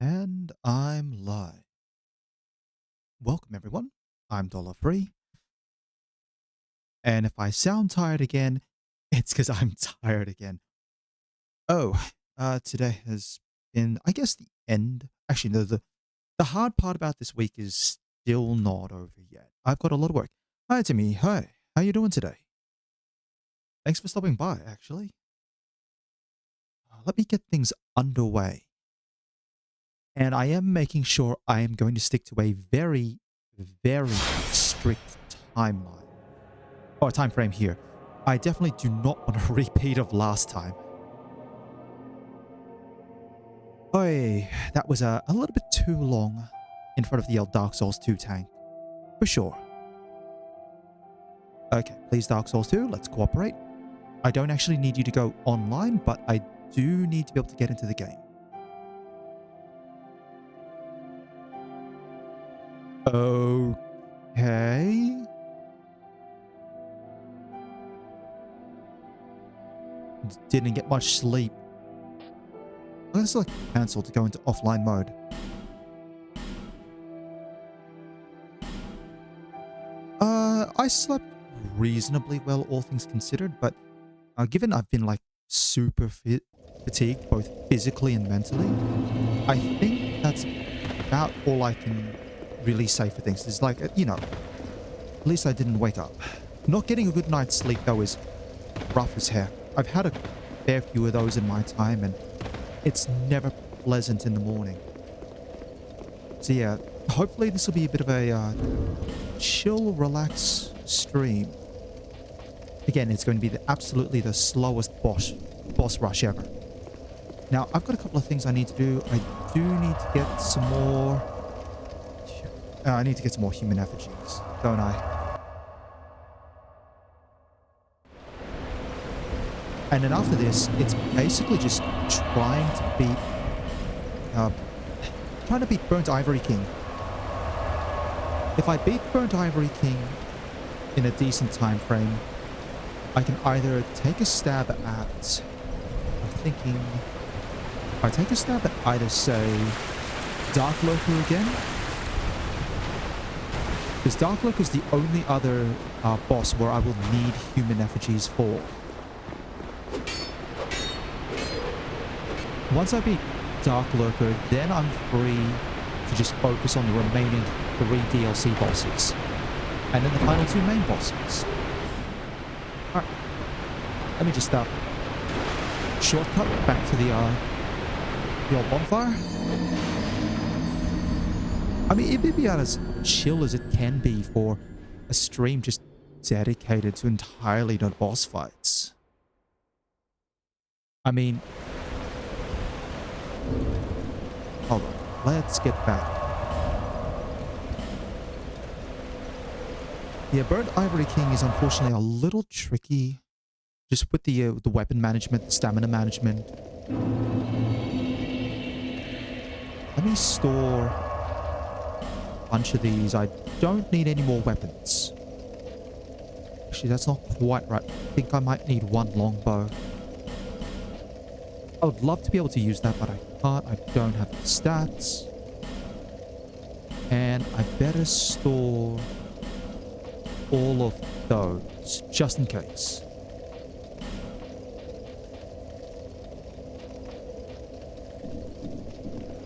And I'm live. Welcome, everyone. I'm Dollar Free. And if I sound tired again, it's because I'm tired again. Oh, today has been, I guess, the end. Actually, no, the hard part about this week is still not over yet. I've got a lot of work. Hi, Timmy. Hi. How you doing today? Thanks for stopping by, actually. Let me get things underway. And I am making sure I am going to stick to a very, very strict timeline. Or time frame here. I definitely do not want a repeat of last time. Oi, that was a little bit too long in front of the old Dark Souls 2 tank. For sure. Okay, please Dark Souls 2, let's cooperate. I don't actually need you to go online, but I do need to be able to get into the game. Okay. Didn't get much sleep. Let's select cancel to go into offline mode. I slept reasonably well, all things considered, but given I've been like super fatigued, both physically and mentally, I think that's about all I can really say for things. It's like, at least I didn't wake up. Not getting a good night's sleep, though, is rough as heck. I've had a fair few of those in my time, and it's never pleasant in the morning. So yeah, hopefully this will be a bit of a chill, relax stream. Again, it's going to be absolutely the slowest boss rush ever. Now, I've got a couple of things I need to do. I do need to get some more... I need to get some more human effigies, don't I? And then after this, it's basically just trying to beat Burnt Ivory King. If I beat Burnt Ivory King in a decent time frame, I can either take a stab at... I'm thinking... I take a stab at either, say, Dark Lurker again. Because Dark Lurker is the only other boss where I will need human effigies for. Once I beat Dark Lurker, then I'm free to just focus on the remaining 3 DLC bosses. And then the final 2 main bosses. Alright. Let me just shortcut back to the old bonfire. I mean, it may be as chill as it can be for a stream just dedicated to entirely to boss fights. I mean... Hold on. Let's get back. Yeah, Burnt Ivory King is unfortunately a little tricky. Just with the weapon management, the stamina management. Let me store a bunch of these. I don't need any more weapons. Actually, that's not quite right. I think I might need 1 longbow. I would love to be able to use that, but I can't. I don't have the stats. And I better store all of those, just in case.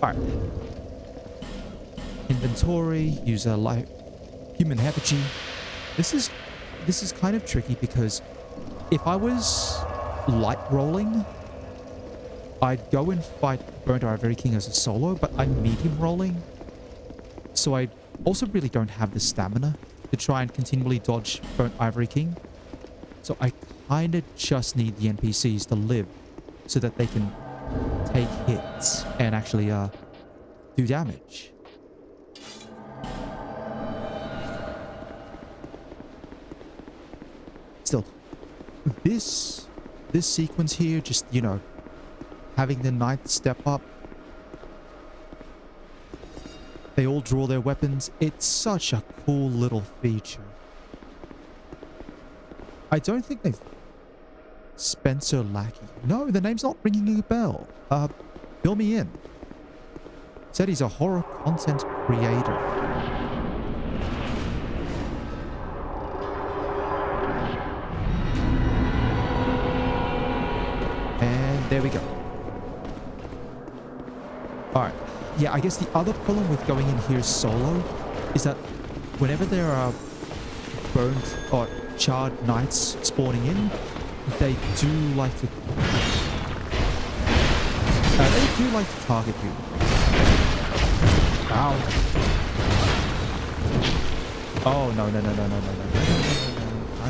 Alright. Inventory, use a light human effigy. This is kind of tricky because if I was light rolling, I'd go and fight Burnt Ivory King as a solo, but I'm medium rolling. So I also really don't have the stamina to try and continually dodge Burnt Ivory King. So I kind of just need the NPCs to live so that they can take hits and actually do damage. Still, this sequence here, just, having the knight step up. They all draw their weapons. It's such a cool little feature. I don't think they've... Spencer Lackey. No, the name's not ringing a bell. Fill me in. Said he's a horror content creator. And there we go. Alright. Yeah, I guess the other problem with going in here solo is that whenever there are burnt or charred knights spawning in, they do like to target you. Ow. Oh no. I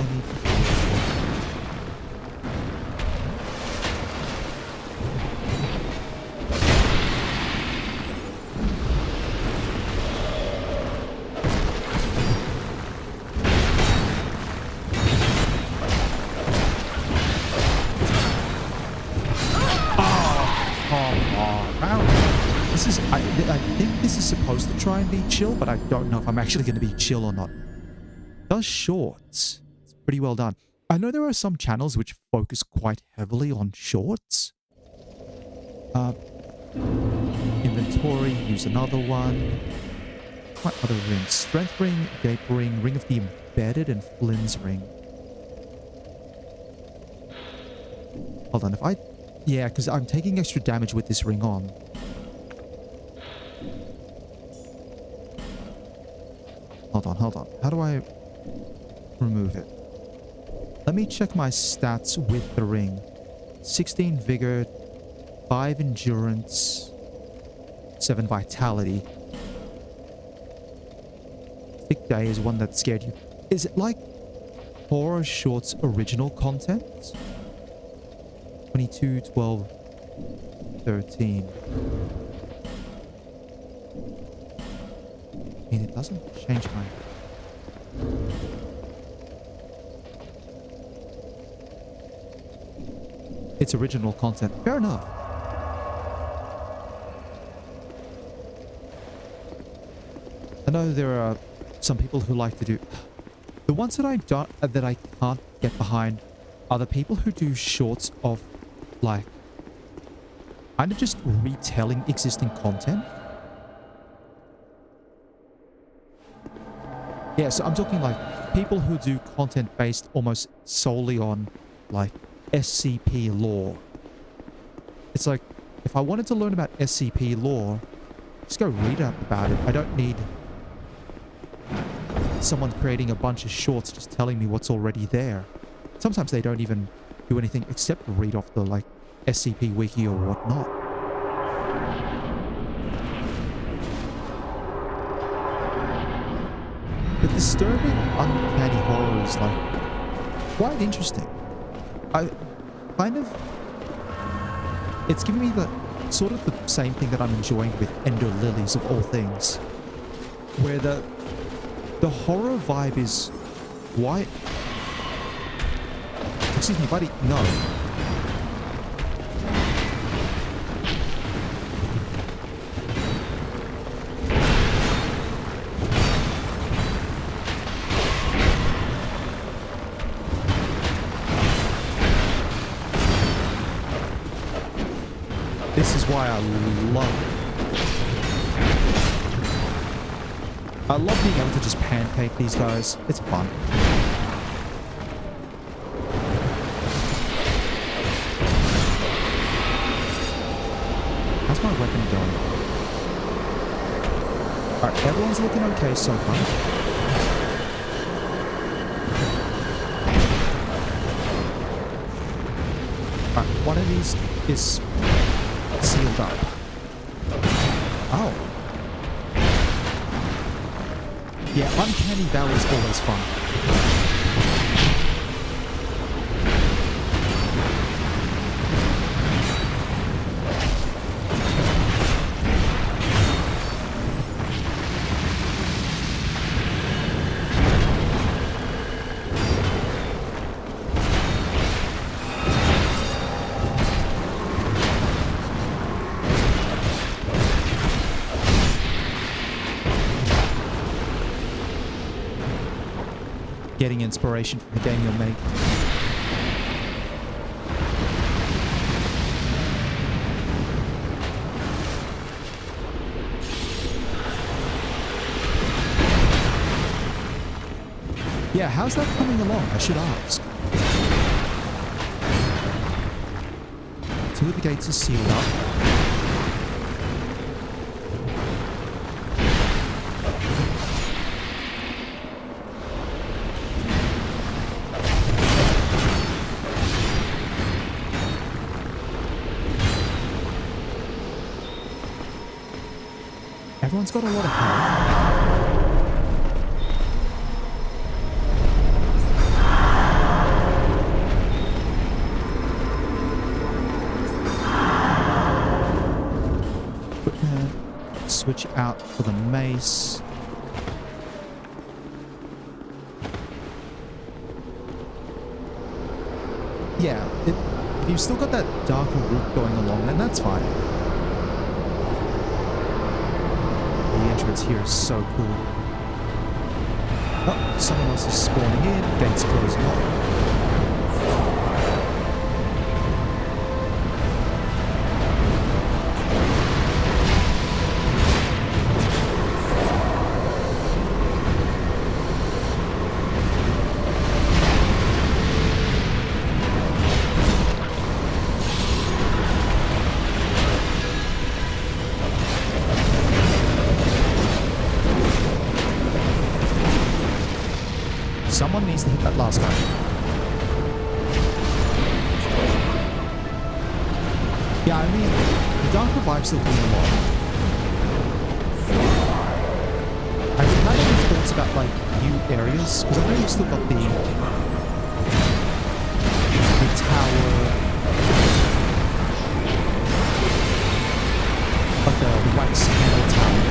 need to... I think this is supposed to try and be chill, but I don't know if I'm actually going to be chill or not. Does shorts. It's pretty well done. I know there are some channels which focus quite heavily on shorts. Inventory, use another one. What other rings? Strength ring, gape ring, ring of the embedded, and Flynn's ring. Hold on, if I... Yeah, because I'm taking extra damage with this ring on. Hold on. How do I remove it? Let me check my stats with the ring. 16 vigor, 5 endurance, 7 vitality. Thick Day is one that scared you. Is it like Horror Shorts original content? 22, 12, 13. I mean, it doesn't change my... It's original content. Fair enough. I know there are some people who like to do... The ones that I can't get behind are the people who do shorts of, like, kind of just retelling existing content. Yeah, so I'm talking like people who do content based almost solely on like SCP lore. It's like, if I wanted to learn about SCP lore, just go read up about it. I don't need someone creating a bunch of shorts just telling me what's already there. Sometimes they don't even do anything except read off the like SCP wiki or whatnot. The disturbing, uncanny horror is like quite interesting. I kind of... It's giving me the sort of the same thing that I'm enjoying with Ender Lilies of all things. Where the horror vibe is quite... Excuse me, buddy. No. This is why I love being able to just pancake these guys. It's fun. How's my weapon going? Alright, everyone's looking okay so far. Alright, one of these is sealed up. Oh. Yeah, Uncanny Valley is always fun. Getting inspiration from the game you'll make. Yeah, how's that coming along? I should ask. Two of the gates are sealed up. Everyone's got a lot of health. Switch out for the mace. Yeah, if you've still got that darker route going along, then that's fine. The entrance here is so cool. Oh, someone else is spawning in. Gates closing up. Someone needs to hit that last guy. Yeah, I mean, the darker vibe's still cool a lot. Have you had any thoughts about, like, new areas? Because I know you've still got the tower, like the wax candle tower.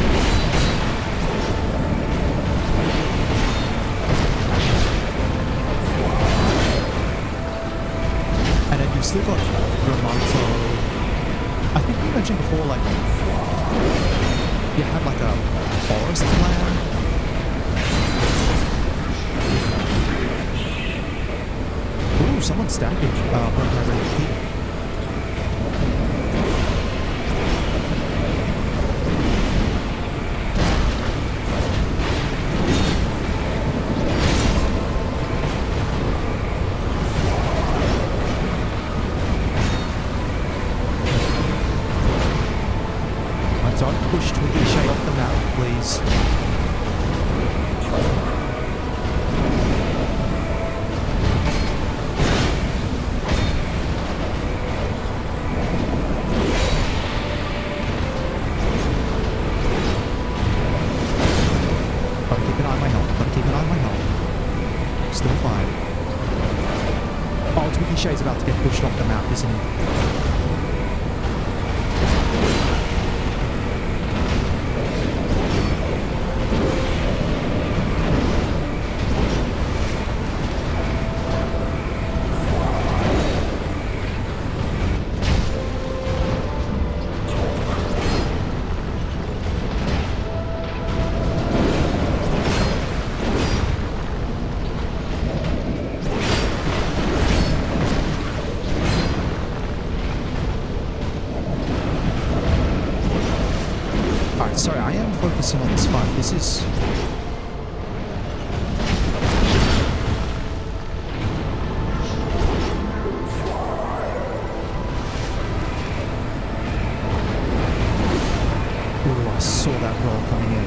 You've still got Remonto. I think you mentioned before, like, you had like a forest plan. Ooh, someone's stacking. Right. Don't push Twiggy off the map, please. Gotta keep an eye on my health. Gotta keep an eye on my health. Still fine. Oh, Twiggy Shay's about to get pushed off the map, isn't he? Sorry, I am focusing on this fight. This is... Ooh, I saw that roll coming in.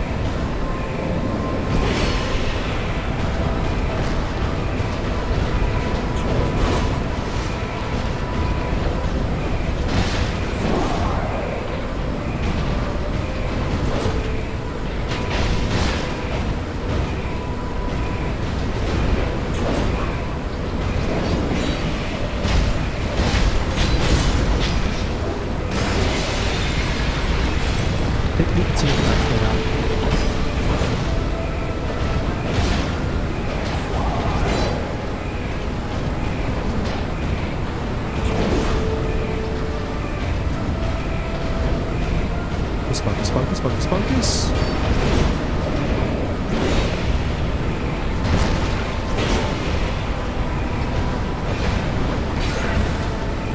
Focus.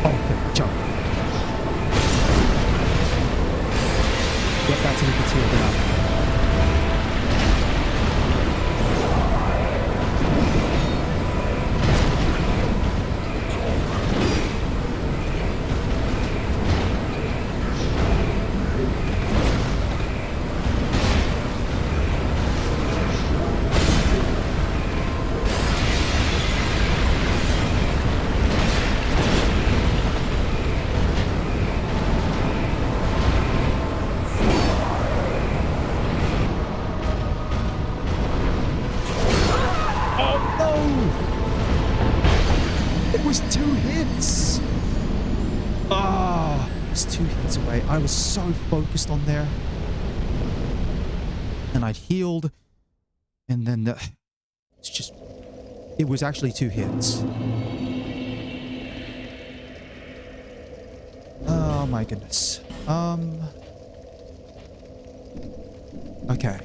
Okay, jump. Get back to the Katia now. was so focused on there. And I'd healed. And then it's just... It was actually 2 hits. Oh my goodness. Okay.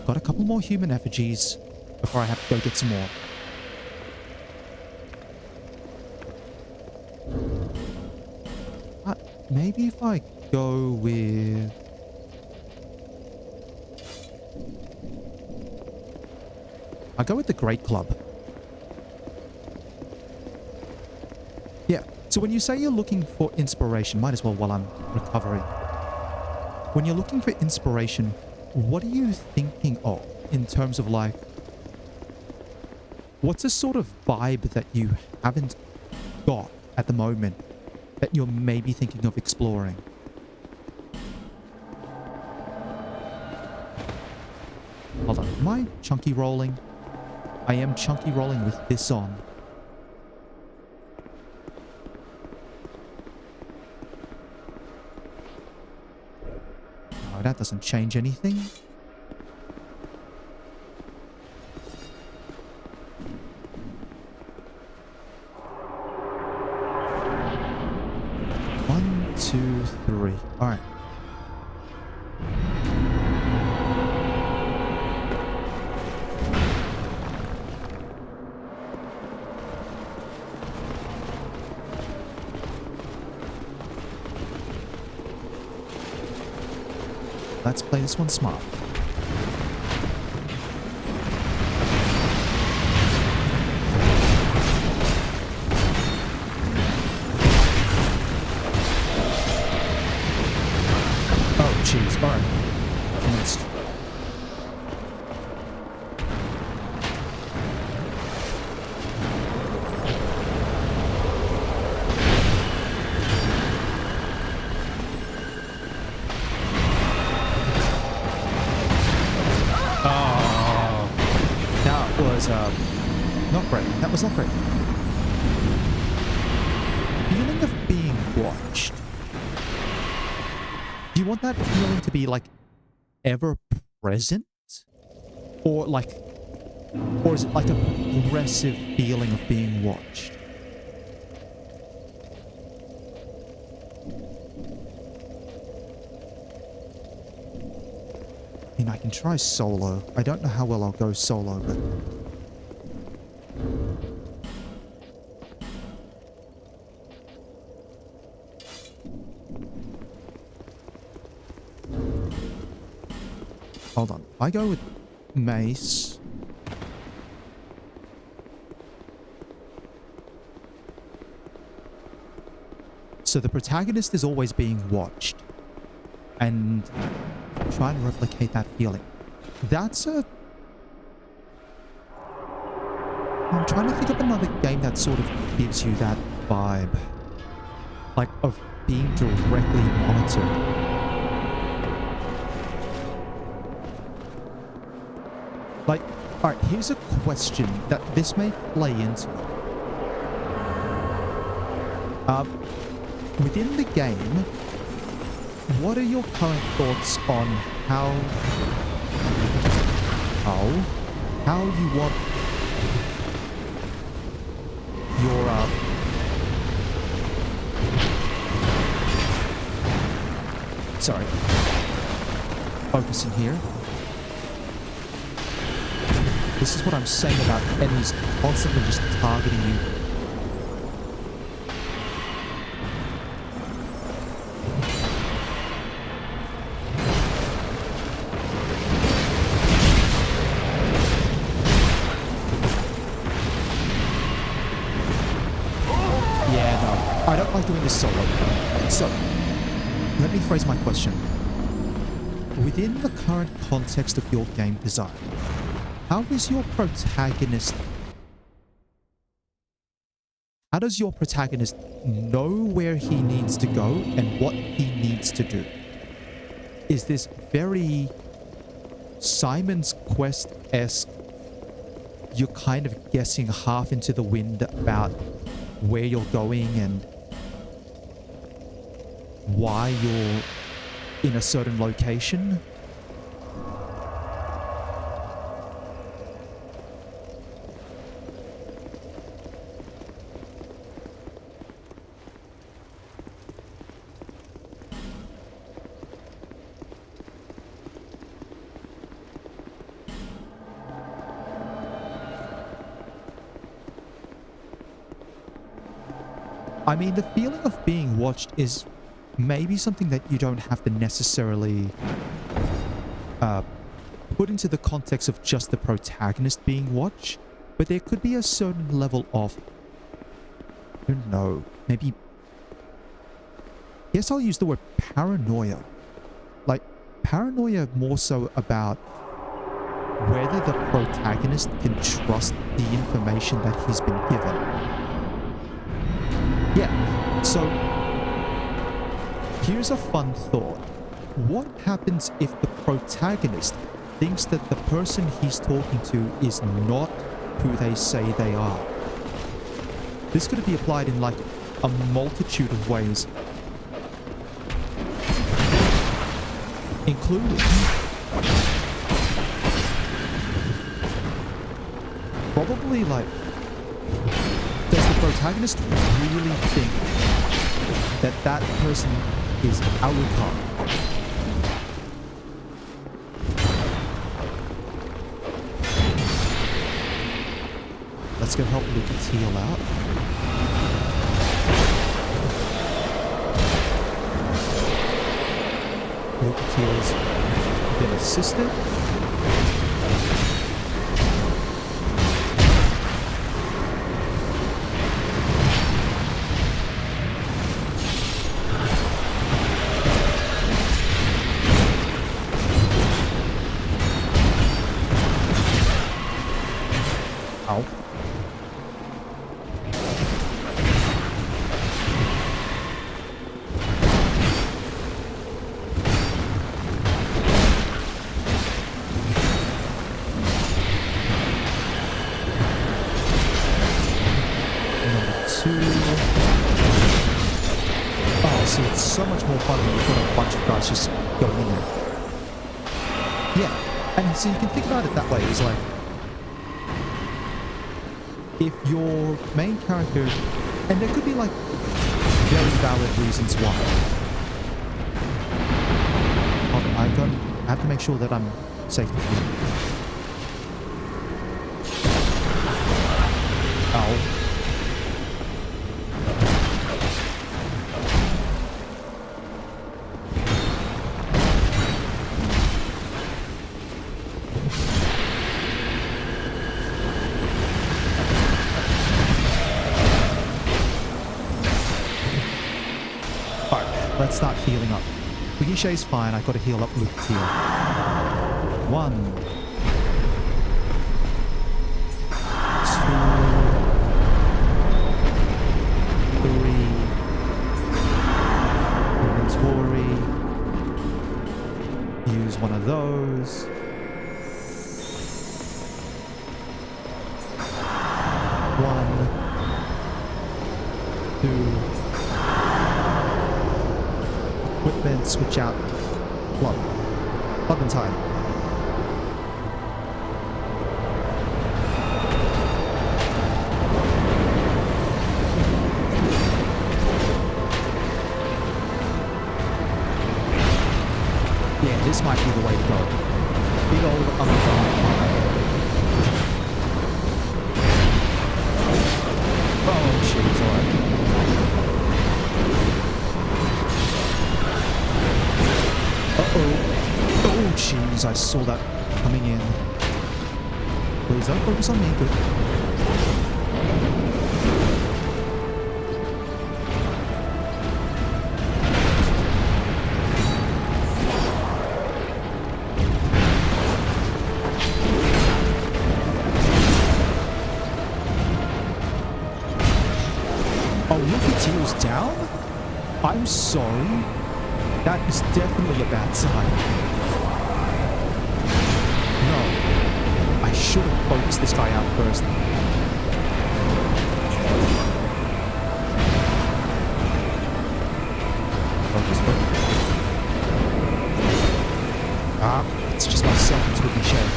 Got a couple more human effigies before I have to go get some more. Maybe if I go with... I go with the Great Club. Yeah, so when you say you're looking for inspiration, might as well while I'm recovering. When you're looking for inspiration, what are you thinking of in terms of like... What's a sort of vibe that you haven't got at the moment that you're maybe thinking of exploring? Hold on, am I chunky rolling? I am chunky rolling with this on. Oh, that doesn't change anything. One, two, three. All right. Let's play this one smart. Oh, jeez. All right. Commenced. Not great. That was not great. Feeling of being watched. Do you want that feeling to be like ever present? Or is it like a progressive feeling of being watched? I mean, I can try solo. I don't know how well I'll go solo, but... Hold on. I go with Mace. So the protagonist is always being watched. And try to replicate that feeling. That's a... I'm trying to think of another game that sort of gives you that vibe. Like, of being directly monitored. Like, alright, here's a question that this may play into. Within the game, what are your current thoughts on how you want your, sorry, focusing here. This is what I'm saying about enemies constantly just targeting you. Yeah, no. I don't like doing this solo. So, let me phrase my question. Within the current context of your game design, how does your protagonist know where he needs to go and what he needs to do? Is this very Simon's Quest-esque? You're kind of guessing half into the wind about where you're going, and why you're in a certain location. I mean, the feeling of being watched is maybe something that you don't have to necessarily put into the context of just the protagonist being watched, but there could be a certain level of, I don't know, maybe, yes, I'll use the word paranoia. Like, paranoia more so about whether the protagonist can trust the information that he's been given. Yeah, so here's a fun thought. What happens if the protagonist thinks that the person he's talking to is not who they say they are? This could be applied in like a multitude of ways, including probably like, does the protagonist really think that that person is Alucard? Let's go help Lucas heal out. Lucas has been assisted. So much more fun when you've got a bunch of guys just going in there. Yeah, and so you can think about it that way. It's like, if your main character, and there could be like very valid reasons why. Hold on, I have to make sure that I'm safe to heal. Ow. Let's start healing up. Guichet's fine. I've got to heal up Lucas here. 1, 2, 3. Inventory. Use one of those. 1, 2. Equipment, switch out, club in time. Yeah, this might be the way to go. Big old oh, jeez, alright. Oh, jeez, I saw that coming in. Please don't focus on me, good. Oh, look, it's heels down? I'm sorry. That is definitely a bad sign. No. I should have focused this guy out first. this way. It's just myself that's with me shade.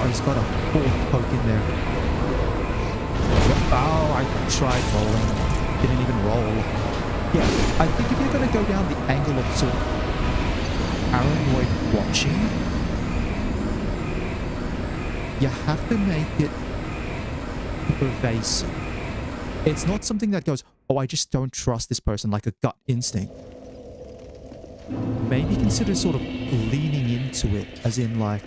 He's got a fourth poke in there. Oh, I tried rolling. Didn't even roll. Yeah, I think if you're going to go down the angle of sort of paranoid watching, you have to make it pervasive. It's not something that goes, oh, I just don't trust this person, like a gut instinct. Maybe consider sort of leaning into it, as in like,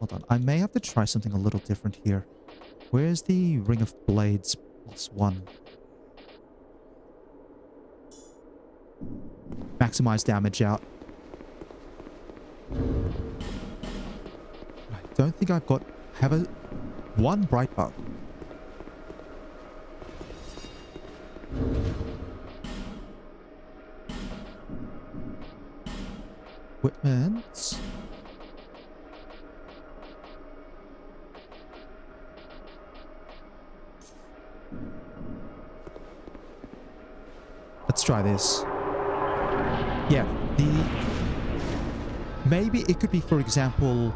hold on, I may have to try something a little different here. Where's the Ring of Blades +1? Maximize damage out. I don't think I've got... have a... one bright bug. Equipment. Let's try this. Yeah, maybe it could be, for example,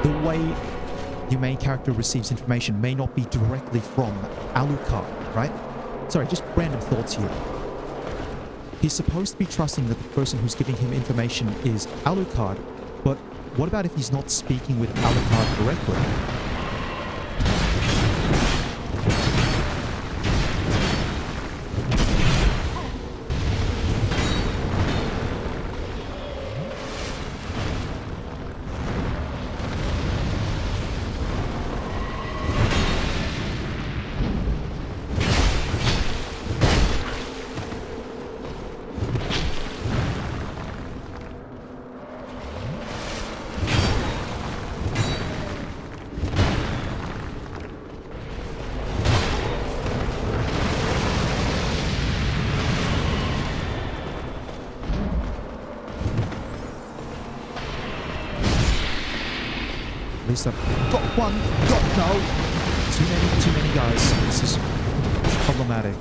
the way your main character receives information may not be directly from Alucard, right? Sorry, just random thoughts here. He's supposed to be trusting that the person who's giving him information is Alucard, but what about if he's not speaking with Alucard directly? At least I've got one. No. Too many guys. This is problematic.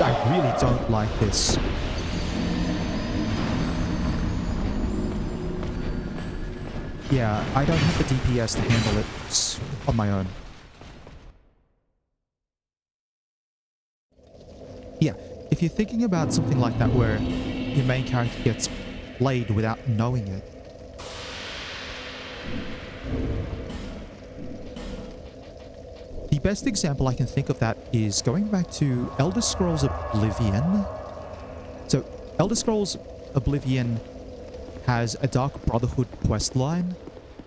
I really don't like this. Yeah, I don't have the DPS to handle it on my own. Yeah, if you're thinking about something like that where your main character gets played without knowing it, the best example I can think of that is going back to Elder Scrolls Oblivion. So, Elder Scrolls Oblivion has a Dark Brotherhood questline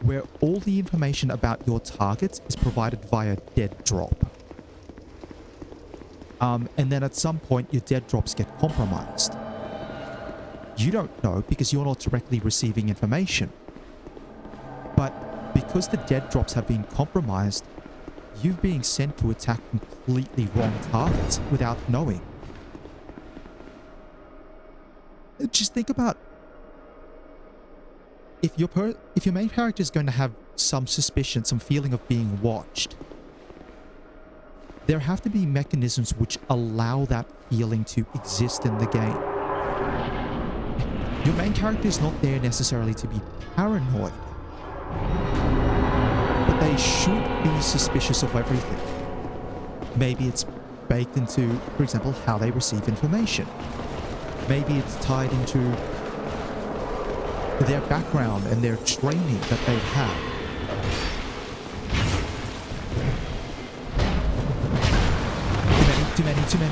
where all the information about your targets is provided via dead drop. And then at some point, your dead drops get compromised. You don't know because you're not directly receiving information. But because the dead drops have been compromised, you're being sent to attack completely wrong targets without knowing. Just think about if your main character is going to have some suspicion, some feeling of being watched, there have to be mechanisms which allow that feeling to exist in the game. Your main character is not there necessarily to be paranoid, but they should be suspicious of everything. Maybe it's baked into, for example, how they receive information. Maybe it's tied into their background and their training that they've had.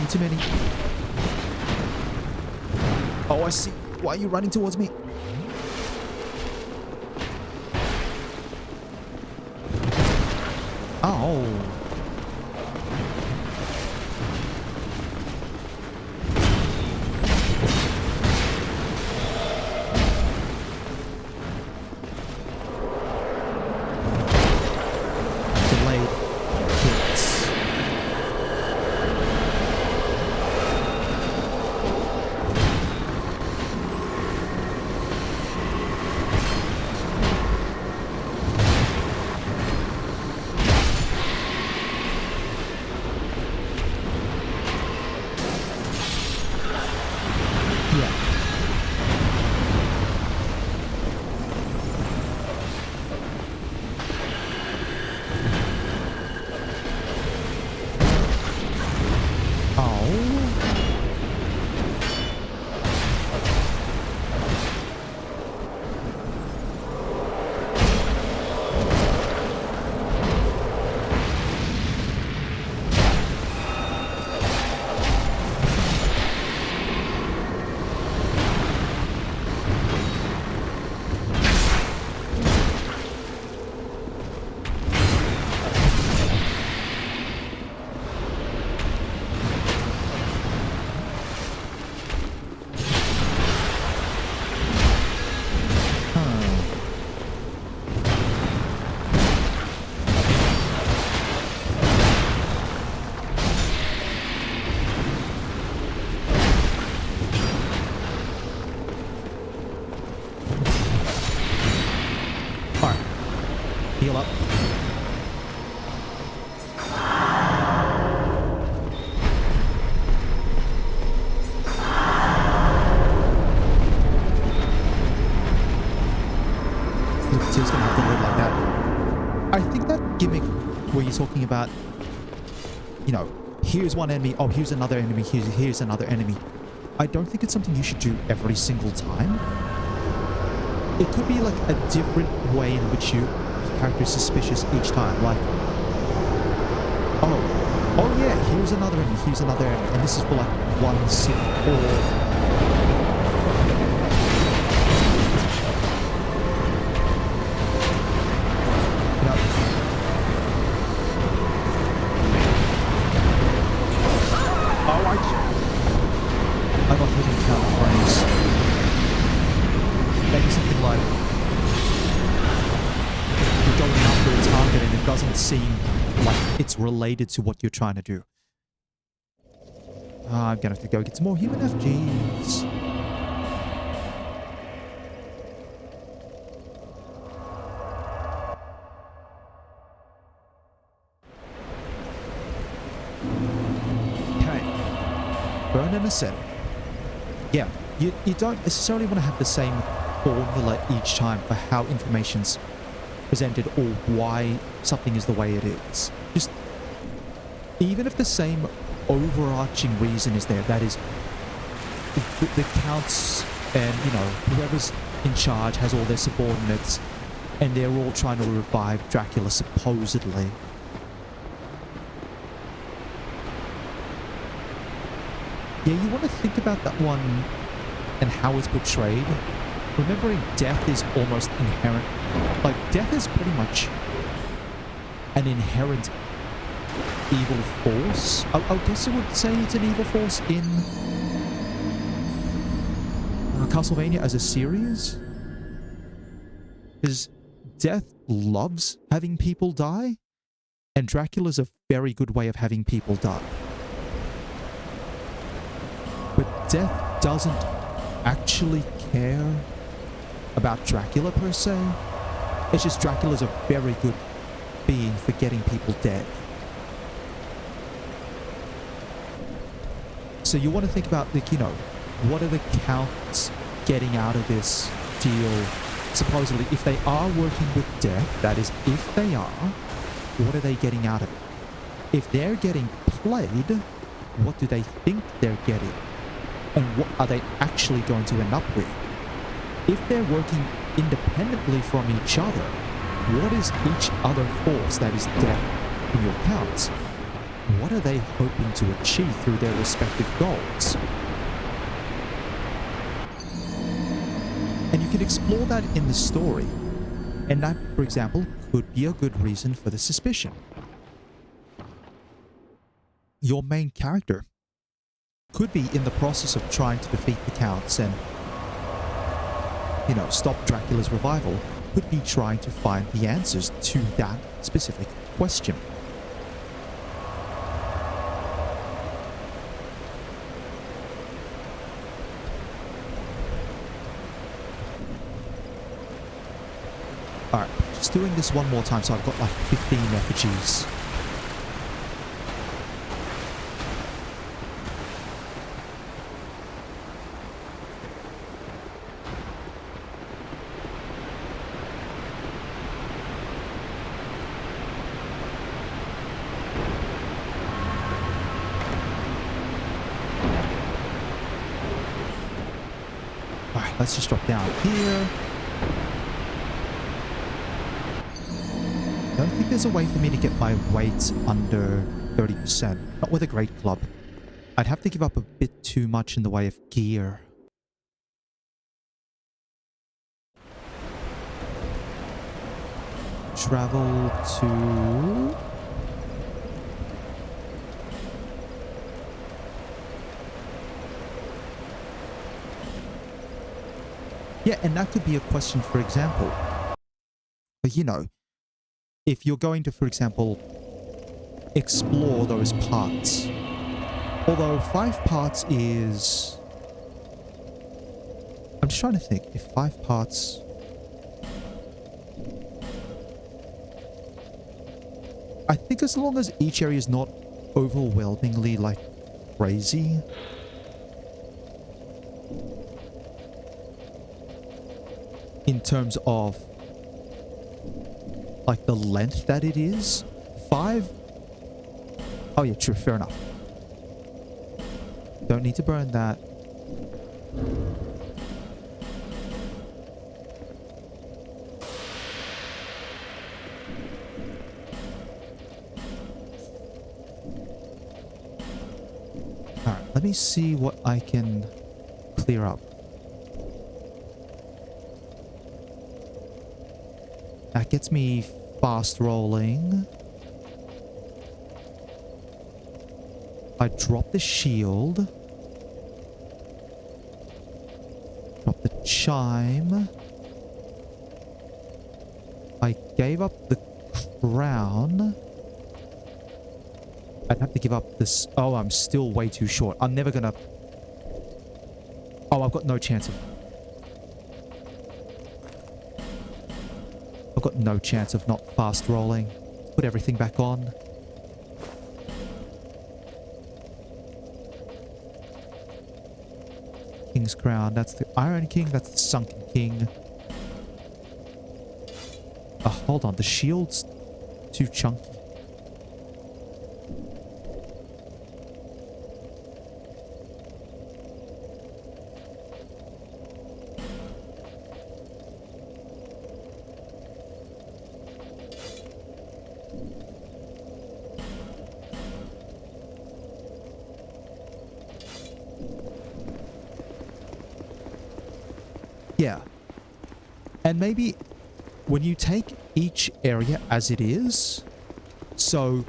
Too many. Oh, I see. Why are you running towards me? Oh. Delayed hits. Heal up. Lucas gonna have to live like that. I think that gimmick where you're talking about, you know, here's one enemy, oh, here's another enemy, here's another enemy. I don't think it's something you should do every single time. It could be like a different way in which your character is suspicious each time. Like, oh yeah, here's another enemy, and this is for like one scene, or I got hit in counter frames. Maybe something like you're going after a target and it doesn't seem like it's related to what you're trying to do. I'm gonna have to go get some more human FGs. Okay. Burn and a settle. Yeah, you don't necessarily want to have the same formula each time for how information's presented or why something is the way it is. Just, even if the same overarching reason is there, that is, the counts and, you know, whoever's in charge has all their subordinates and they're all trying to revive Dracula supposedly. Yeah, you want to think about that one and how it's portrayed. Remembering death is almost inherent. Like, death is pretty much an inherent evil force. I guess I would say it's an evil force in Castlevania as a series. Because death loves having people die, and Dracula's a very good way of having people die. But death doesn't actually care about Dracula per se. It's just Dracula's a very good being for getting people dead. So you want to think about, like, you know, what are the counts getting out of this deal? Supposedly, if they are working with death, that is, if they are, what are they getting out of it? If they're getting played, what do they think they're getting? And what are they actually going to end up with? If they're working independently from each other, what is each other force that is death in your counts? What are they hoping to achieve through their respective goals? And you can explore that in the story. And that, for example, could be a good reason for the suspicion. Your main character could be in the process of trying to defeat the Counts and, stop Dracula's revival, could be trying to find the answers to that specific question. Alright, just doing this one more time so I've got like 15 effigies. Alright, let's just drop down here. I don't think there's a way for me to get my weight under 30%. Not with a great club. I'd have to give up a bit too much in the way of gear. Travel to... Yeah, and that could be a question, for example. But if you're going to, for example, explore those parts. Although 5 parts is... I'm just trying to think. If 5 parts... I think as long as each area is not overwhelmingly, crazy... in terms of the length that it is. 5? Oh yeah, true, fair enough. Don't need to burn that. Alright, let me see what I can clear up. That gets me fast rolling. I drop the shield. Drop the chime. I gave up the crown. I'd have to give up this. Oh, I'm still way too short. I'm never gonna... Oh, I've got no chance of... I've got no chance of not fast rolling. Put everything back on. King's Crown. That's the Iron King. That's the Sunken King. Oh, hold on. The shield's too chunky. Yeah. And maybe when you take each area as it is, so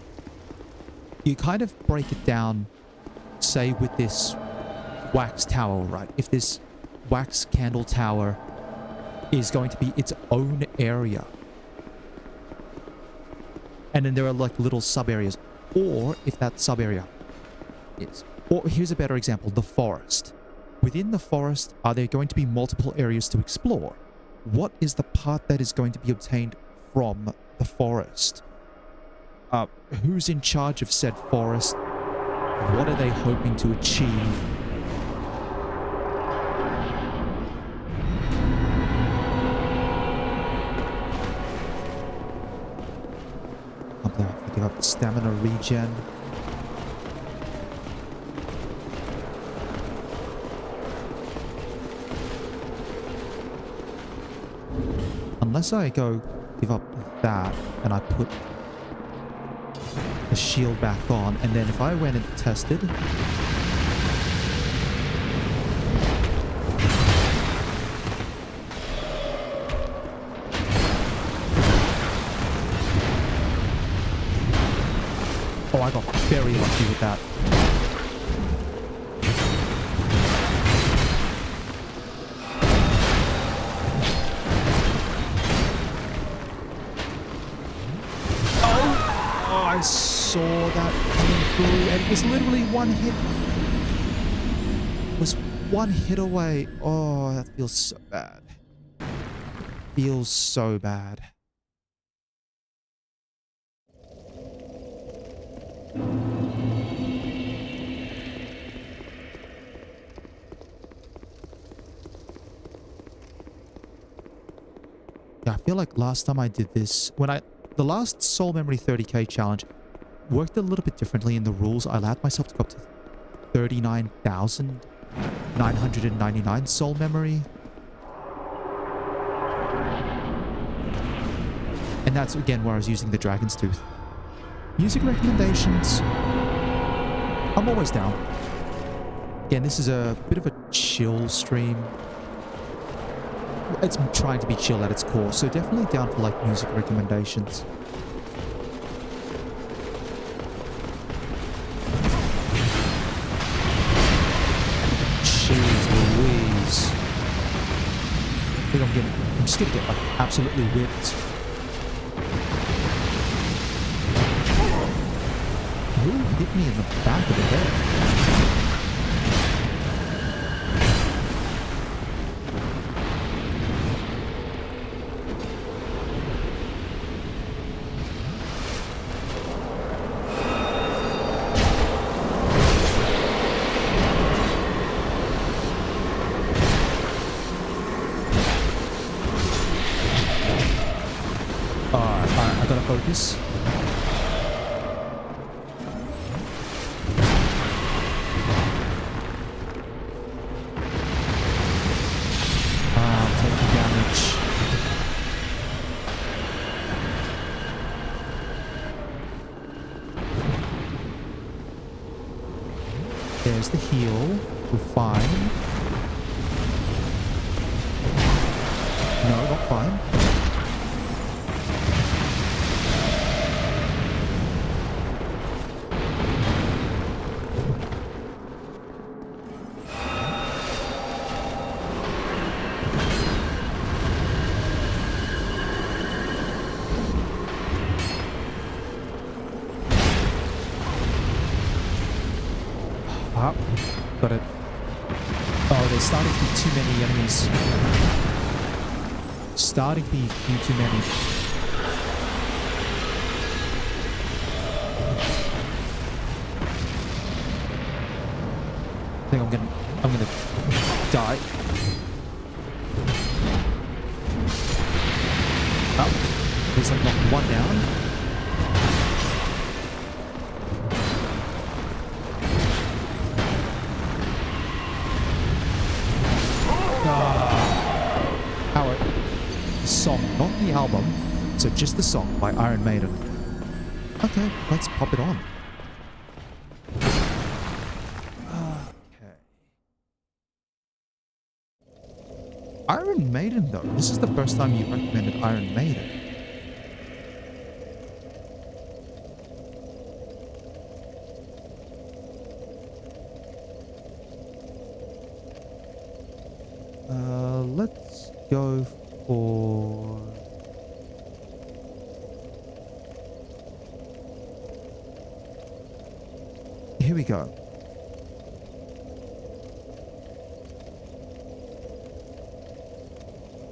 you kind of break it down, say with this wax tower, right? If this wax candle tower is going to be its own area, and then there are little sub areas, or if that sub area is, or here's a better example, the forest. Within the forest, are there going to be multiple areas to explore? What is the part that is going to be obtained from the forest? Who's in charge of said forest? What are they hoping to achieve? I'm gonna have to give up the stamina regen. unless I go give up that and I put the shield back on, and then if I went and tested... Oh, I got very lucky with that. Oh, I saw that coming through, and it was literally one hit. It was one hit away. Oh, that feels so bad. Feels so bad. Yeah, I feel like last time I did this, the last Soul Memory 30k challenge worked a little bit differently in the rules. I allowed myself to go up to 39,999 soul memory. And that's again where I was using the Dragon's Tooth. Music recommendations. I'm always down. Again, this is a bit of a chill stream. It's trying to be chill at its core, so definitely down for like music recommendations. Jeez Louise. I think I'm just gonna get like absolutely whipped. Who hit me in the back of the head? I gotta focus. I'm taking damage. There's the heal. We're fine. No, not fine. Got it. Oh, there's starting to be too many enemies. Starting to be too many. I think I'm gonna die. Oh, at least I've knocked one down. Song, not the album, so just the song by Iron Maiden. Okay, let's pop it on. Okay. Iron Maiden though, this is the first time you recommended Iron Maiden. Let's go for... Here we go.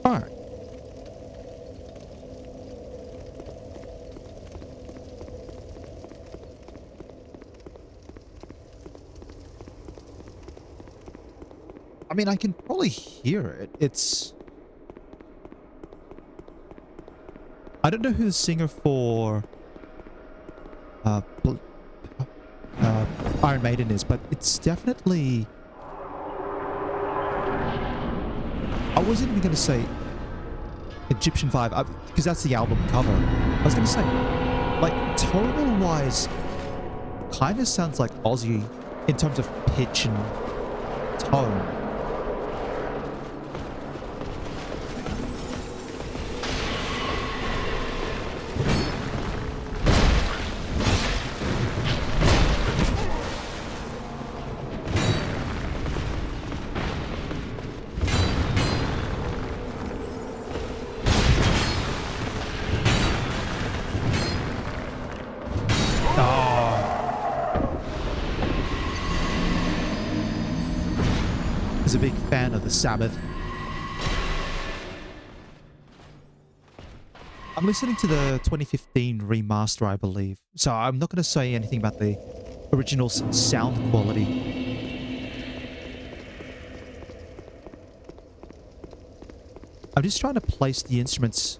All right. I mean, I can probably hear it. It's... I don't know who the singer for Iron Maiden is, but it's definitely... I wasn't even going to say... Egyptian vibe, because that's the album cover. I was gonna say, like, tonal wise, kind of sounds like Aussie in terms of pitch and tone. A big fan of the Sabbath. I'm listening to the 2015 remaster, I believe, so I'm not going to say anything about the original sound quality. I'm just trying to place the instruments.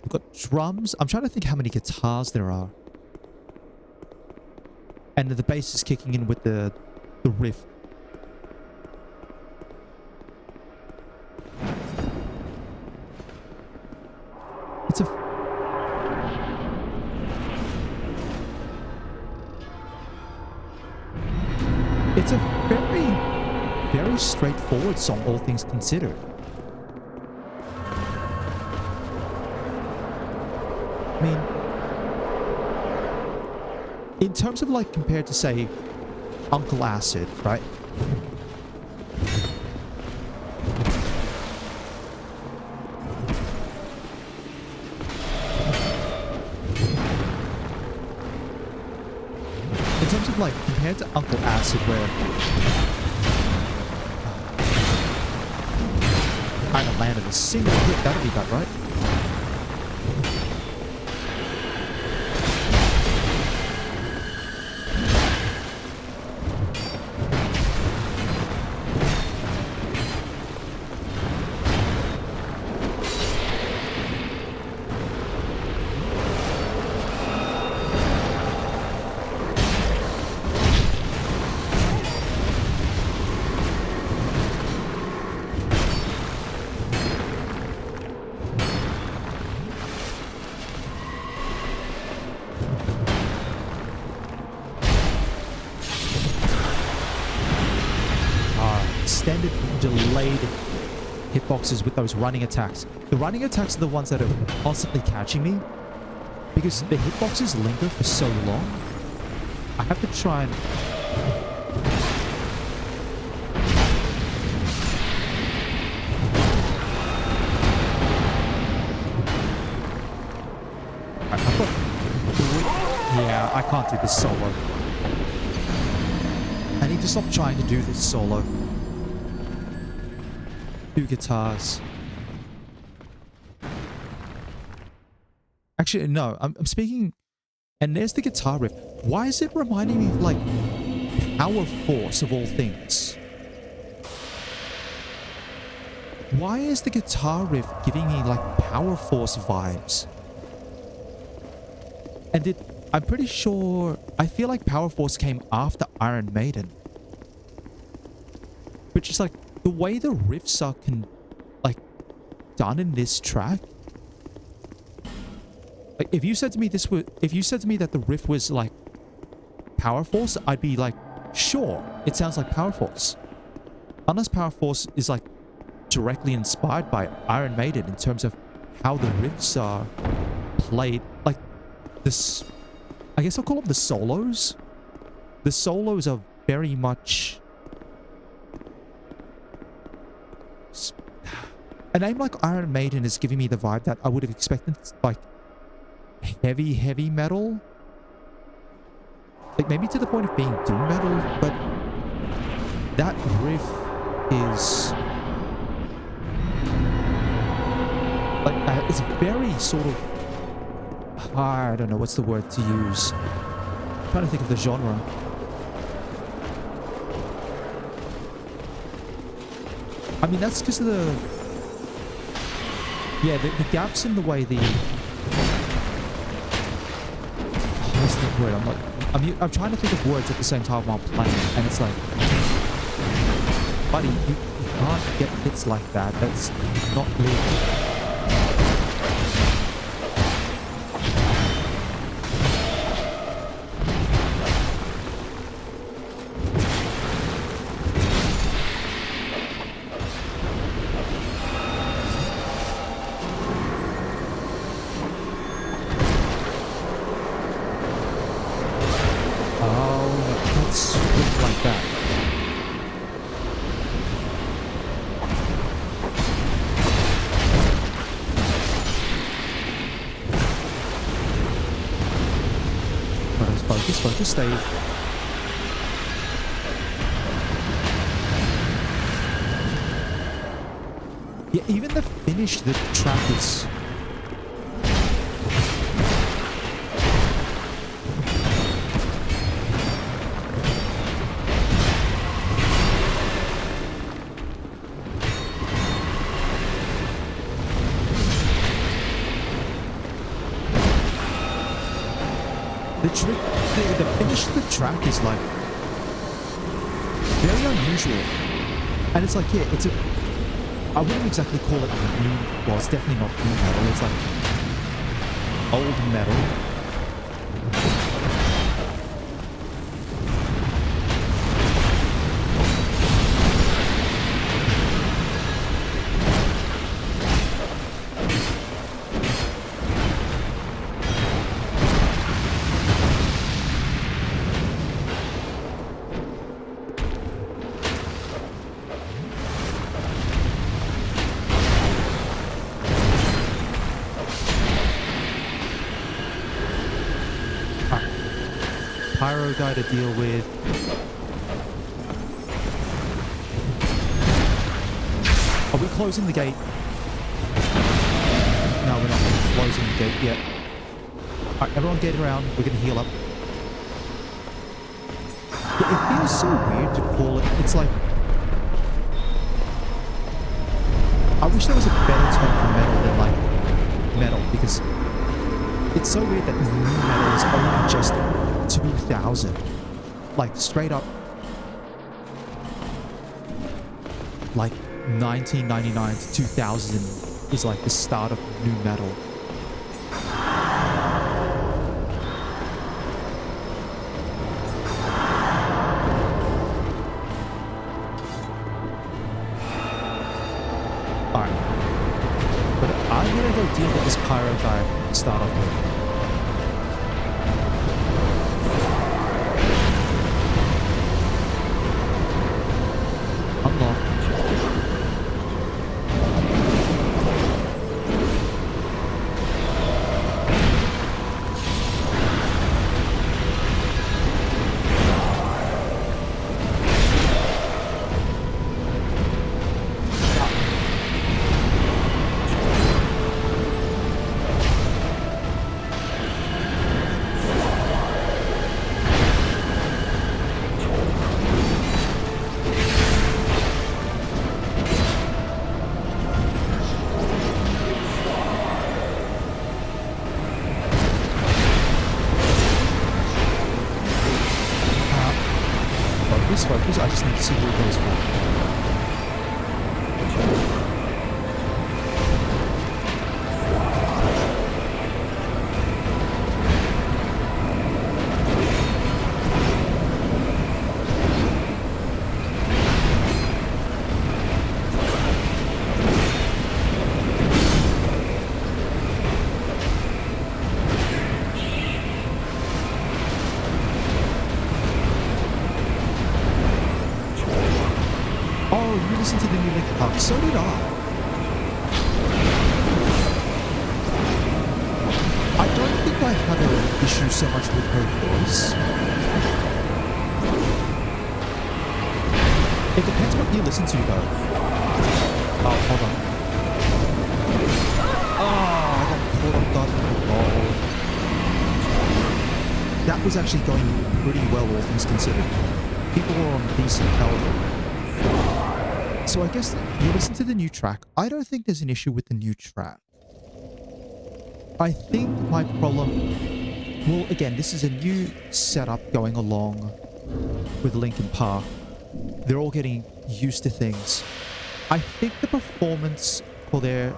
We've got drums. I'm trying to think how many guitars there are. And the bass is kicking in with the riff. It's a very, very straightforward song, all things considered. I mean, in terms of like compared to say Uncle Acid, right? In terms of like compared to Uncle Acid, where I haven't landed a single hit, that'll be about right. Extended delayed hitboxes with those running attacks. The running attacks are the ones that are constantly catching me because the hitboxes linger for so long. I have to try and I've got yeah, I can't do this solo. I need to stop trying to do this solo. 2 guitars. Actually, no, I'm speaking... And there's the guitar riff. Why is it reminding me of, like, Power Force of all things? Why is the guitar riff giving me, like, Power Force vibes? And I'm pretty sure... I feel like Power Force came after Iron Maiden. Which is, like... The way the riffs are done in this track, like if you said to me that the riff was like Power Force, I'd be like, sure, it sounds like Power Force. Unless Power Force is like directly inspired by Iron Maiden in terms of how the riffs are played, like this. I guess I'll call them the solos. The solos are very much. A name like Iron Maiden is giving me the vibe that I would have expected, like, heavy metal. Like, maybe to the point of being doom metal, but that riff is... like, it's very sort of... I don't know what's the word to use. I'm trying to think of the genre. I mean, that's because of the... Yeah, the gaps in the way the... what's the word? I'm trying to think of words at the same time while playing, and it's like... Buddy, you can't get hits like that. That's not legal. Focus, focus, stay. Yeah, even the finish, the track is... The finish of the track is like very unusual, and it's like, yeah, it's a, I wouldn't exactly call it new, well, it's definitely not new metal, it's like old metal. Pyro guy to deal with. Are we closing the gate? No, we're not closing the gate yet. Alright, everyone get around. We're going to heal up. Yeah, it feels so weird to call it. It's like... I wish there was a better term for metal than like metal, because it's so weird that new metal is only just 2000. Like straight up, like 1999 to 2000 is like the start of new metal. Alright, but I'm gonna go deal with this pyro guy to start off with. Focus, I just need to see where it goes from. Listen to the new Linkin Park. So did I. I don't think I have an issue so much with her voice. It depends what you listen to, though. Oh, hold on. Oh, I got caught off guard with the ball. That was actually going pretty well, all things considered. People were on decent health. So I guess you listen to the new track. I don't think there's an issue with the new track. I think my problem... Well, again, this is a new setup going along with Linkin Park. They're all getting used to things. I think the performance for the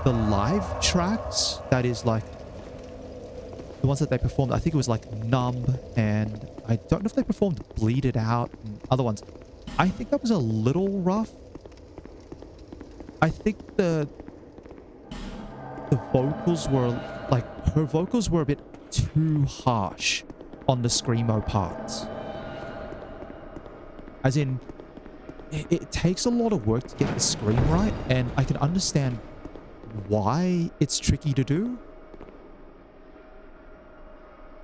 live tracks, that is like the ones that they performed, I think it was like Numb, and I don't know if they performed Bleed It Out and other ones. I think that was a little rough. I think the vocals were like, her vocals were a bit too harsh on the screamo parts. As in, it takes a lot of work to get the scream right, and I can understand why it's tricky to do.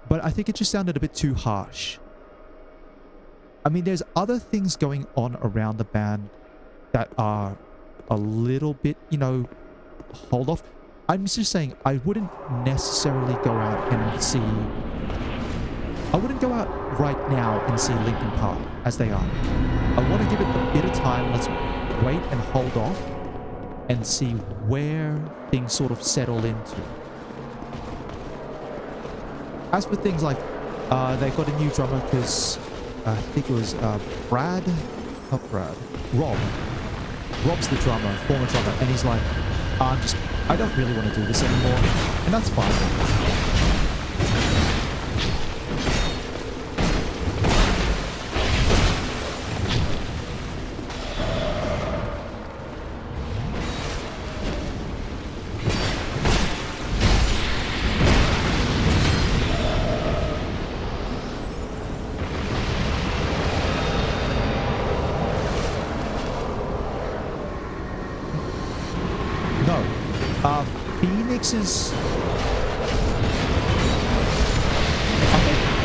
but I think it just sounded a bit too harsh. I mean, there's other things going on around the band that are a little bit, you know, hold off. I'm just saying I wouldn't necessarily go out and see... I wouldn't go out right now and see Linkin Park as they are. I want to give it a bit of time. Let's wait and hold off and see where things sort of settle into. As for things like, they got a new drummer because I think it was Rob. Rob's the drummer, former drummer, and he's like, I don't really want to do this anymore, and that's fine.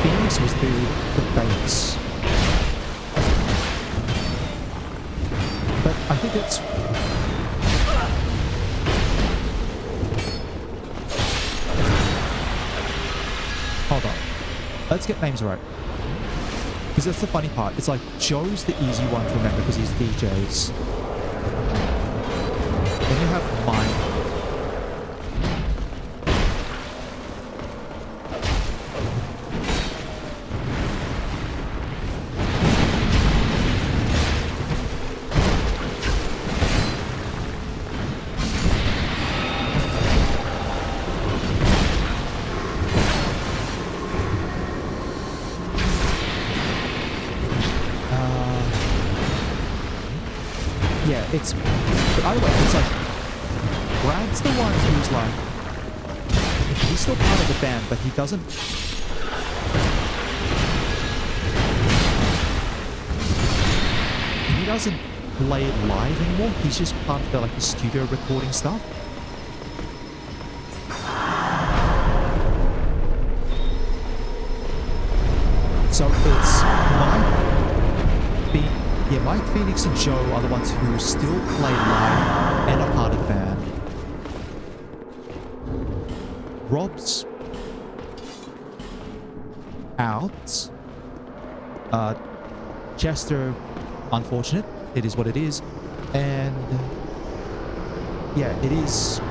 Phoenix was the bass. But I think it's... Hold on. Let's get names right. Because that's the funny part. It's like Joe's the easy one to remember because he's DJs. Then you have mine. It's, but either way, it's like, Brad's the one who's like, he's still part of the band, but he doesn't play it live anymore. He's just part of the, like, the studio recording stuff. So it's Mike, Phoenix, and Joe are the ones who still play live and are part of the band. Rob's out. Chester, unfortunate. It is what it is. And yeah, it is.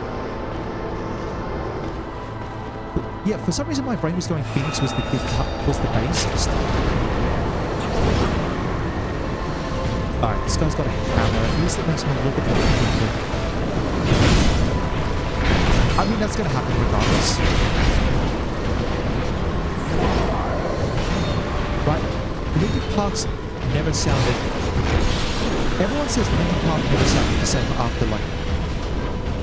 Yeah, for some reason my brain was going Phoenix was the bassist. Alright, this guy's got a hammer. At least it makes him a little bit more complicated. I mean, that's gonna happen regardless. Right? Linkin Park's never sounded... Everyone says Linkin Park never sounded the same after, like,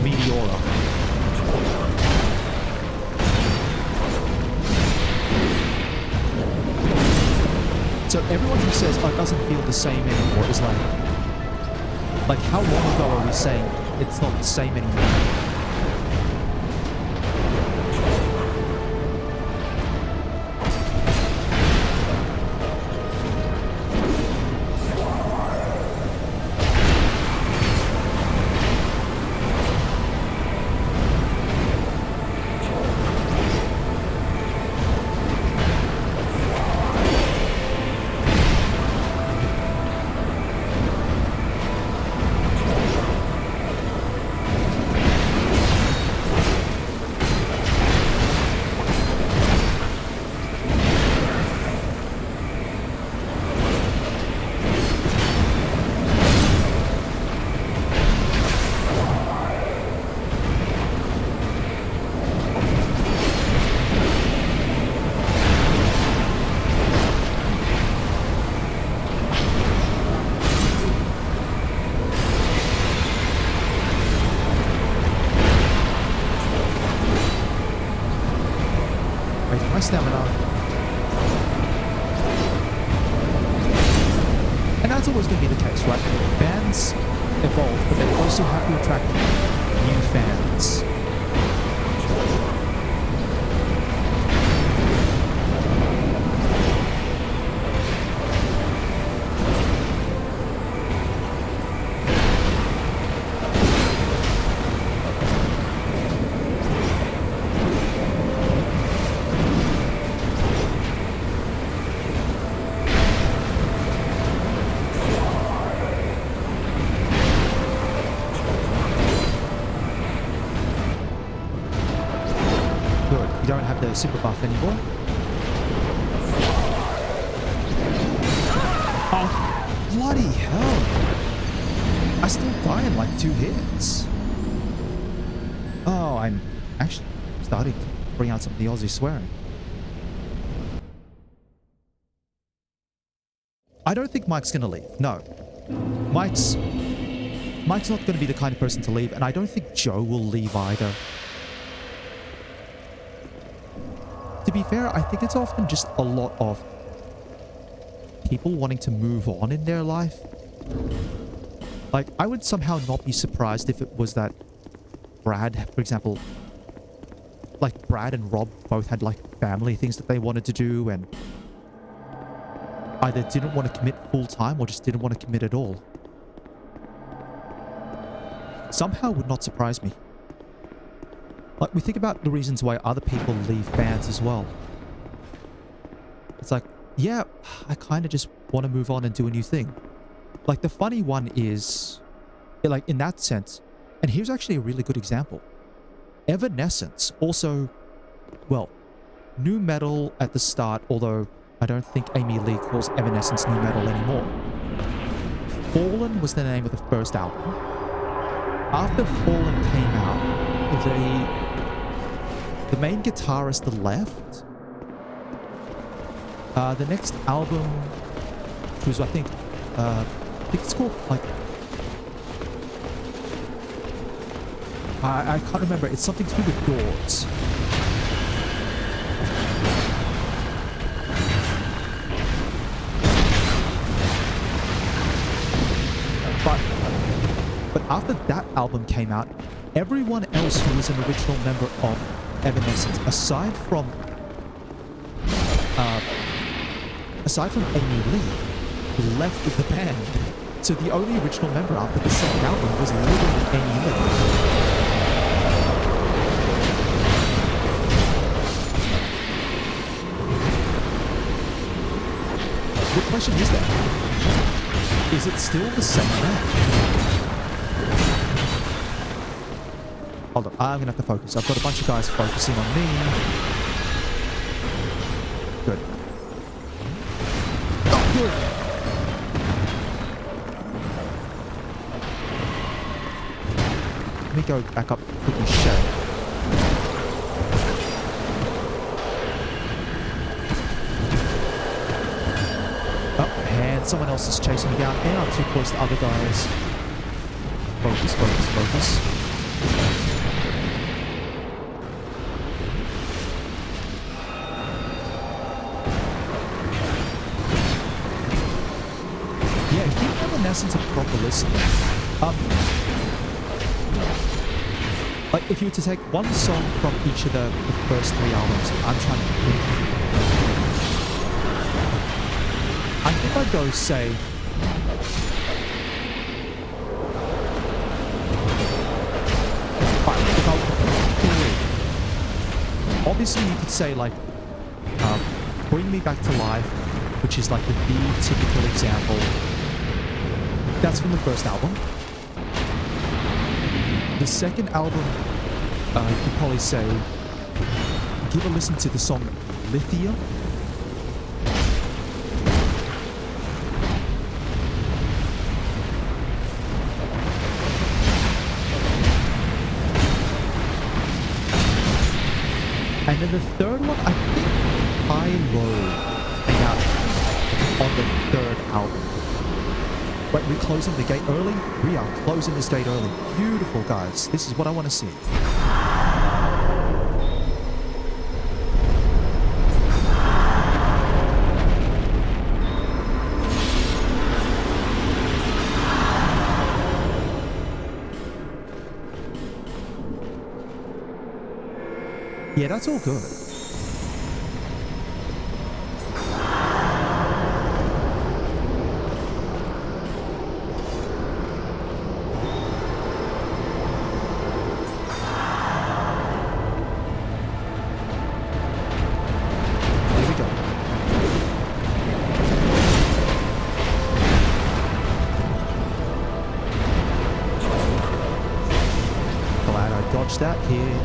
Meteora. So everyone who says, oh, it doesn't feel the same anymore is like how long ago are we saying it's not the same anymore? My stamina. And that's always going to be the case, right? Bands evolve, but they also have to attract new fans. You don't have the super buff anymore. Oh, bloody hell. I still die in like 2 hits. Oh, I'm actually starting to bring out some of the Aussie swearing. I don't think Mike's gonna leave. No. Mike's not gonna be the kind of person to leave, and I don't think Joe will leave either. To be fair, I think it's often just a lot of people wanting to move on in their life. Like, I would somehow not be surprised if it was that Brad, for example, like Brad and Rob both had like family things that they wanted to do and either didn't want to commit full time or just didn't want to commit at all. Somehow would not surprise me. Like, we think about the reasons why other people leave bands as well. It's like, yeah, I kind of just want to move on and do a new thing. Like, the funny one is, like, in that sense, and here's actually a really good example. Evanescence also, well, new metal at the start, although I don't think Amy Lee calls Evanescence new metal anymore. Fallen was the name of the first album. After Fallen came out, the main guitarist left. The next album, which was I think it's called like I can't remember. It's something to do with doors. But after that album came out, everyone else who was an original member of Evanescence, aside from Amy Lee, left the band. So the only original member after the second album was literally Amy Lee. What question is that? Is it still the same band? Hold on, I'm gonna have to focus. I've got a bunch of guys focusing on me. Good. Oh, good! Let me go back up quickly, Shay. Oh, and someone else is chasing me down, and I'm too close to other guys. Focus, focus, focus. Essence of proper listening. Like, if you were to take one song from each of the first 3 albums, I'm trying to think. I think I'd go say if I were to pick 3, obviously you could say like Bring Me Back to Life, which is like the typical example. That's from the first album. The second album, you could probably say, give a listen to the song Lithium. And then the third one, I think High Low came out on the third album. Wait, we're closing the gate early? We are closing this gate early. Beautiful, guys. This is what I want to see. Yeah, that's all good. That here.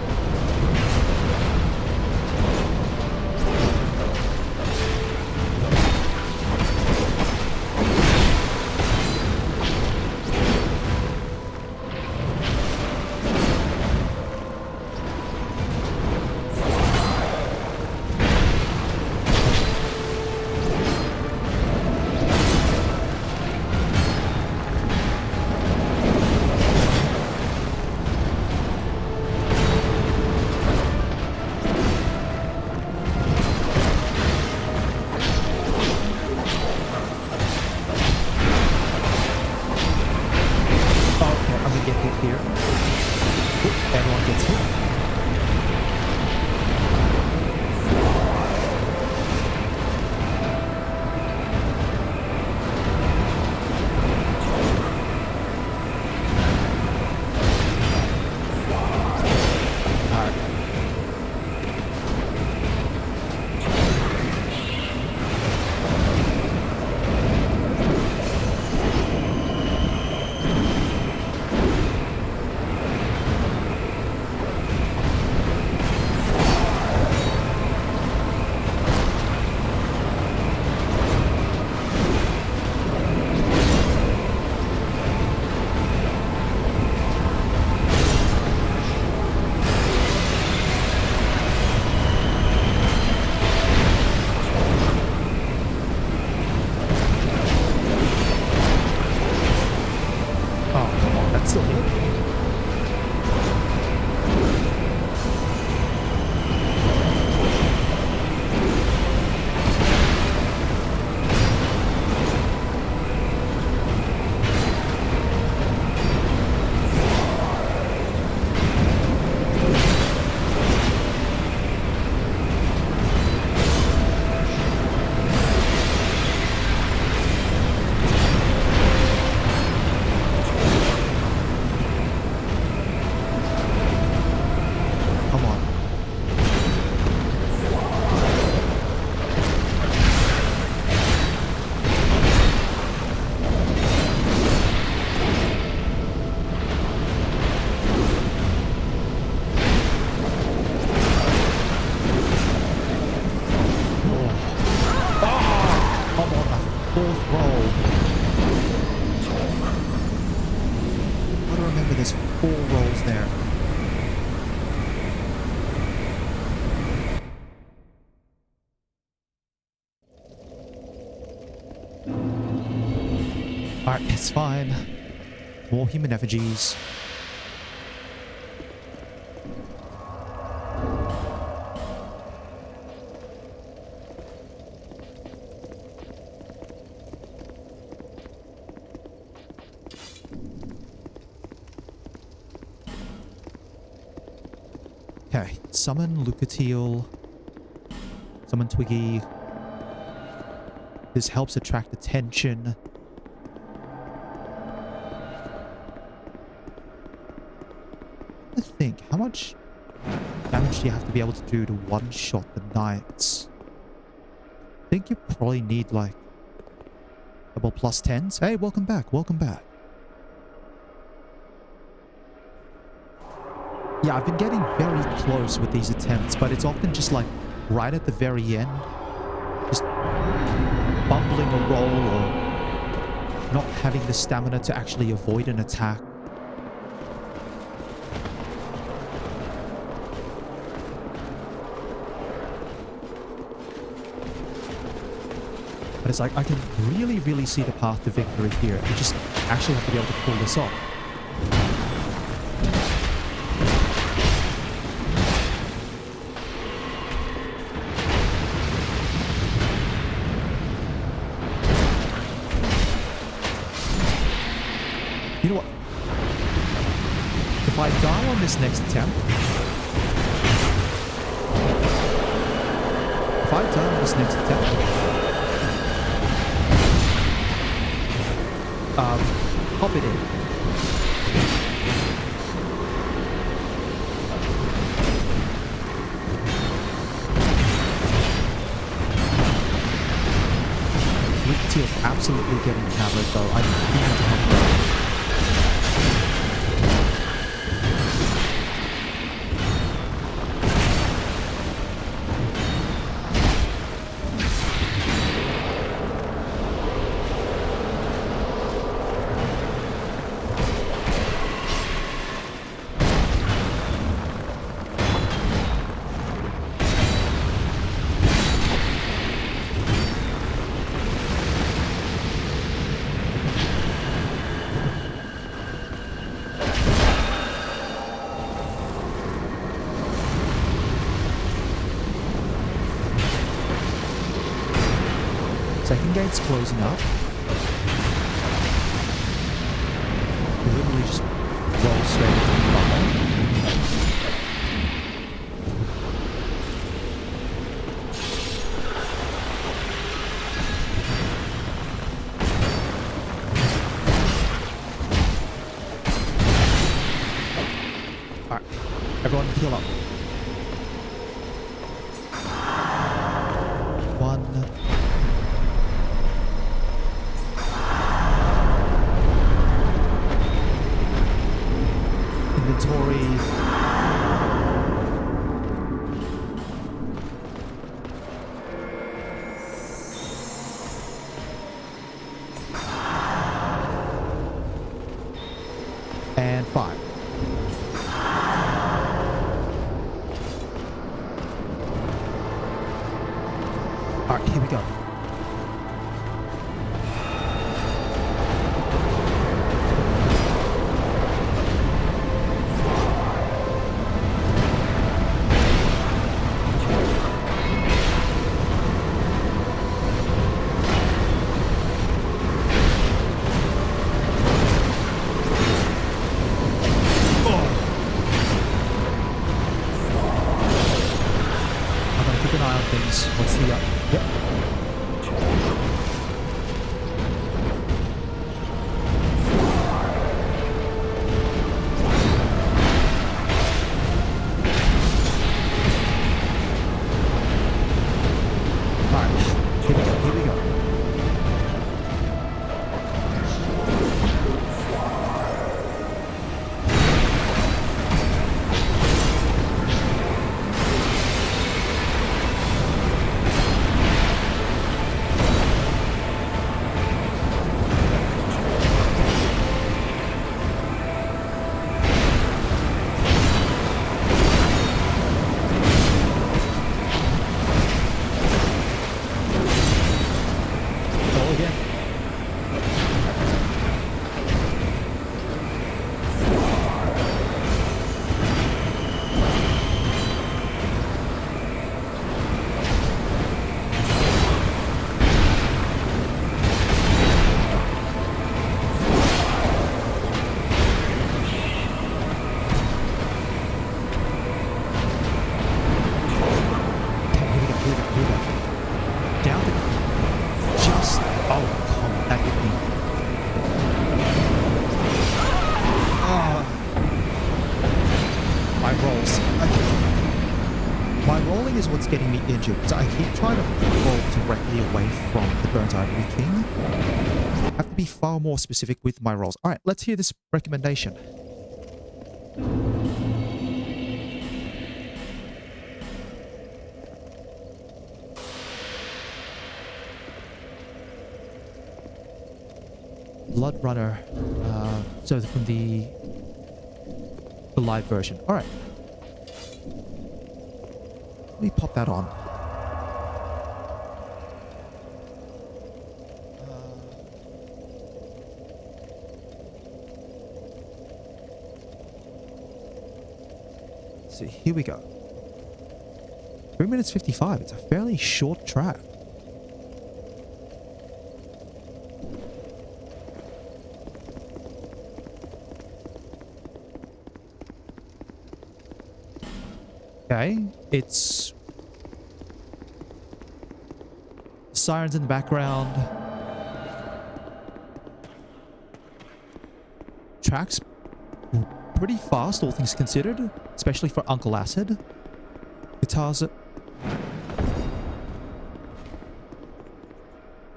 4 rolls there. Alright, it's fine. More human effigies. Okay, summon Lucatiel. Summon Twiggy. This helps attract attention. I think, how much damage do you have to be able to do to one-shot the knights? I think you probably need like double plus 10s. Hey, welcome back, welcome back. Yeah, I've been getting very close with these attempts, but it's often just like right at the very end. Just bumbling a roll or not having the stamina to actually avoid an attack. But it's like, I can really, really see the path to victory here. You just actually have to be able to pull this off. You know what? If I die on this next attempt... If I die on this next attempt... pop it in. Lucatiel's absolutely getting hammered though. I need to help her. Second gate's closing up. You literally just roll straight into the fire. Alright, everyone heal up. And 5. Alright, here we go. What's the yep. Alright, here we go, here we go. My rolling is what's getting me injured. So I keep trying to roll directly away from the Burnt Ivory King. I have to be far more specific with my rolls. All right, let's hear this recommendation. Blood Runner. So from the live version. All right. Let me pop that on. So here we go. 3 minutes 55. It's a fairly short track. Okay, it's sirens in the background. Tracks pretty fast, all things considered, especially for Uncle Acid. Guitars,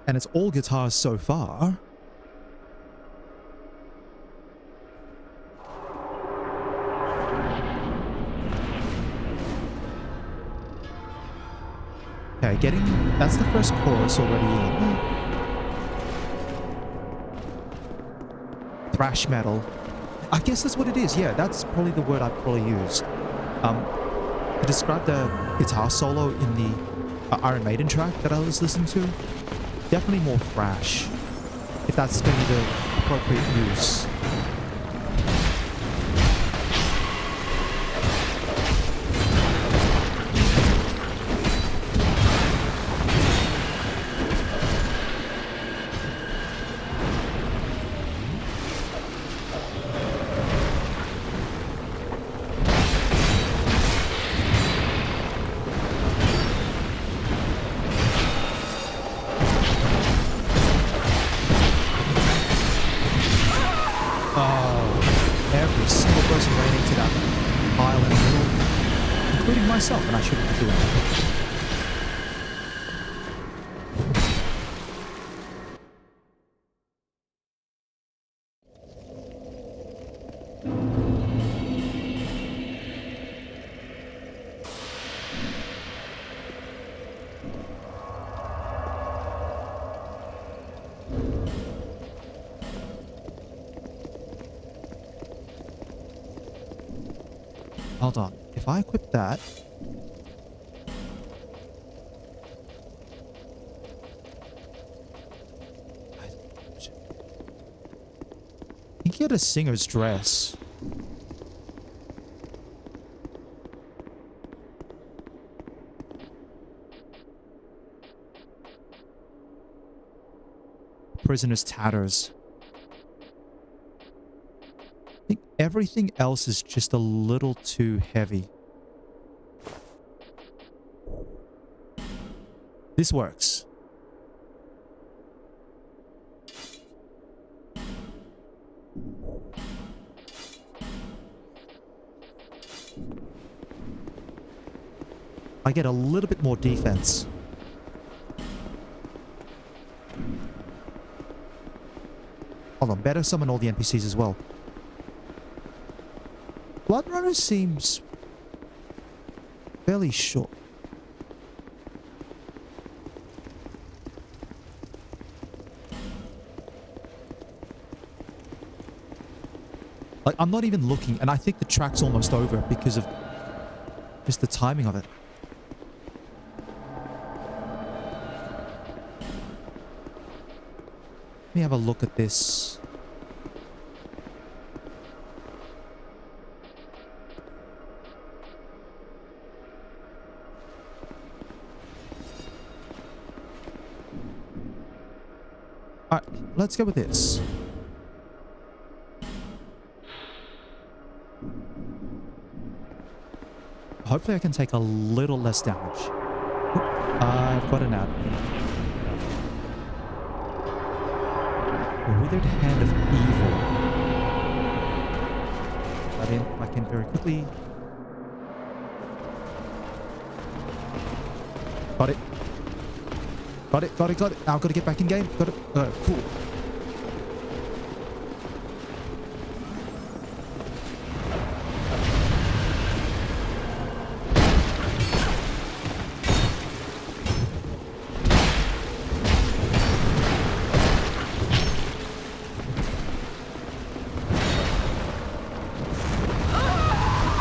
and it's all guitars so far. Okay, that's the first chorus already in. Thrash metal. I guess that's what it is. Yeah, that's probably the word I'd probably use. To describe the guitar solo in the Iron Maiden track that I was listening to. Definitely more thrash, if that's going to be the appropriate use. And I shouldn't be doing it. Hold on. If I equip that... I think he had a singer's dress. Prisoner's tatters. I think everything else is just a little too heavy. This works. I get a little bit more defense. Hold on, better summon all the NPCs as well. Bloodrunner seems fairly short. Like, I'm not even looking, and I think the track's almost over because of just the timing of it. Let me have a look at this. Alright, let's go with this. Hopefully I can take a little less damage. Oop, I've got an ad. The Withered Hand of Evil. I can very quickly... Got it. Got it, got it, got it. Now I've got to get back in game. Got it. Cool.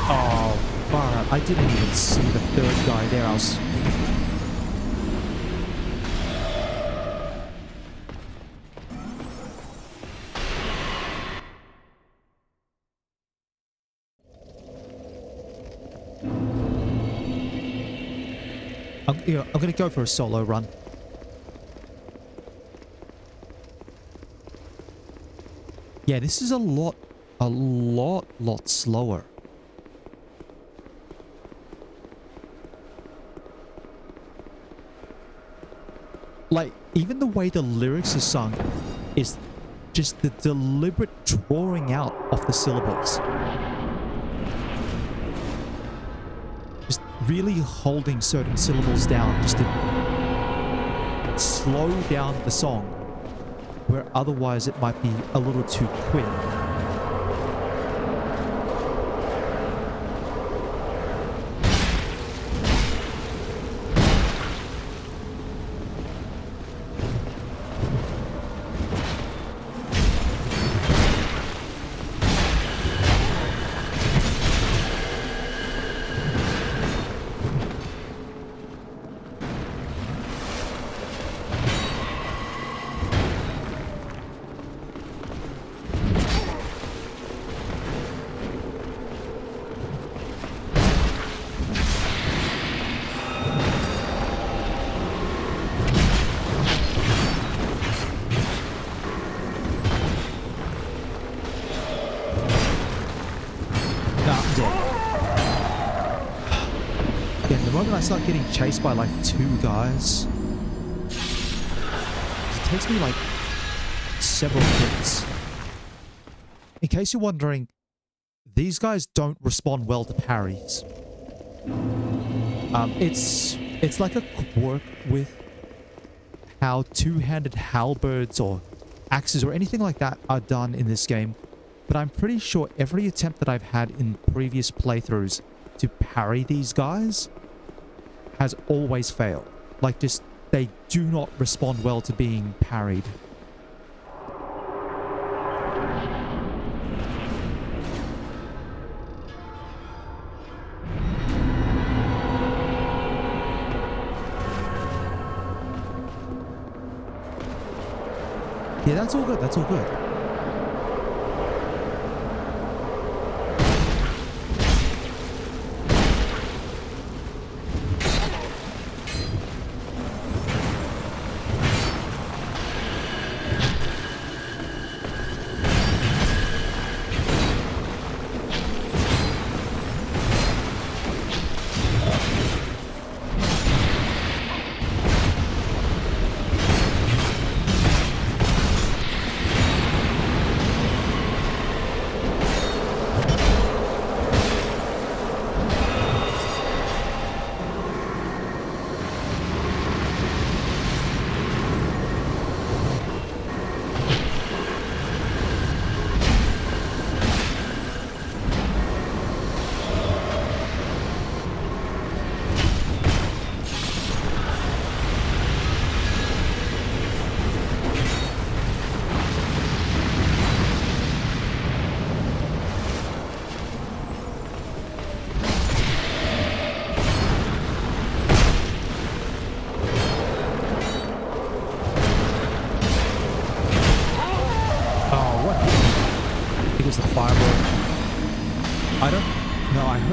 Oh, fuck. I didn't even see the third guy there. I was... I'm gonna go for a solo run. Yeah, this is a lot slower. Like, even the way the lyrics are sung is just the deliberate drawing out of the syllables. Just really holding certain syllables down just to slow down the song, where otherwise it might be a little too quick. I start getting chased by like two guys. It takes me like several hits. In case you're wondering, these guys don't respond well to parries. It's like a quirk with how two-handed halberds or axes or anything like that are done in this game. But I'm pretty sure every attempt that I've had in previous playthroughs to parry these guys has always failed. Like, just, they do not respond well to being parried. Yeah, that's all good. That's all good.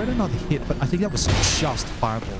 Another hit, but I think that was just fireball.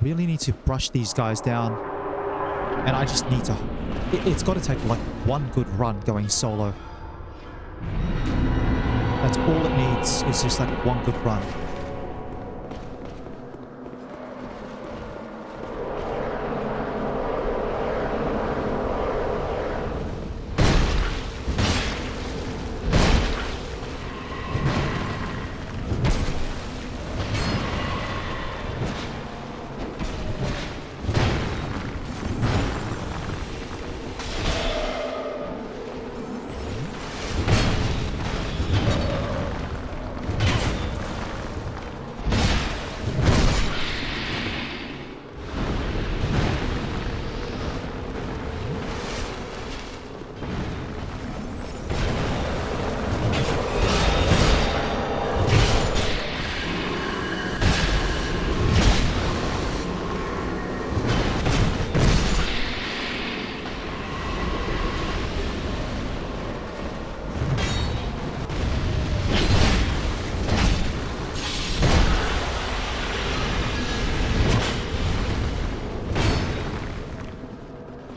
really need to brush these guys down. And I just need to... It's got to take like one good run going solo. That's all it needs, is just like one good run.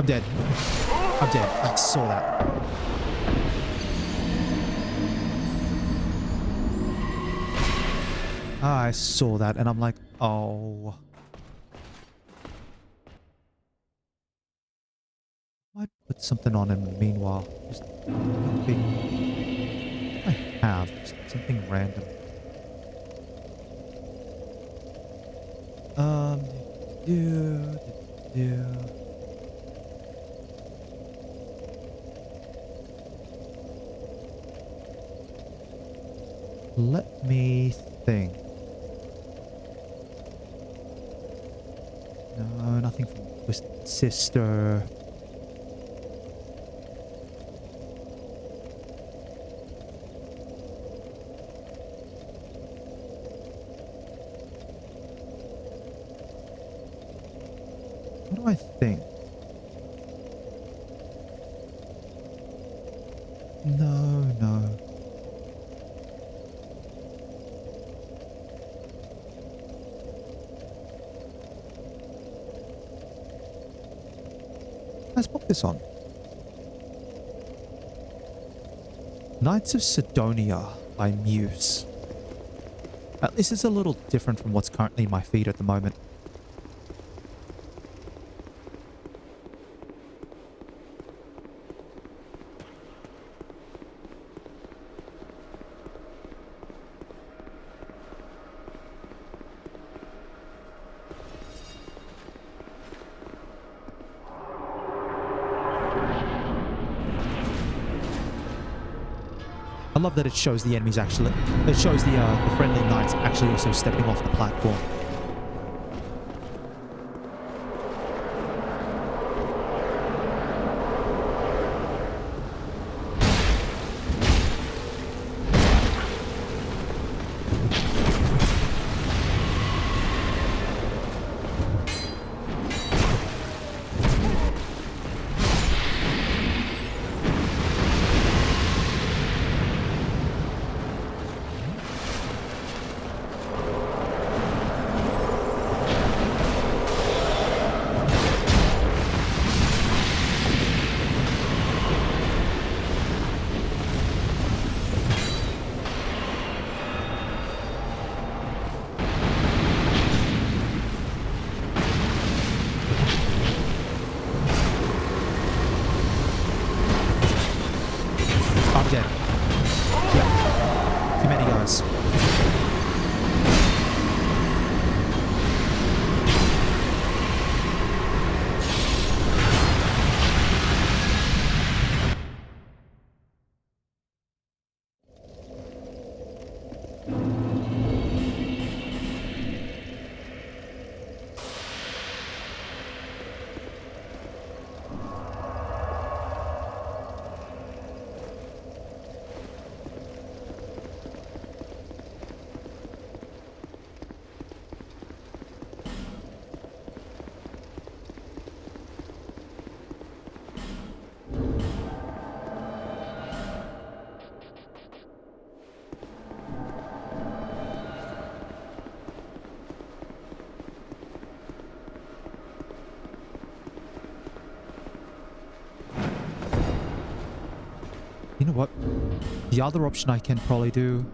I'm dead. I'm dead. I saw that. I saw that and I'm like, oh. Might put something on him meanwhile. Just big. I have just something random. Do. Let me think. No, nothing from Twisted Sister. What do I think? No. Let's pop this on. Knights of Sidonia by Muse. This is a little different from what's currently in my feed at the moment. I love that it shows the enemies actually. It shows the friendly knights actually also stepping off the platform. know what? The other option I can probably do...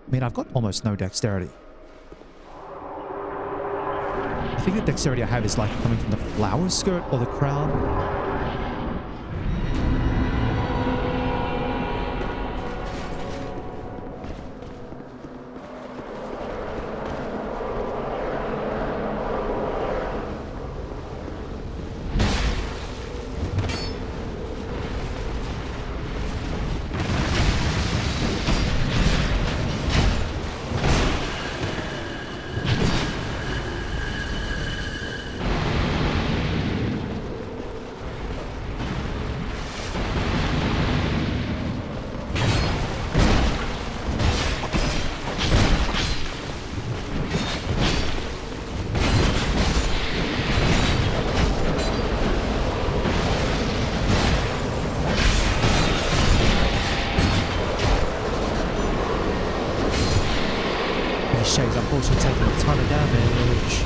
I mean, I've got almost no dexterity. I think the dexterity I have is like coming from the flower skirt or the crown. Shades, unfortunately, taking a ton of damage.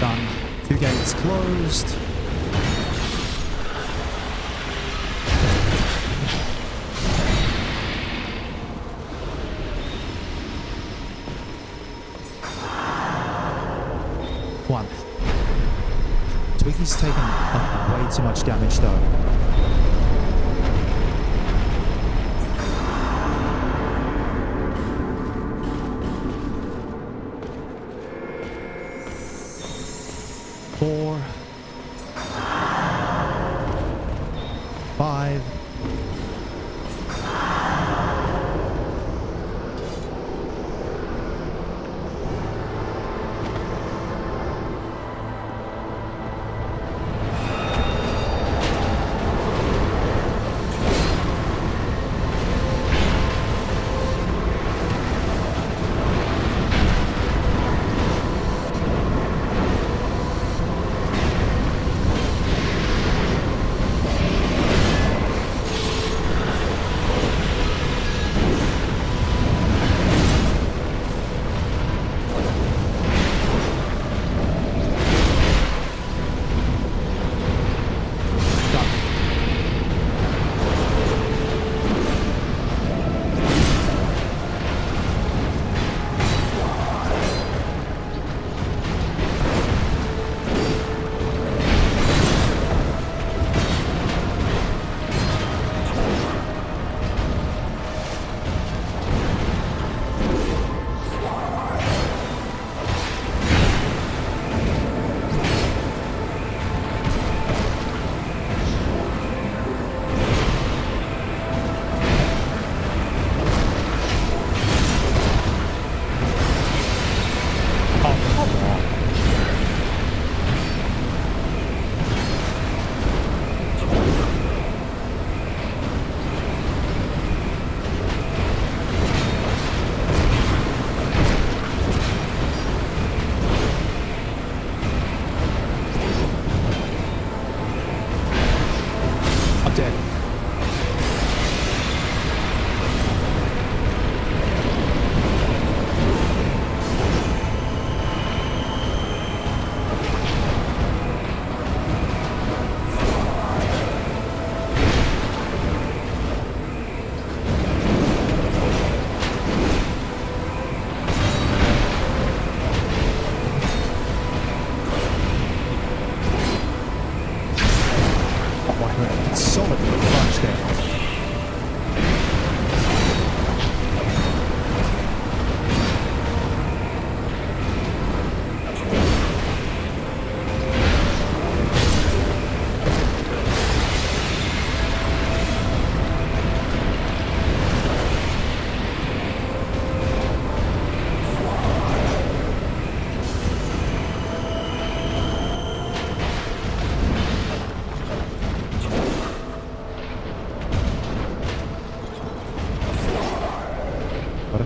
Done. 2 gates closed. One. Twiggy's taken way too much damage though. Four, 5,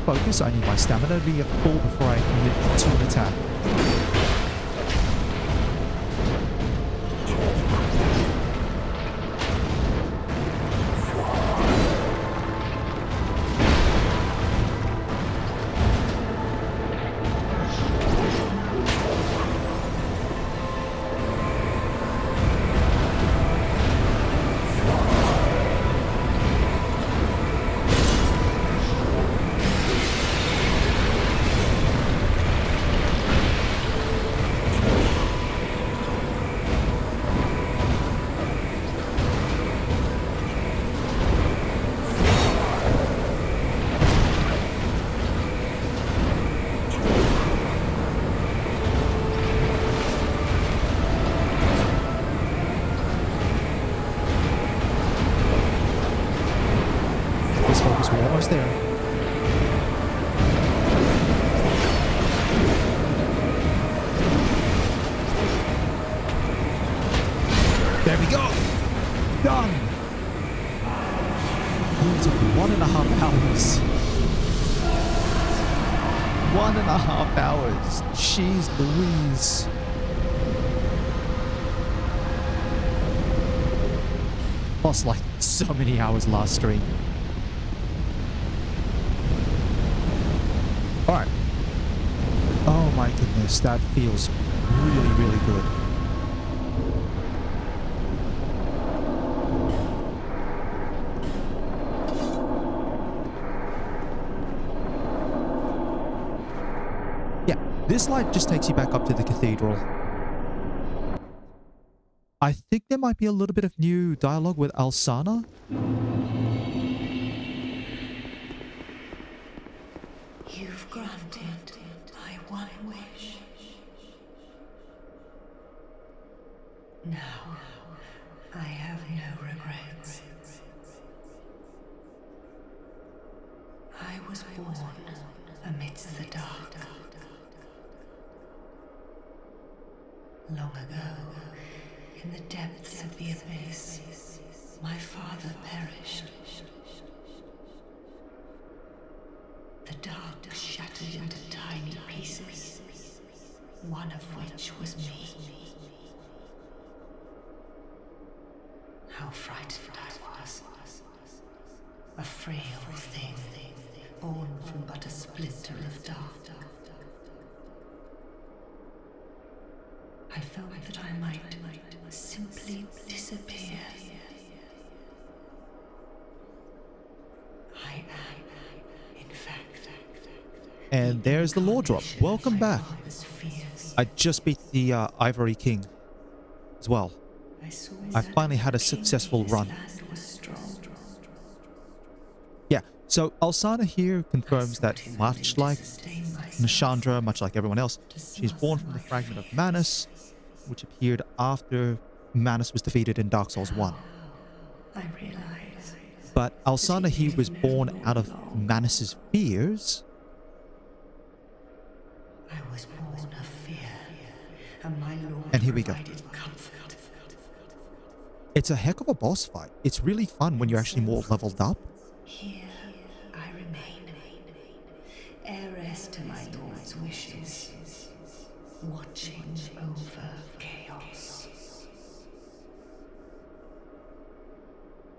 focus. I need my stamina to be at full before I commit to an attack. We're almost there. There we go. Done. It took 1.5 hours. 1.5 hours. Jeez Louise. Lost like so many hours last stream. Alright. Oh my goodness, that feels really, really good. Yeah, this light just takes you back up to the cathedral. I think there might be a little bit of new dialogue with Alsana. You've granted my one wish. Now, I have no regrets. I was born amidst the dark. Long ago, in the depths of the abyss, my father perished. The dark shattered into tiny pieces, one of which was me. How frightened I was. A frail thing, born from but a splinter of dark. I felt that I might simply disappear. I am, in fact. And there's the lore drop. Welcome back. I just beat the Ivory King as well. I finally had a successful run. Yeah, so Alsana here confirms that much like Nashandra, much like everyone else, she's born from the fragment of Manus, which appeared after Manus was defeated in Dark Souls 1. But Alsana here was born out of Manus's fears. I was born of fear, and my Lord and here we go. comfort. It's a heck of a boss fight. It's really fun when you're actually more leveled up. Here I remain, heiress to my Lord's wishes, watching over chaos.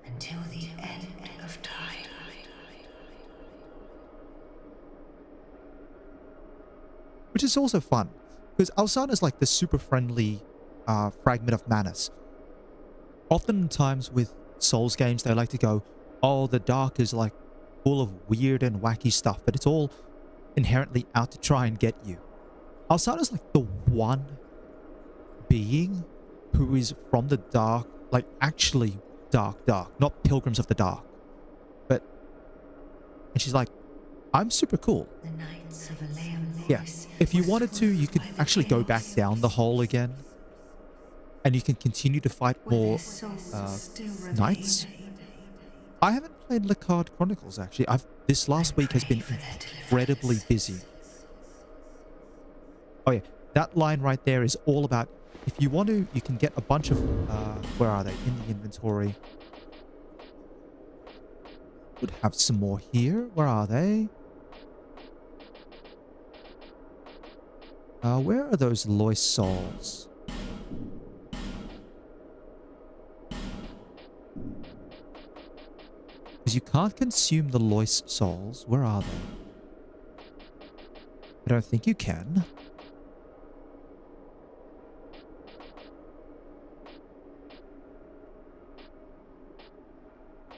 Until the end of time. Which is also fun, because Alsana is like the super friendly fragment of Manus. Oftentimes with Souls games, they like to go, oh, the dark is like full of weird and wacky stuff, but it's all inherently out to try and get you. Alsana is like the one being who is from the dark, like actually dark, not Pilgrims of the Dark. And she's like, I'm super cool. The Knights of Aleum. Yeah, if you wanted to, you could actually go back down the hole again. And you can continue to fight more knights. I haven't played Lacard Chronicles, actually. This last week has been incredibly busy. Oh yeah, that line right there is all about, if you want to, you can get a bunch of, where are they? In the inventory. Would have some more here. Where are they? Where are those Loist souls? Because you can't consume the Loist souls. Where are they? I don't think you can.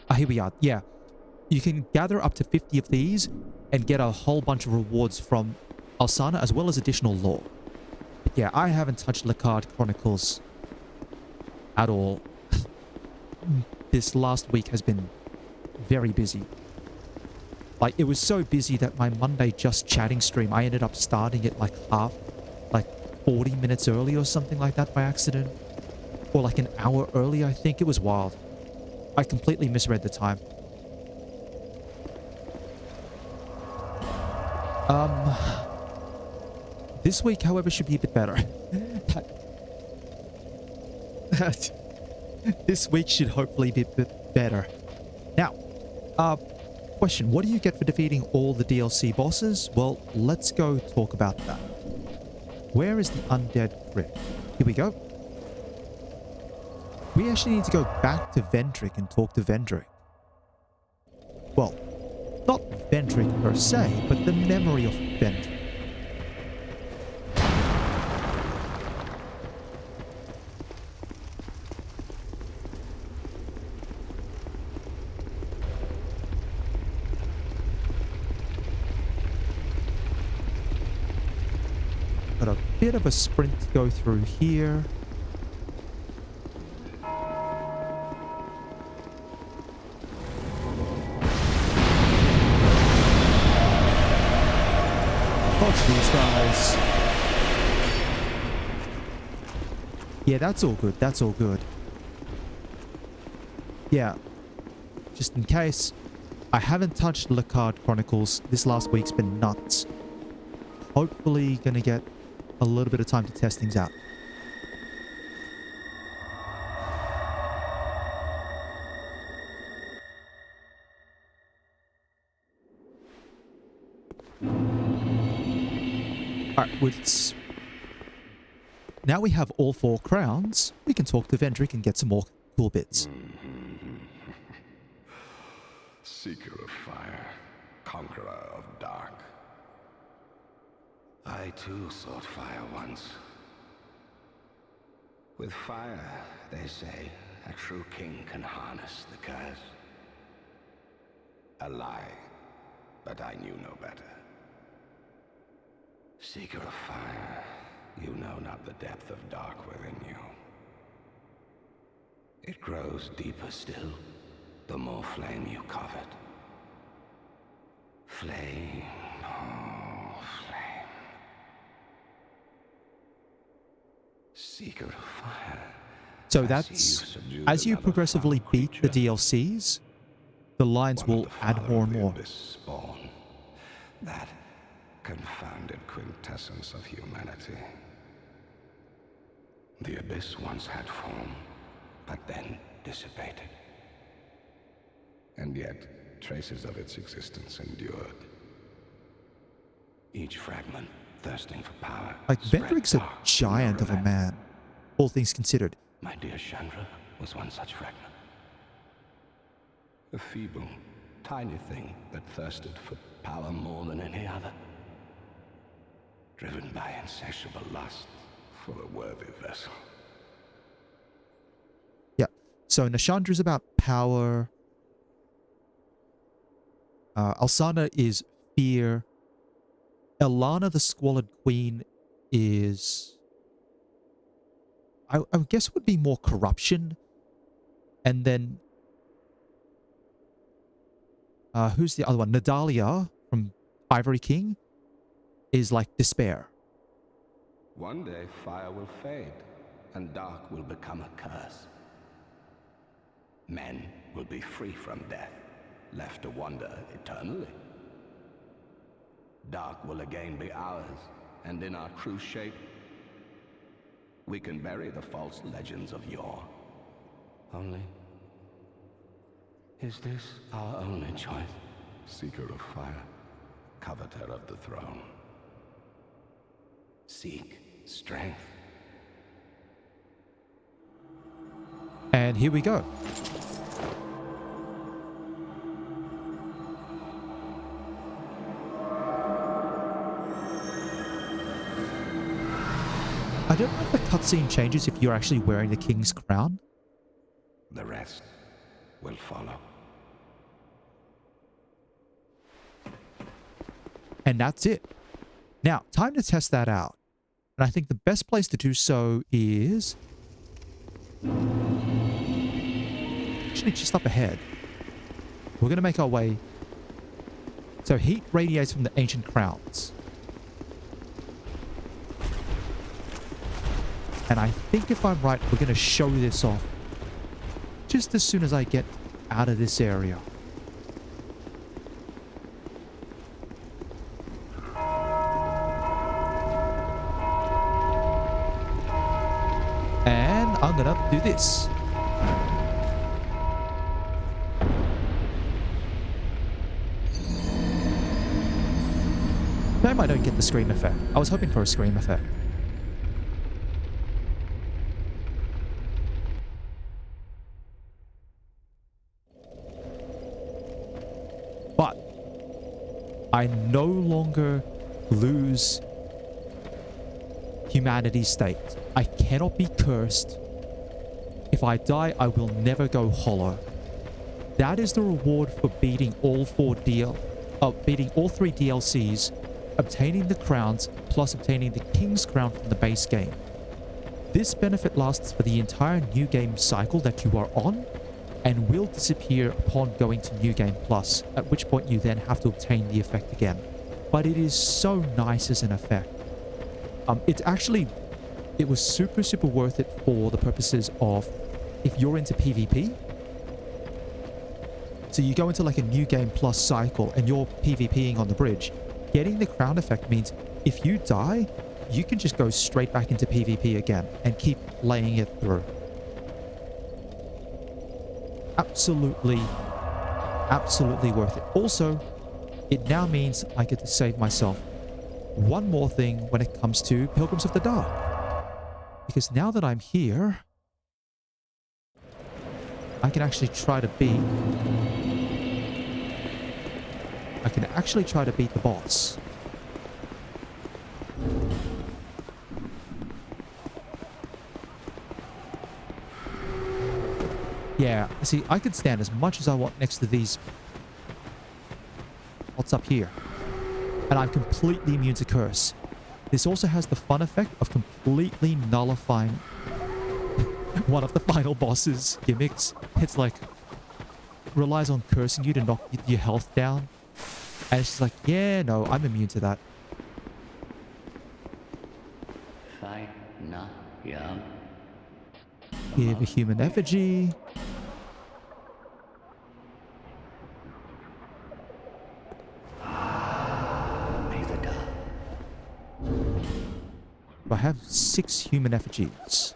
Ah, here we are. Yeah. You can gather up to 50 of these and get a whole bunch of rewards from Alsana as well as additional lore. But yeah, I haven't touched Lacard Chronicles at all. This last week has been very busy. Like, it was so busy that my Monday Just Chatting stream, I ended up starting it like 40 minutes early or something like that by accident. Or like an hour early, I think. It was wild. I completely misread the time. This week, however, should be a bit better. This week should hopefully be a bit better. Now, question. What do you get for defeating all the DLC bosses? Well, let's go talk about that. Where is the Undead Crypt? Here we go. We actually need to go back to Vendrick and talk to Vendrick. Well, not Vendrick per se, but the memory of Vendrick. Got a bit of a sprint to go through here. Dodge these guys. Yeah, that's all good. That's all good. Yeah. Just in case, I haven't touched Lacard Chronicles. This last week's been nuts. Hopefully gonna get a little bit of time to test things out. Alright, now we have all 4 crowns. We can talk to Vendrick and get some more cool bits. Seeker of fire, conqueror of dark. I too sought fire once. With fire, they say, a true king can harness the curse. A lie, but I knew no better. Seeker of fire, you know not the depth of dark within you. It grows deeper still, the more flame you covet. Flame, oh, flame. Seeker of fire. So that's, as you progressively beat the DLCs, the lines will add more and more. Spawn, that confounded quintessence of humanity. The abyss once had form, but then dissipated. And yet, traces of its existence endured. Each fragment thirsting for power. Like, Vendrick's a giant of a man, all things considered. My dear Chandra was one such fragment. A feeble, tiny thing that thirsted for power more than any other. Driven by insatiable lust for a worthy vessel. Yeah, so Nashandra's about power. Alsana is fear. Elana, the Squalid Queen, is... I guess it would be more corruption. And then... who's the other one? Nadalia from Ivory King is like despair. One day fire will fade, and dark will become a curse. Men will be free from death, left to wander eternally. Dark will again be ours, and in our true shape, we can bury the false legends of yore. Only, is this our only choice? Seeker of fire, coveter of the throne. Seek strength. And here we go. I don't know if the cutscene changes if you're actually wearing the king's crown. The rest will follow. And that's it. Now, time to test that out. And I think the best place to do so is actually just up ahead. We're going to make our way. So heat radiates from the ancient crowns. And I think if I'm right, we're going to show this off just as soon as I get out of this area. And I'm going to do this. Shame I don't get the scream effect. I was hoping for a scream effect. But I no longer lose humanity's state. I cannot be cursed. If I die, I will never go hollow. That is the reward for beating all beating all 3 DLCs, obtaining the crowns, plus obtaining the King's Crown from the base game. This benefit lasts for the entire New Game cycle that you are on, and will disappear upon going to New Game Plus, at which point you then have to obtain the effect again. But it is so nice as an effect. It was super worth it for the purposes of if you're into PvP. So you go into like a New Game Plus cycle and you're PvPing on the bridge. Getting the crown effect means if you die, you can just go straight back into PvP again and keep playing it through. Absolutely worth it. Also, it now means I get to save myself one more thing when it comes to Pilgrims of the Dark. Because now that I'm here, I can actually try to beat the boss. Yeah, see, I can stand as much as I want next to these. What's up here? And I'm completely immune to curse. This also has the fun effect of completely nullifying one of the final boss's gimmicks. It's like, relies on cursing you to knock your health down. And it's just like, yeah, no, I'm immune to that. Fight not young. Give a human effigy. May the dark. I have 6 human effigies.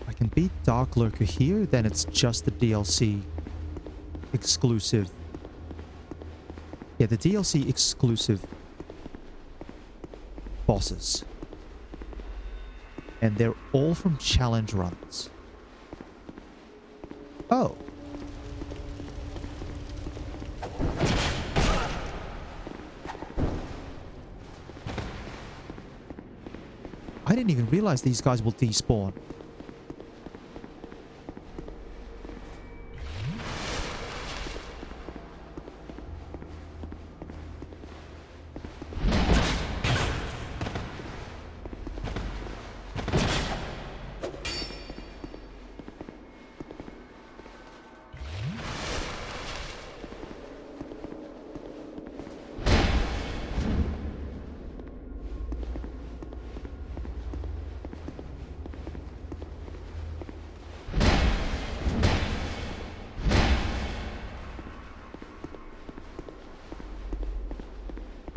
I can beat Dark Lurker here, then it's just the DLC exclusive. Yeah, the DLC exclusive bosses. And they're all from challenge runs. Oh. I didn't even realize these guys will despawn.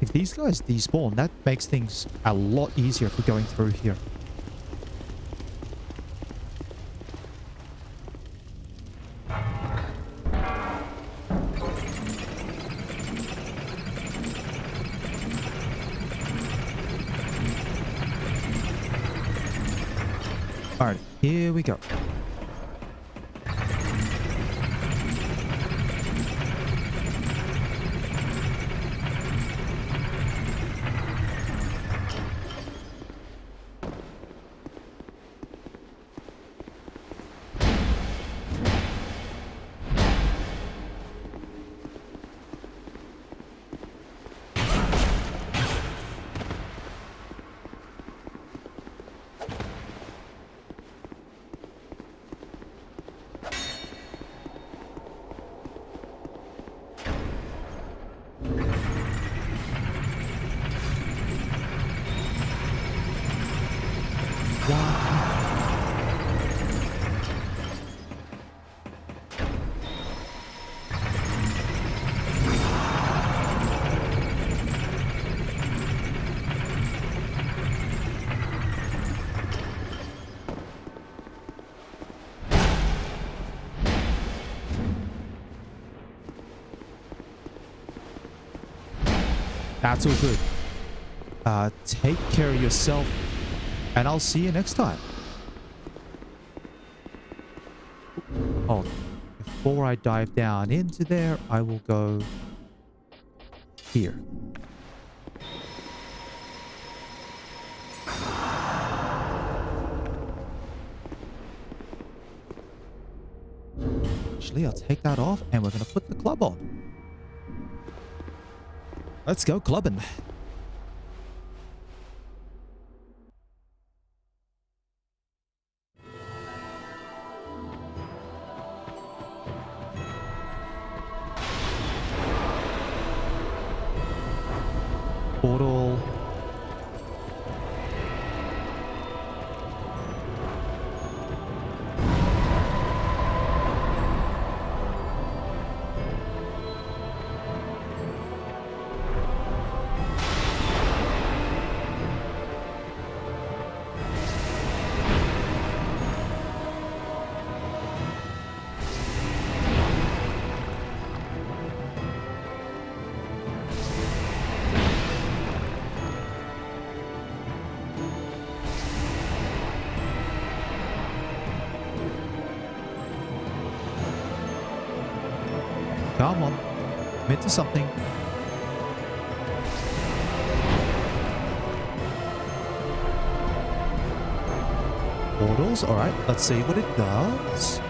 If these guys despawn, that makes things a lot easier for going through here. Alright, here we go. That's all good. Take care of yourself, and I'll see you next time. Oh, before I dive down into there, I will go here. Actually, I'll take that off, and we're going to put the club on. Let's go clubbing. Portal. Come on. Commit to something. Portals. All right. Let's see what it does.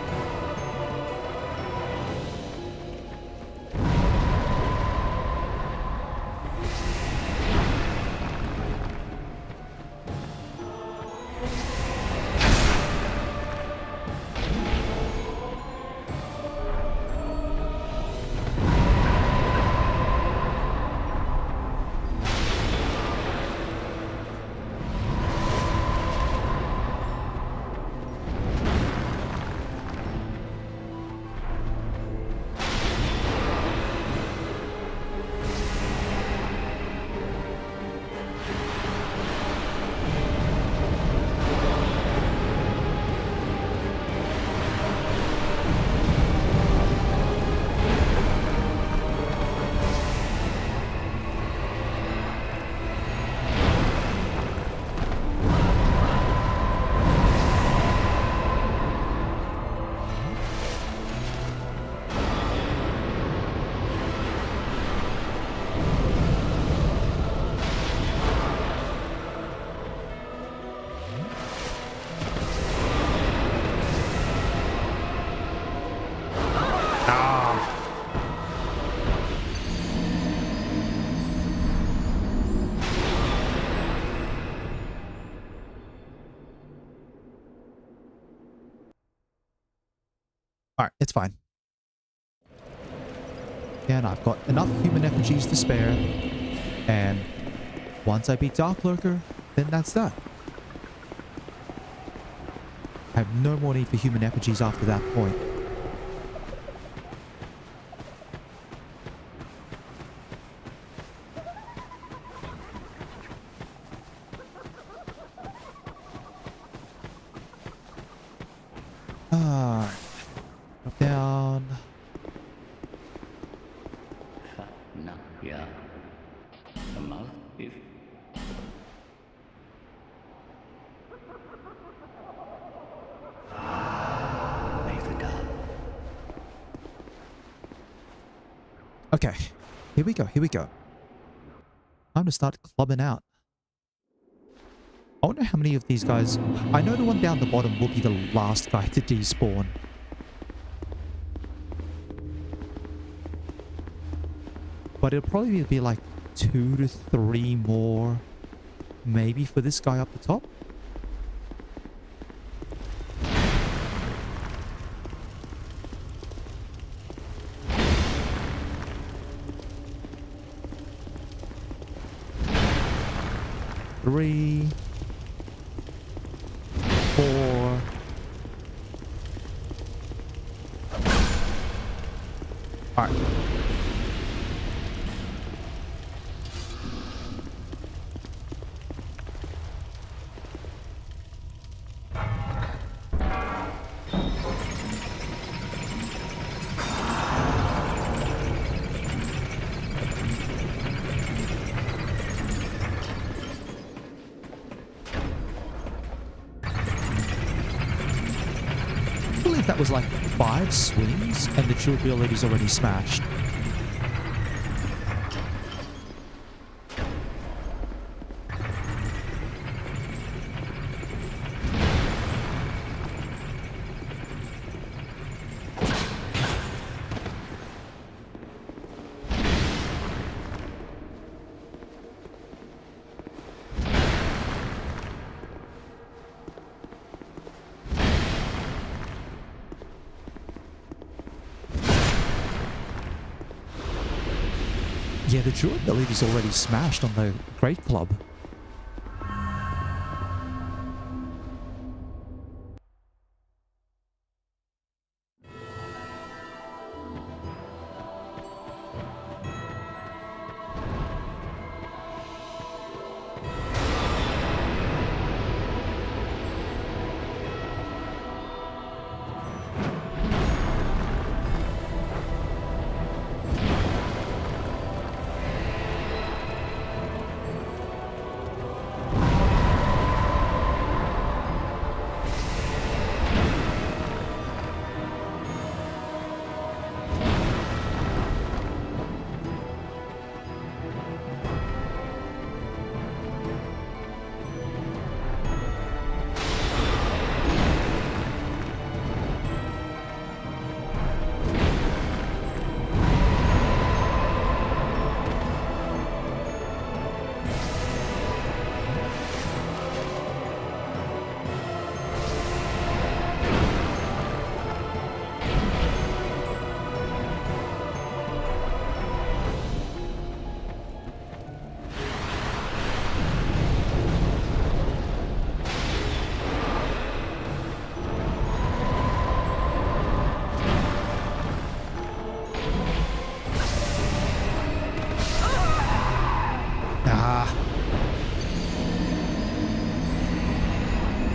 Alright, it's fine. And I've got enough human effigies to spare. And once I beat Dark Lurker, then that's that. I have no more need for human effigies after that point. Drop down. No, yeah. Mal if Okay, here we go, here we go. Time to start clubbing out. I wonder how many of these guys... I know the one down the bottom will be the last guy to despawn. But it'll probably be like 2 to 3 more, maybe, for this guy up the top. Three, 4. All right. I believe that was like 5 swings and the durability's already smashed. Yeah, the durability's already smashed on the Great Club.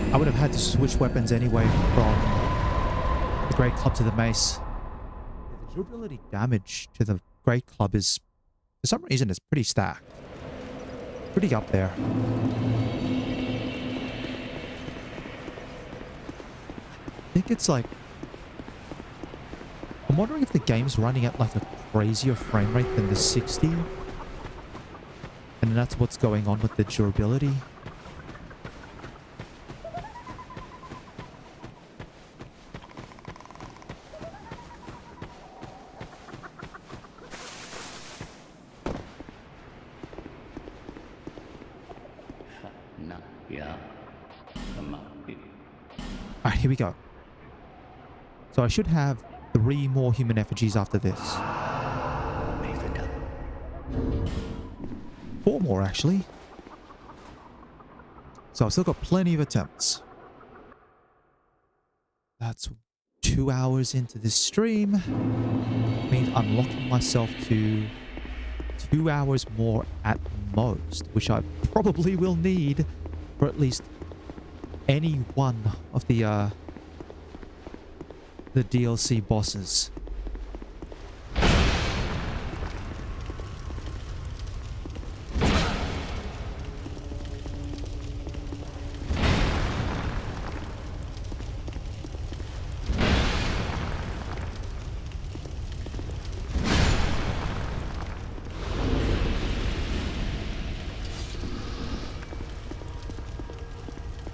I would have had to switch weapons anyway from the Great Club to the Mace. The durability damage to the Great Club is, for some reason, it's pretty stacked. Pretty up there. I think it's like... I'm wondering if the game's running at like a crazier frame rate than the 60. And that's what's going on with the durability. Alright, here we go. So I should have 3 more human effigies after this. 4 more, actually. So I've still got plenty of attempts. That's 2 hours into this stream. Means I'm locking myself to 2 hours more at most, which I probably will need for at least any one of the DLC bosses.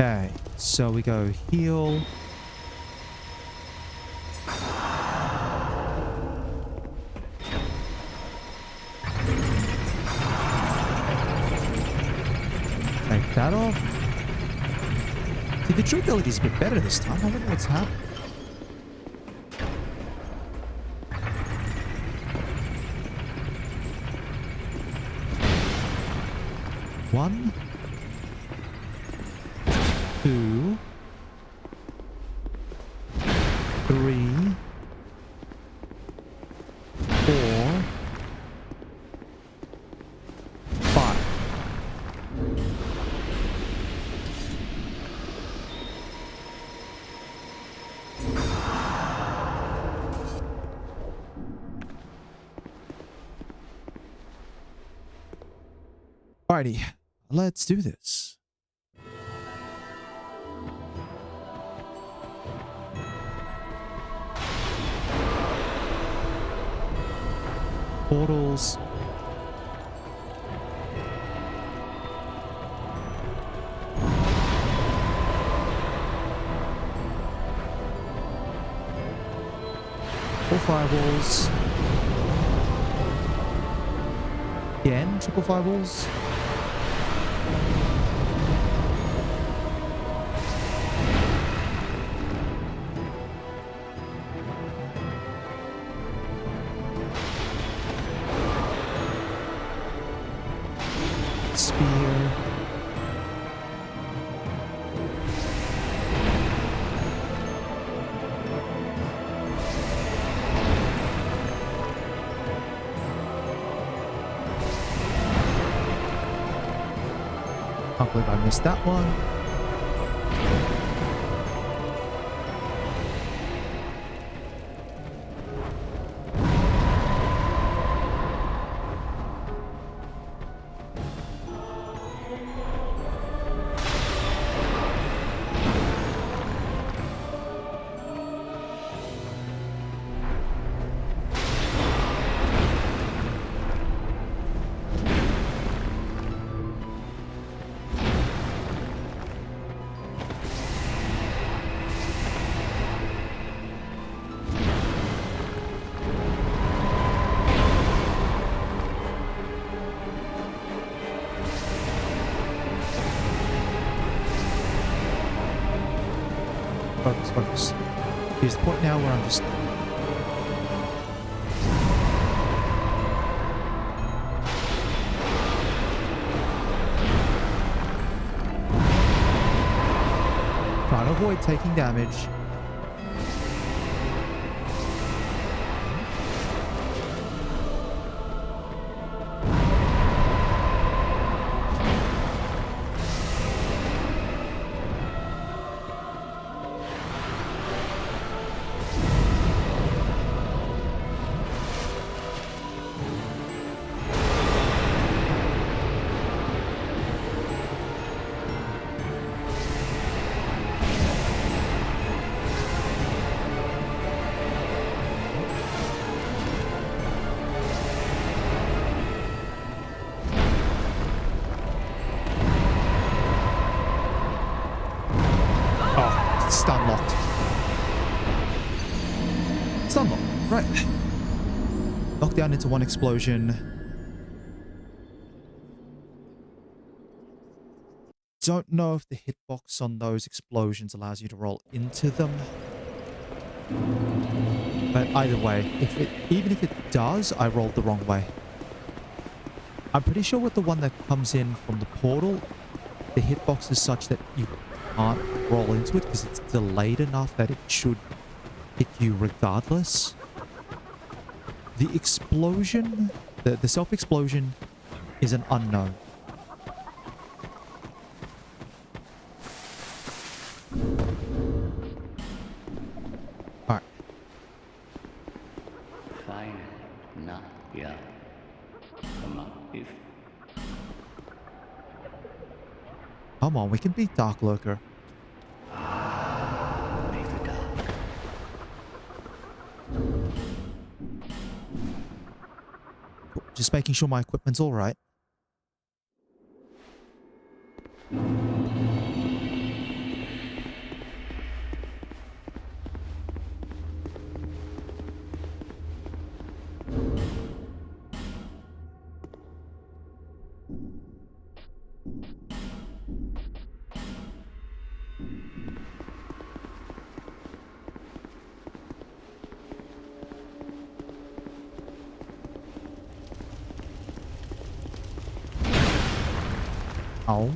Okay, so we go heal. Take that off. See, the durability is a bit better this time. I wonder what's happened. One, two, three, four, five. Alrighty, let's do this. Portals. Four fireballs. Again, triple fireballs. Spear. Can't believe I missed that one. Focus, focus. Here's the point now where I'm just... trying to avoid taking damage. Stun locked. Stun locked. Right. Knocked down into one explosion. Don't know if the hitbox on those explosions allows you to roll into them. But either way, even if it does, I rolled the wrong way. I'm pretty sure with the one that comes in from the portal, the hitbox is such that you can't roll into it because it's delayed enough that it should hit you regardless. The explosion, the self-explosion is an unknown. Alright. Finally, not yeah. Come on, if Come on, we can beat Dark Lurker. make the dark. Cool. Just making sure my equipment's alright. Ow.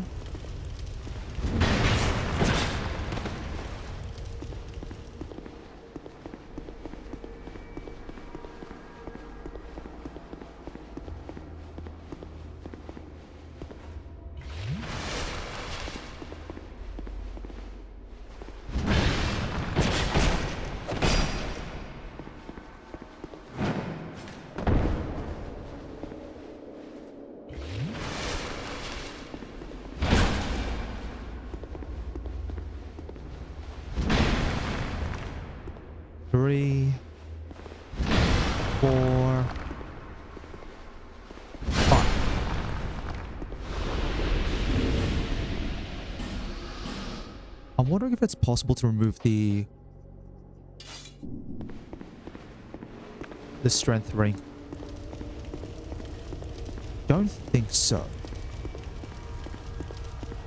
Three, 4, 5. I'm wondering if it's possible to remove the strength ring. Don't think so.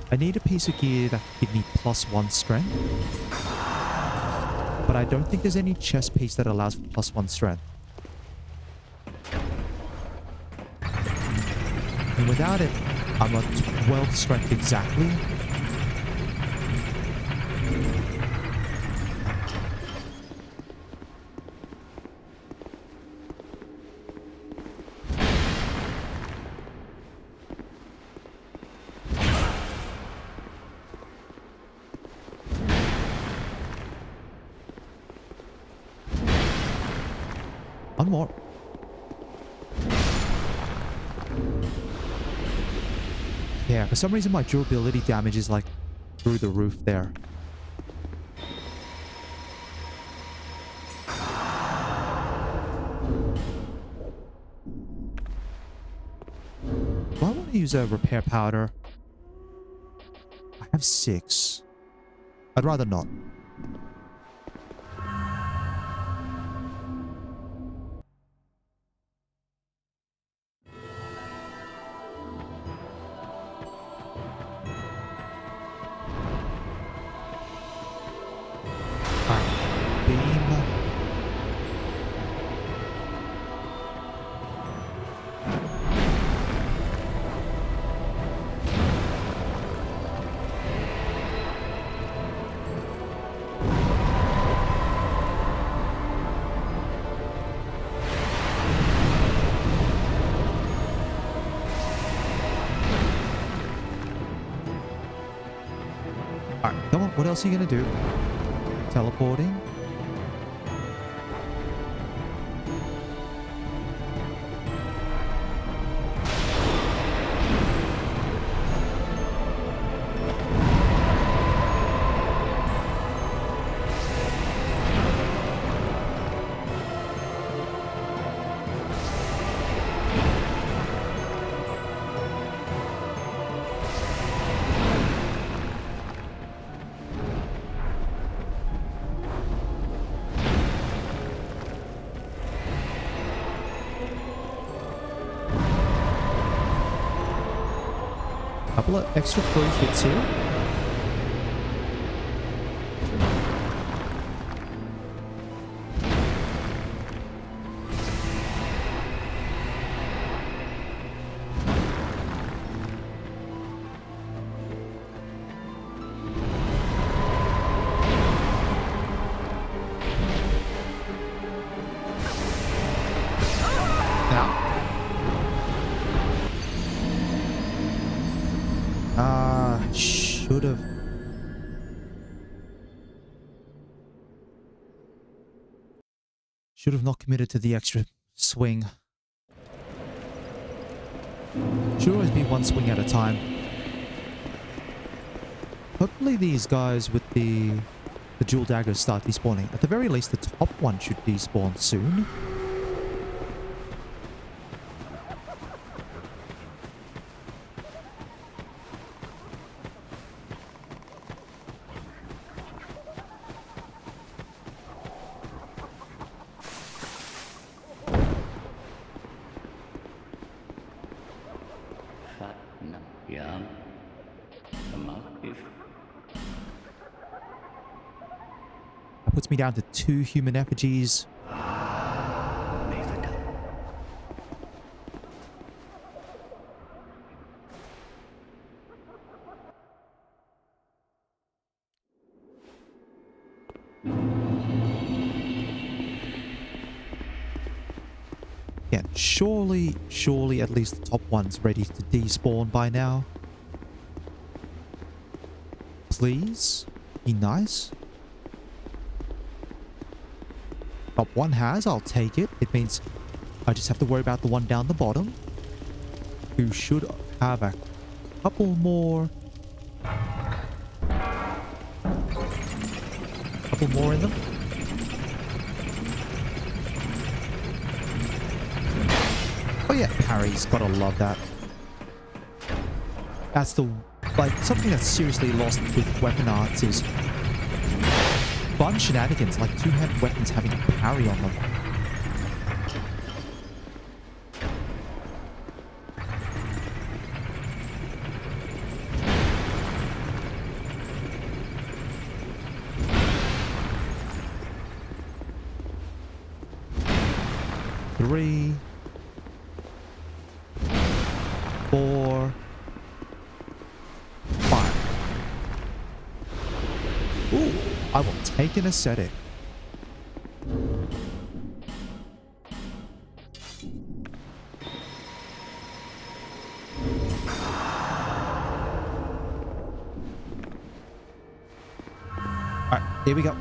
I need a piece of gear that can give me +1 strength. But I don't think there's any chest piece that allows for +1 strength. And without it, I'm at 12 strength exactly. One more. Yeah, for some reason my durability damage is like through the roof there. Do I want to use a repair powder? I have 6. I'd rather not. Alright, come on, what else are you gonna do? Teleporting? Couple of extra free hits here. Should have not committed to the extra swing. Should always be one swing at a time. Hopefully these guys with the dual daggers start despawning. At the very least, the top one should despawn soon. That puts me down to 2 human effigies. Surely at least the top one's ready to despawn by now. Please? Be nice? Top one has, I'll take it. It means I just have to worry about the one down the bottom, who should have a couple more in them. Oh yeah, parries. Gotta love that. That's the, like, something that's seriously lost with weapon arts is fun shenanigans, like two-handed weapons having a parry on them. Three, 4, 5. Ooh, I will take an aesthetic. Alright, here we go.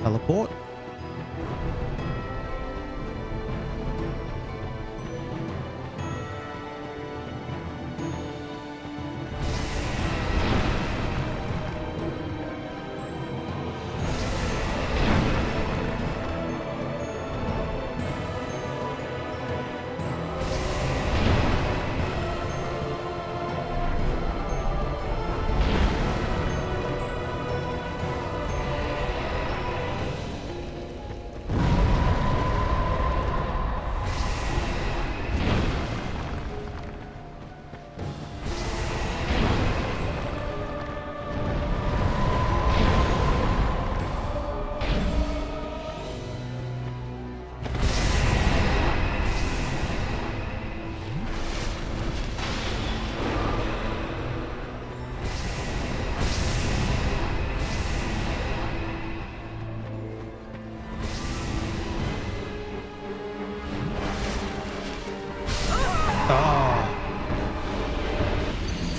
Teleport.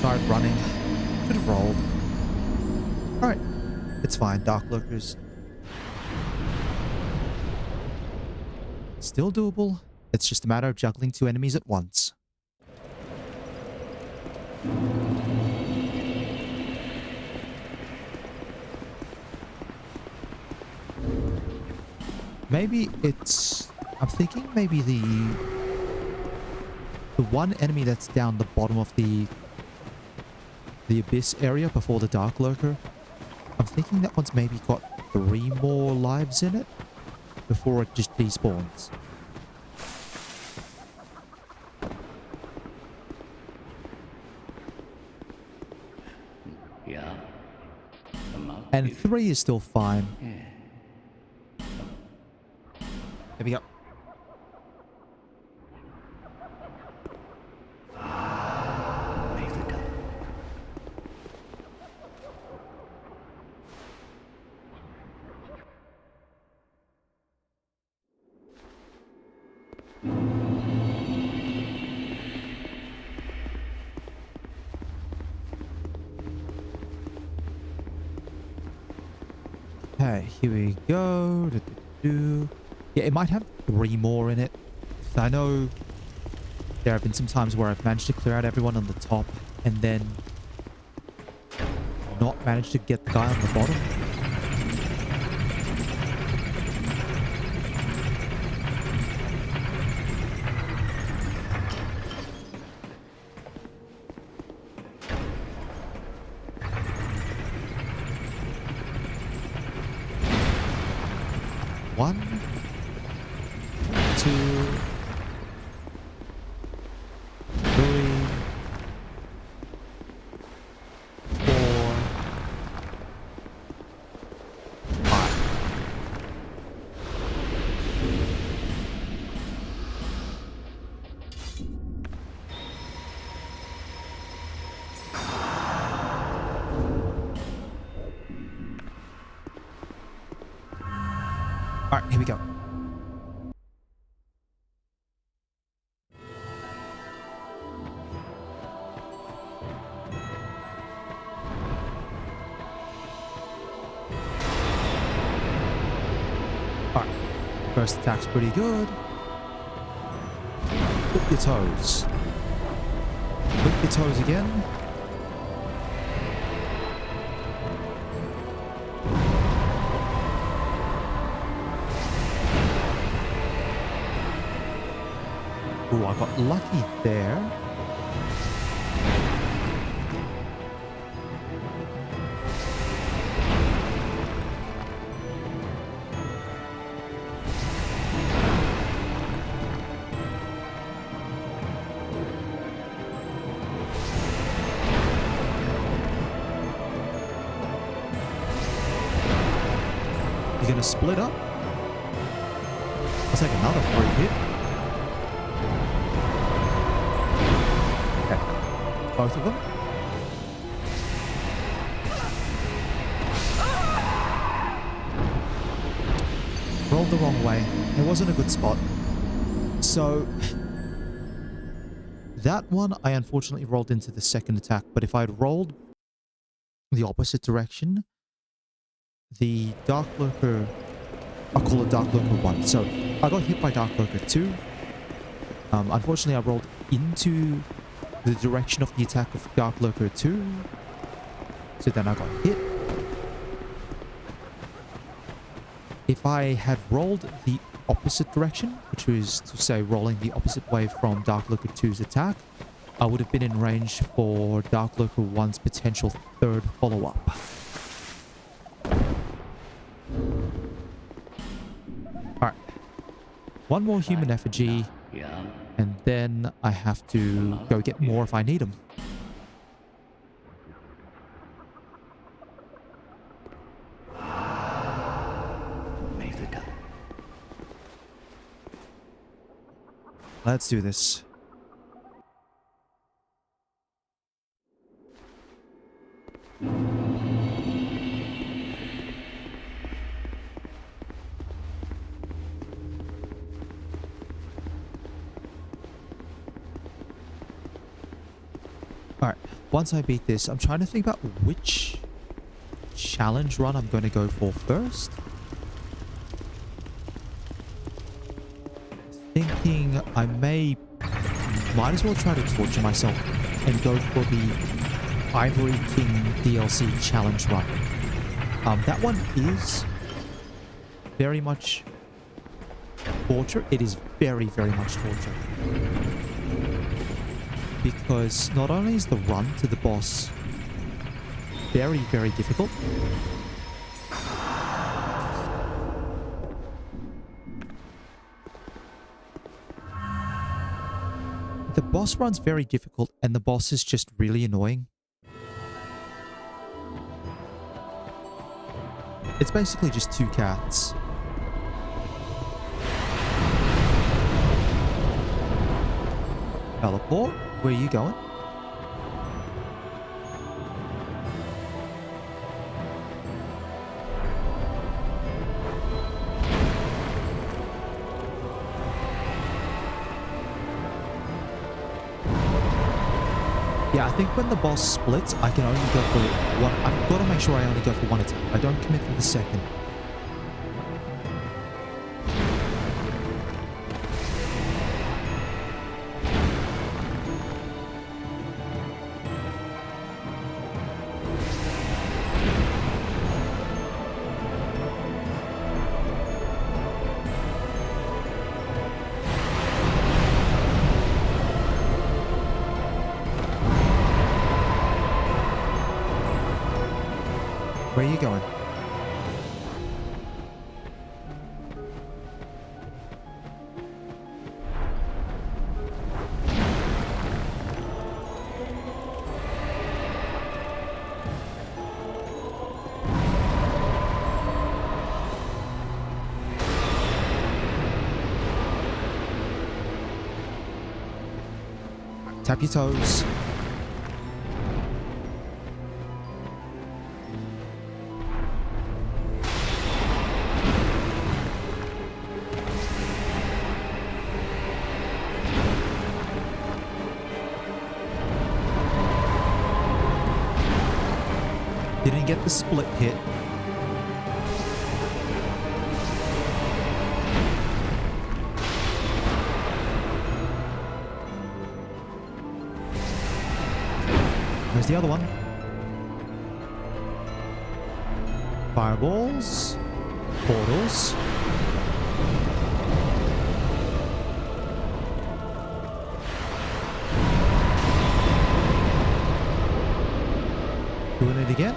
Tried running. Could have rolled. Alright. It's fine, Dark Lurkers. Still doable. It's just a matter of juggling 2 enemies at once. Maybe it's... I'm thinking maybe the one enemy that's down the bottom of the abyss area before the Dark Lurker. I'm thinking that one's maybe got 3 more lives in it before it just despawns. Yeah. And 3 is still fine. Yeah. There we go. Make the double. Okay, here we go. Yeah, it might have 3 more in it. I know there have been some times where I've managed to clear out everyone on the top and then not managed to get the guy on the bottom. 1, 2, 3, 4, 5. All right, here we go. All right, first attack's pretty good. Flip your toes. Flip your toes again. Ooh, I got lucky there. You're gonna split up? I'll take another free hit. Both of them. Rolled the wrong way. It wasn't a good spot. So that one I unfortunately rolled into the second attack, but if I had rolled the opposite direction, the Dark Lurker, I'll call it Dark Lurker 1. So I got hit by Dark Lurker 2. Unfortunately I rolled into the direction of the attack of Dark Lurker 2. So then I got hit. If I had rolled the opposite direction, which was to say rolling the opposite way from Dark Lurker 2's attack, I would have been in range for Dark Lurker 1's potential third follow-up. Alright. One more human effigy. Yeah. And then I have to go get more if I need them. May the dust. Let's do this. Alright, once I beat this, I'm trying to think about which challenge run I'm going to go for first. Thinking I might as well try to torture myself and go for the Ivory King DLC challenge run. That one is very much torture. It is very, very much torture. Because not only is the run to the boss very, very difficult, the boss run's very difficult and the boss is just really annoying. It's basically just two cats. Teleport? Where are you going? Yeah, I think when the boss splits, I can only go for one. I've got to make sure I only go for one attack. I don't commit for the second. Where are you going? Tap your toes. Didn't get the split hit. There's the other one. Fireballs. Portals. Doing it again.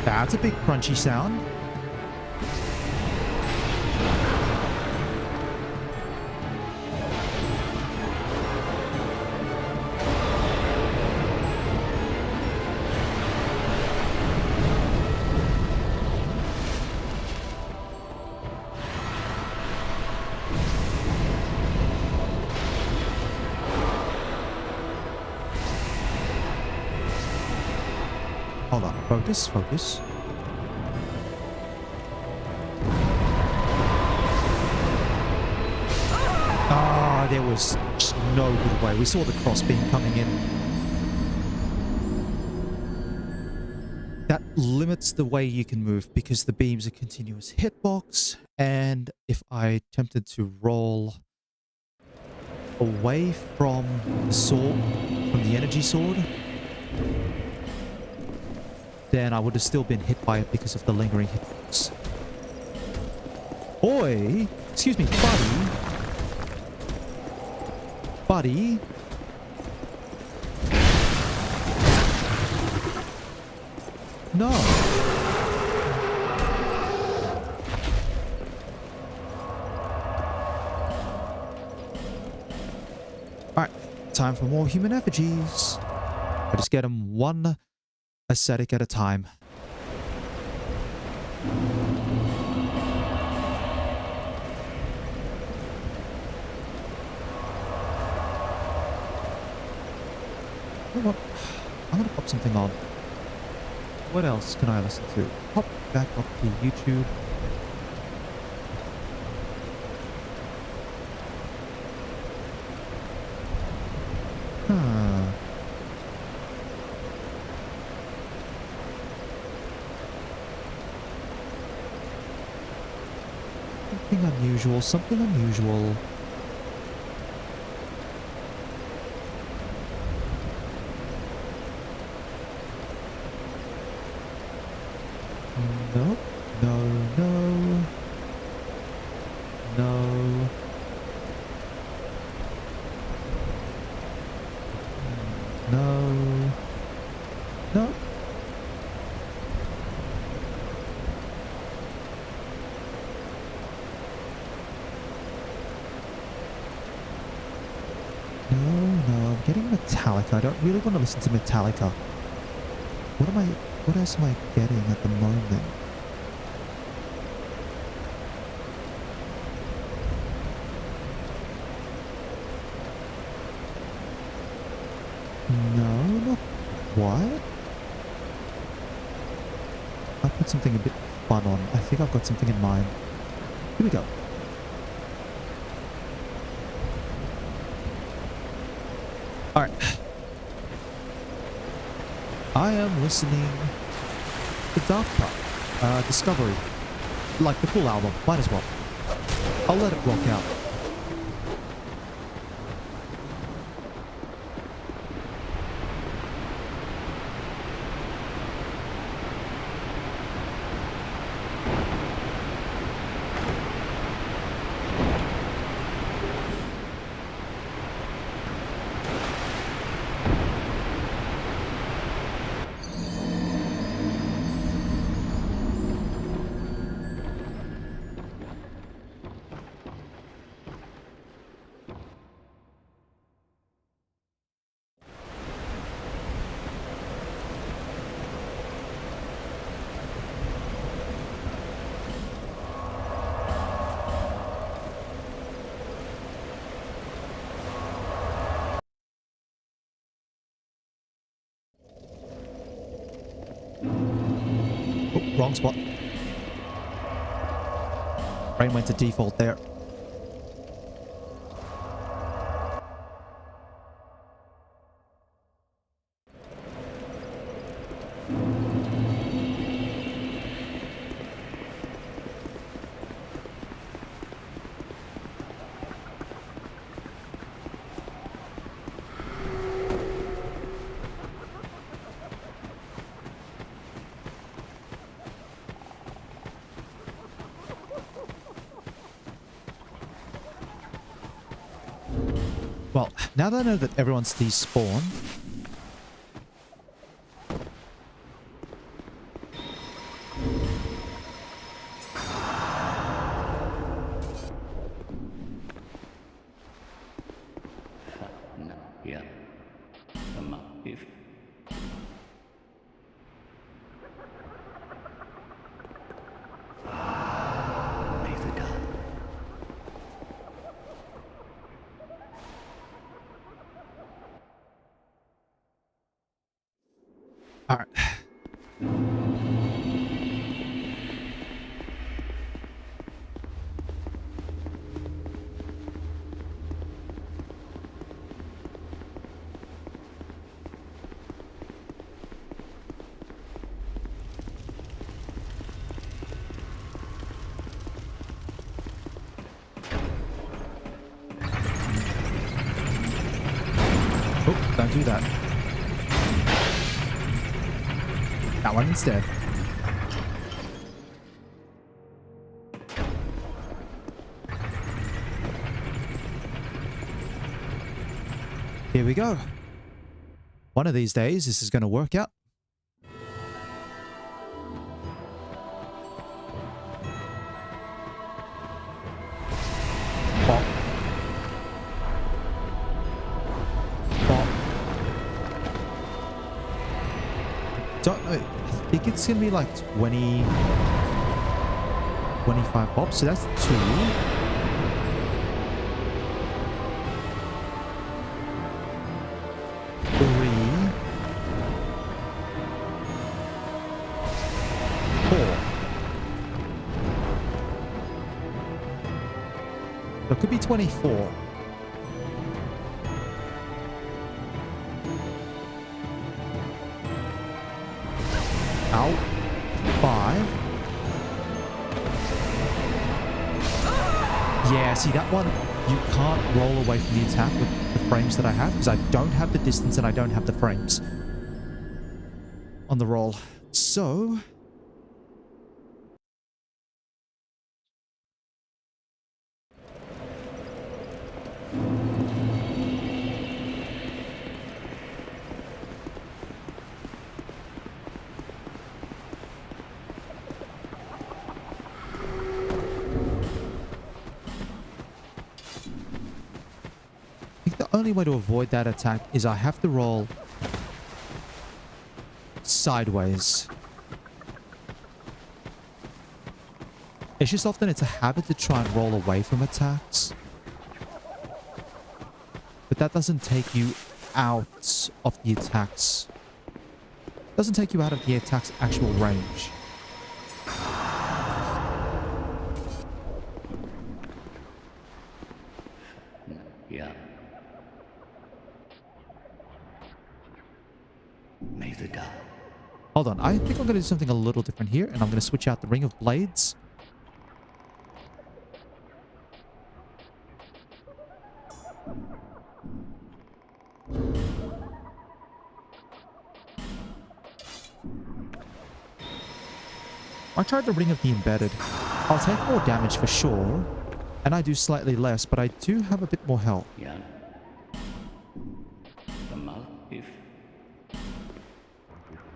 That's a big crunchy sound. Hold on. Focus, focus. Ah, there was just no good way. We saw the crossbeam coming in. That limits the way you can move because the beam's a continuous hitbox. And if I attempted to roll away from the sword, from the energy sword, then I would have still been hit by it because of the lingering hitbox. Oi! Excuse me, buddy. Buddy. No. Alright, time for more human effigies. I just get them one ascetic at a time. You know what? I'm gonna pop something on. What else can I listen to? Pop back up to YouTube. Something unusual, something unusual. Nope. No, no. No. No. No. No, I'm getting Metallica. I don't really want to listen to Metallica. What else am I getting at the moment? No, not what? I put something a bit fun on. I think I've got something in mind. Here we go. Alright. I am listening to Dark Part, Discovery. Like the full album, might as well. I'll let it rock out. Wrong spot. Brain went to default there. Well, now that I know that everyone's despawned, No, yeah. Come on, if. May the dark. all right. Oh, don't do that. That one instead. Here we go. One of these days, this is going to work out. Bop. Bop. Don't know. I think it's going to be like 20... 25 pops. So that's 2. 4. So it could be 24. Ow. 5. Yeah, see that one? You can't roll away from the attack with the frames that I have because I don't have the distance and I don't have the frames on the roll. So... the only way to avoid that attack is I have to roll sideways. It's just often it's a habit to try and roll away from attacks. But that doesn't take you out of the attacks. Doesn't take you out of the attack's actual range. Yeah. May the dark. Hold on, I think I'm going to do something a little different here, and I'm going to switch out the Ring of Blades. I tried the Ring of the Embedded. I'll take more damage for sure, and I do slightly less, but I do have a bit more health. Yeah. Come on, if.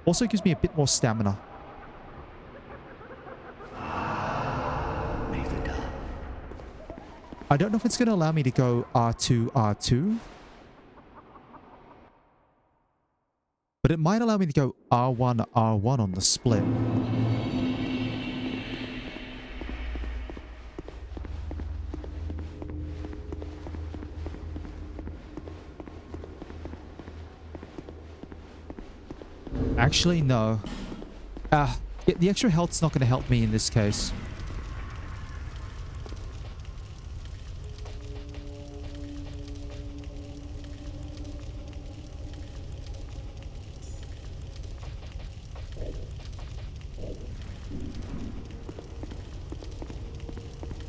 Also gives me a bit more stamina. May the dark. I don't know if it's going to allow me to go R2, R2. But it might allow me to go R1, R1 on the split. Actually, no. Yeah, the extra health's not going to help me in this case.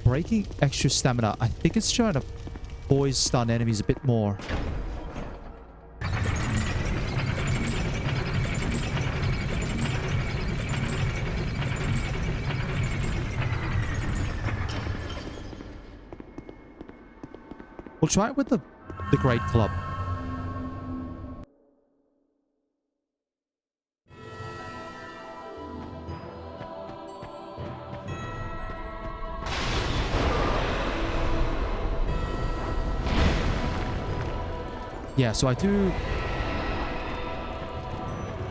Breaking extra stamina. I think it's trying to poise stun enemies a bit more. We'll try it with the Great Club. Yeah, so I do...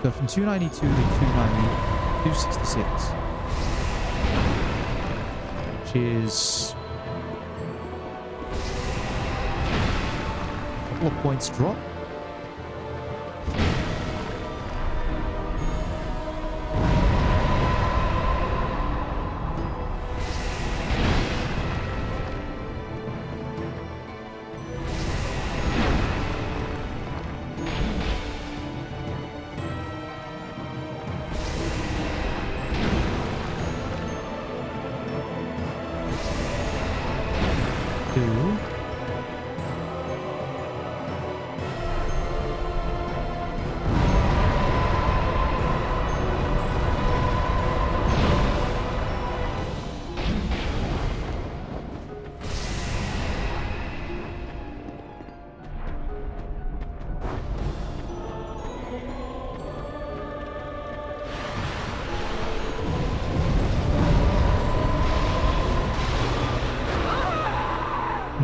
So from 292 to 266. Which is... a couple of points drop.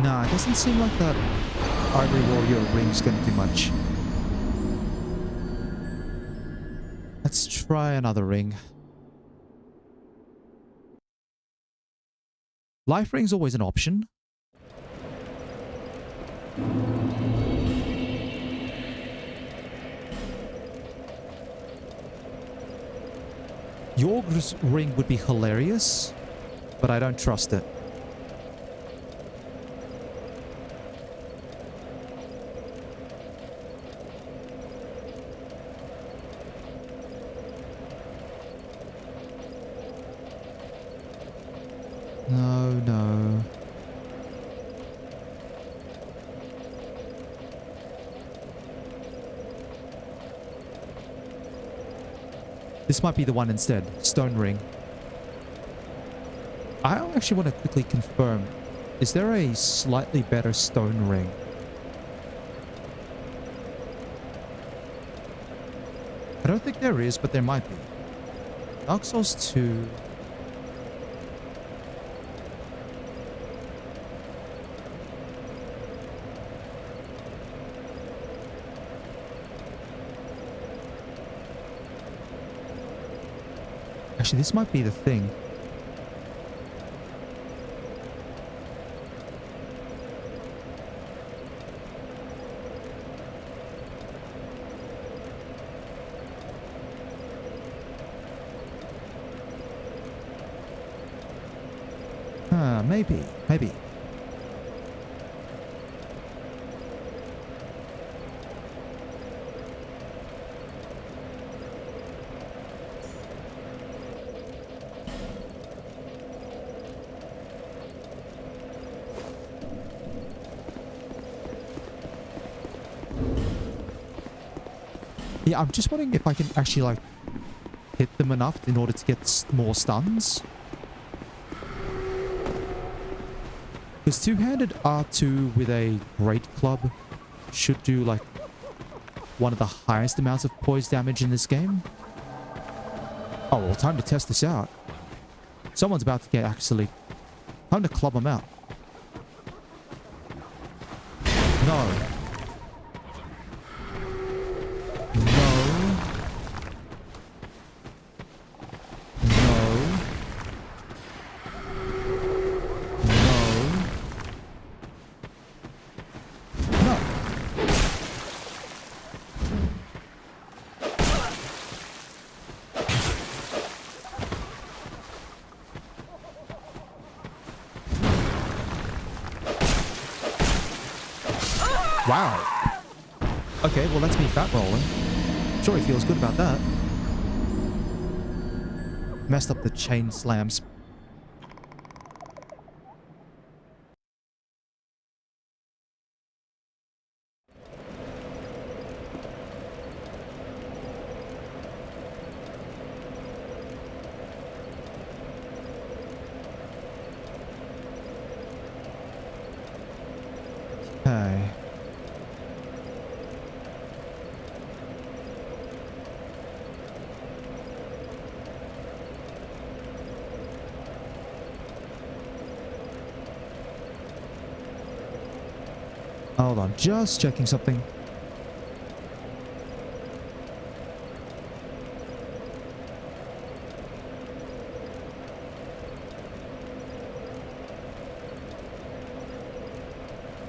Nah, it doesn't seem like that Ivory Warrior ring's gonna do much. Let's try another ring. Life ring's always an option. Yorg's ring would be hilarious, but I don't trust it. No. This might be the one instead. Stone ring. I actually want to quickly confirm. Is there a slightly better stone ring? I don't think there is, but there might be. Dark Souls 2... Actually, this might be the thing. Maybe. Yeah, I'm just wondering if I can actually, like, hit them enough in order to get more stuns. Because two-handed R2 with a great club should do, like, one of the highest amounts of poise damage in this game. Oh, well, time to test this out. Someone's about to get actually... Time to club them out. No. Wow. Okay, well, that's me fat rolling. Sure, he feels good about that. Messed up the chain slams. Okay. Hold on, just checking something.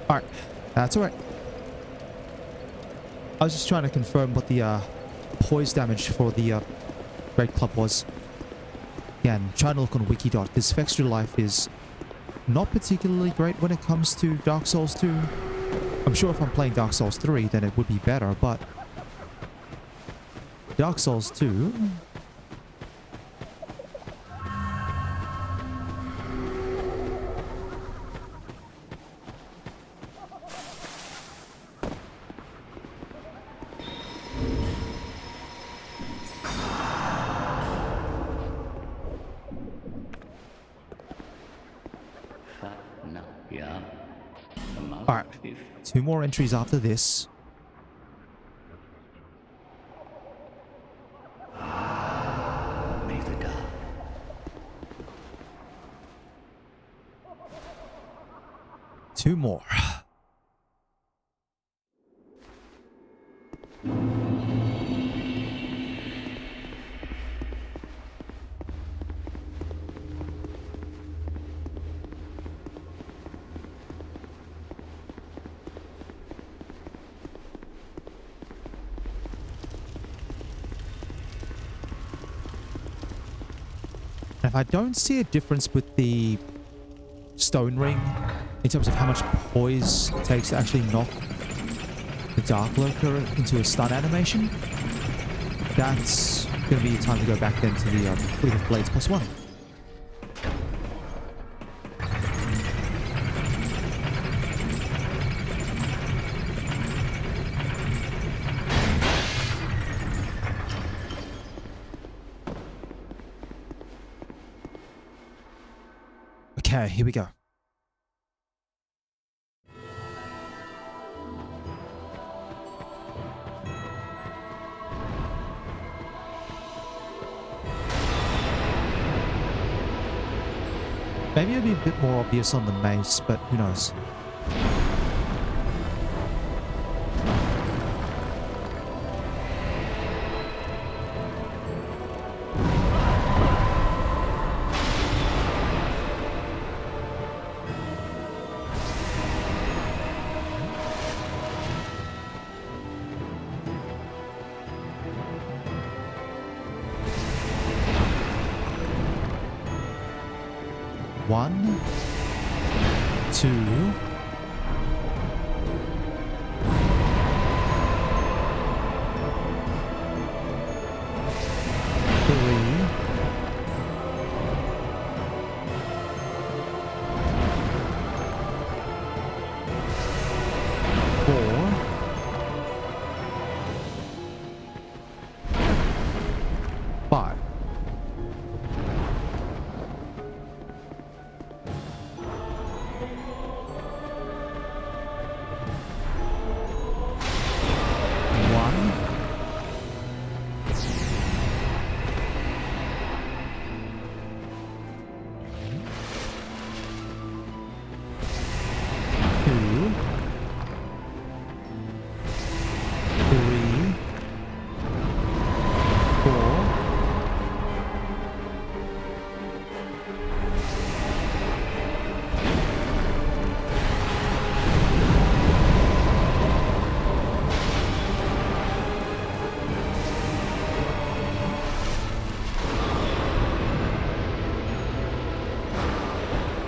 Alright, that's alright. I was just trying to confirm what the poise damage for the Red Club was. Again, trying to look on Wikidot. This extra life is not particularly great when it comes to Dark Souls 2. I'm sure if I'm playing Dark Souls 3, then it would be better, but Dark Souls 2... No. Yeah. Alright, 2 more entries after this. May the dark. 2 more. If I don't see a difference with the stone ring in terms of how much poise it takes to actually knock the Dark Lurker into a stun animation, that's going to be the time to go back then to the Fleet of Blades +1. Okay, here we go. Maybe it'll be a bit more obvious on the mace, but who knows. One, 2, 3, 4, 5.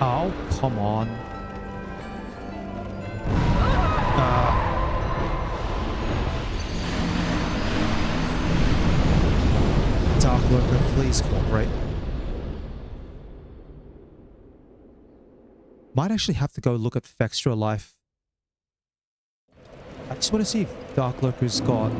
Oh, come on. things cooperate. Might actually have to go look at Fextra Life. I just want to see if Dark Lurker's got...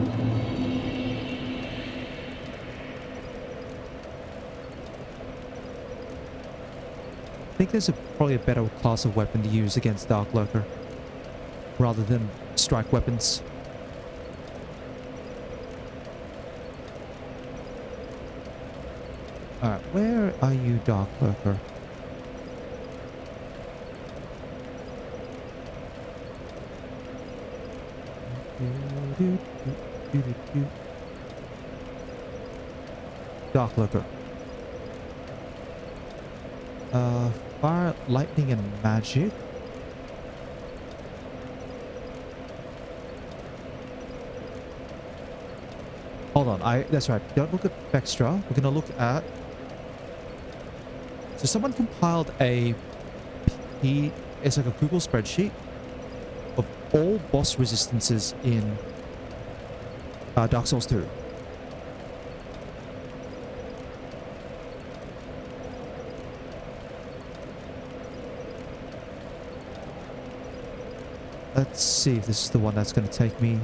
I think there's probably a better class of weapon to use against Dark Lurker rather than strike weapons. Alright, where are you, Dark Lurker? Dark Lurker. Fire, lightning, and magic. Hold on, that's right. Don't look at extra. We're gonna look at... So someone compiled it's like a Google spreadsheet of all boss resistances in Dark Souls 2. Let's see if this is the one that's going to take me.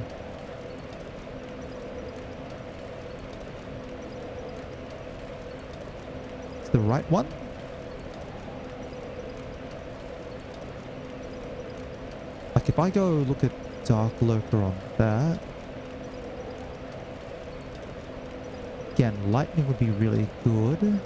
It's the right one? Like if I go look at Dark Lurker on that. Again, lightning would be really good.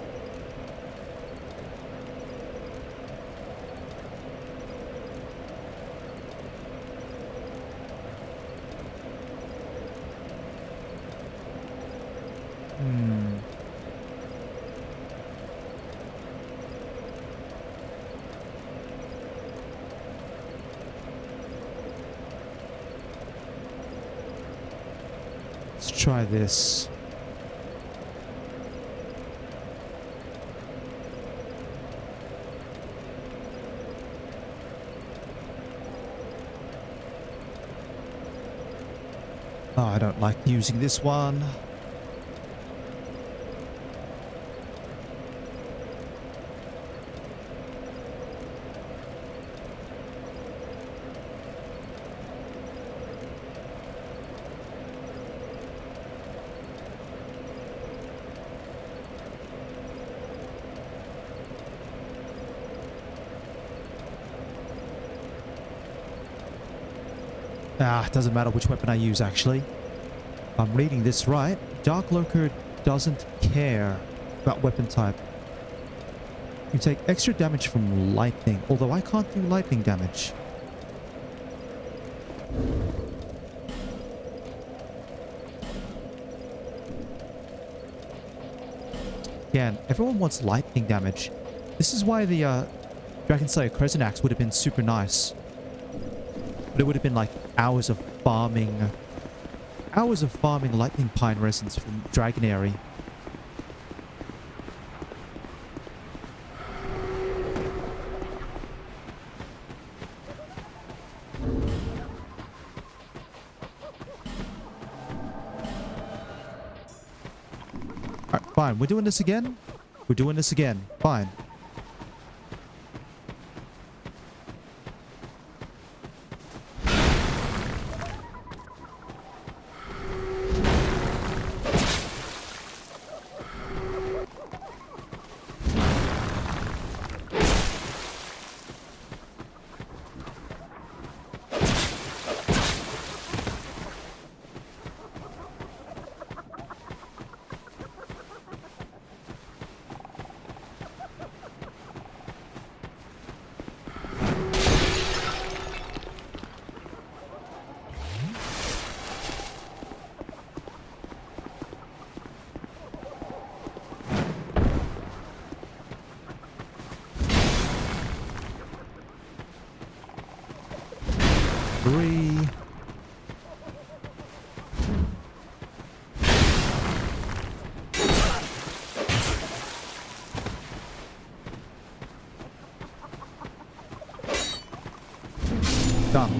Let's try this. Oh, I don't like using this one. Ah, it doesn't matter which weapon I use, actually. I'm reading this right. Dark Lurker doesn't care about weapon type. You take extra damage from lightning, although I can't do lightning damage. Again, everyone wants lightning damage. This is why the Dragon Slayer Crescent Axe would have been super nice. But it would have been like hours of farming lightning pine resins from Dragonary. Alright, fine. We're doing this again? We're doing this again. Fine. Three. Done.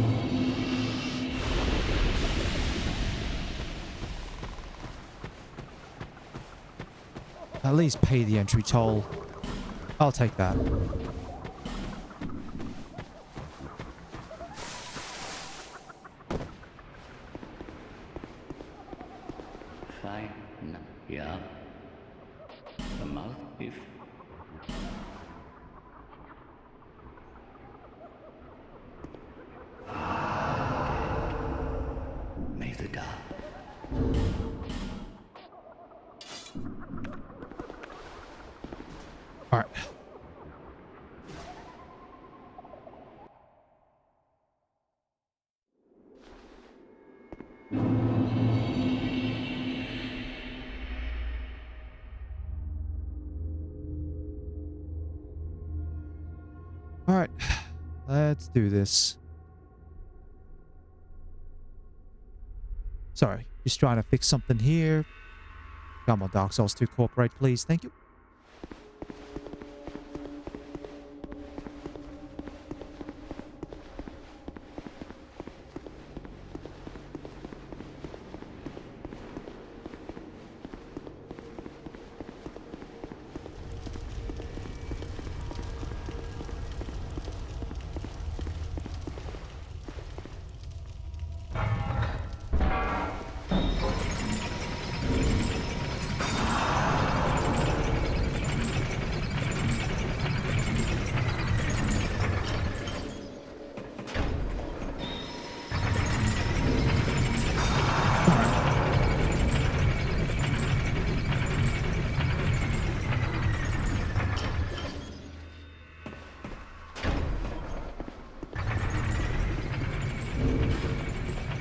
At least pay the entry toll. I'll take that. Fine. No. Yeah. The mouthpiece. May the dark. All right. All right. Let's do this. Sorry, just trying to fix something here. Come on, Dark Souls 2, cooperate, please. Thank you.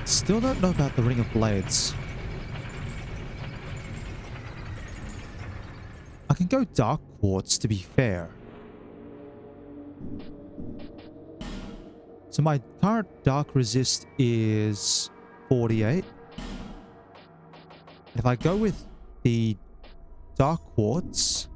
Still don't know about the Ring of Blades. I can go Dark Quartz to be fair. So my current Dark Resist is 48. If I go with the Dark Quartz,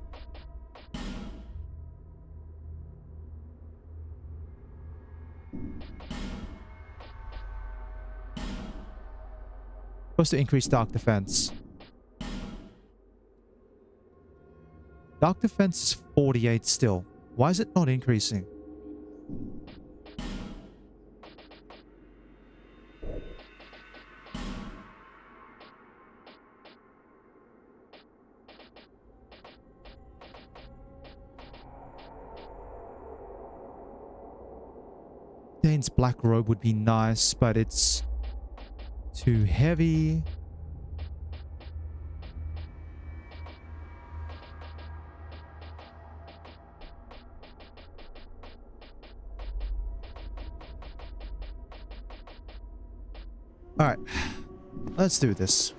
supposed to increase Dark Defense. Dark Defense is 48 still. Why is it not increasing? Dane's Black Robe would be nice, but it's too heavy. All right, let's do this.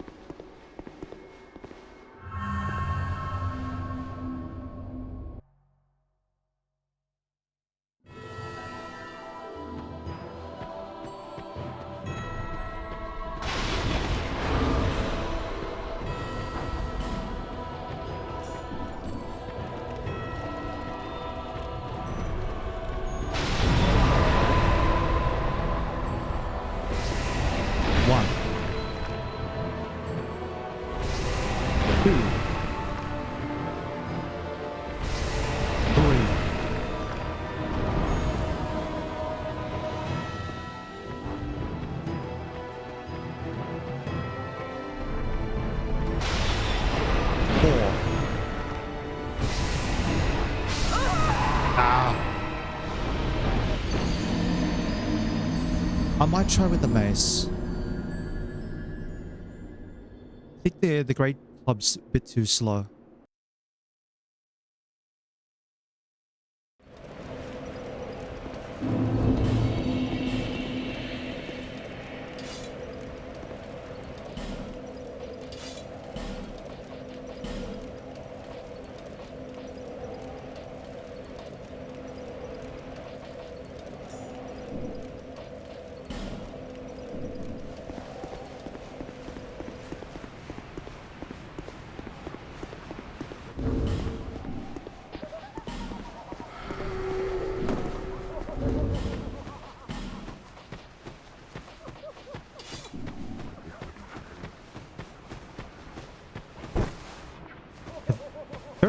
I might try with the mace. I think the Great Club's a bit too slow.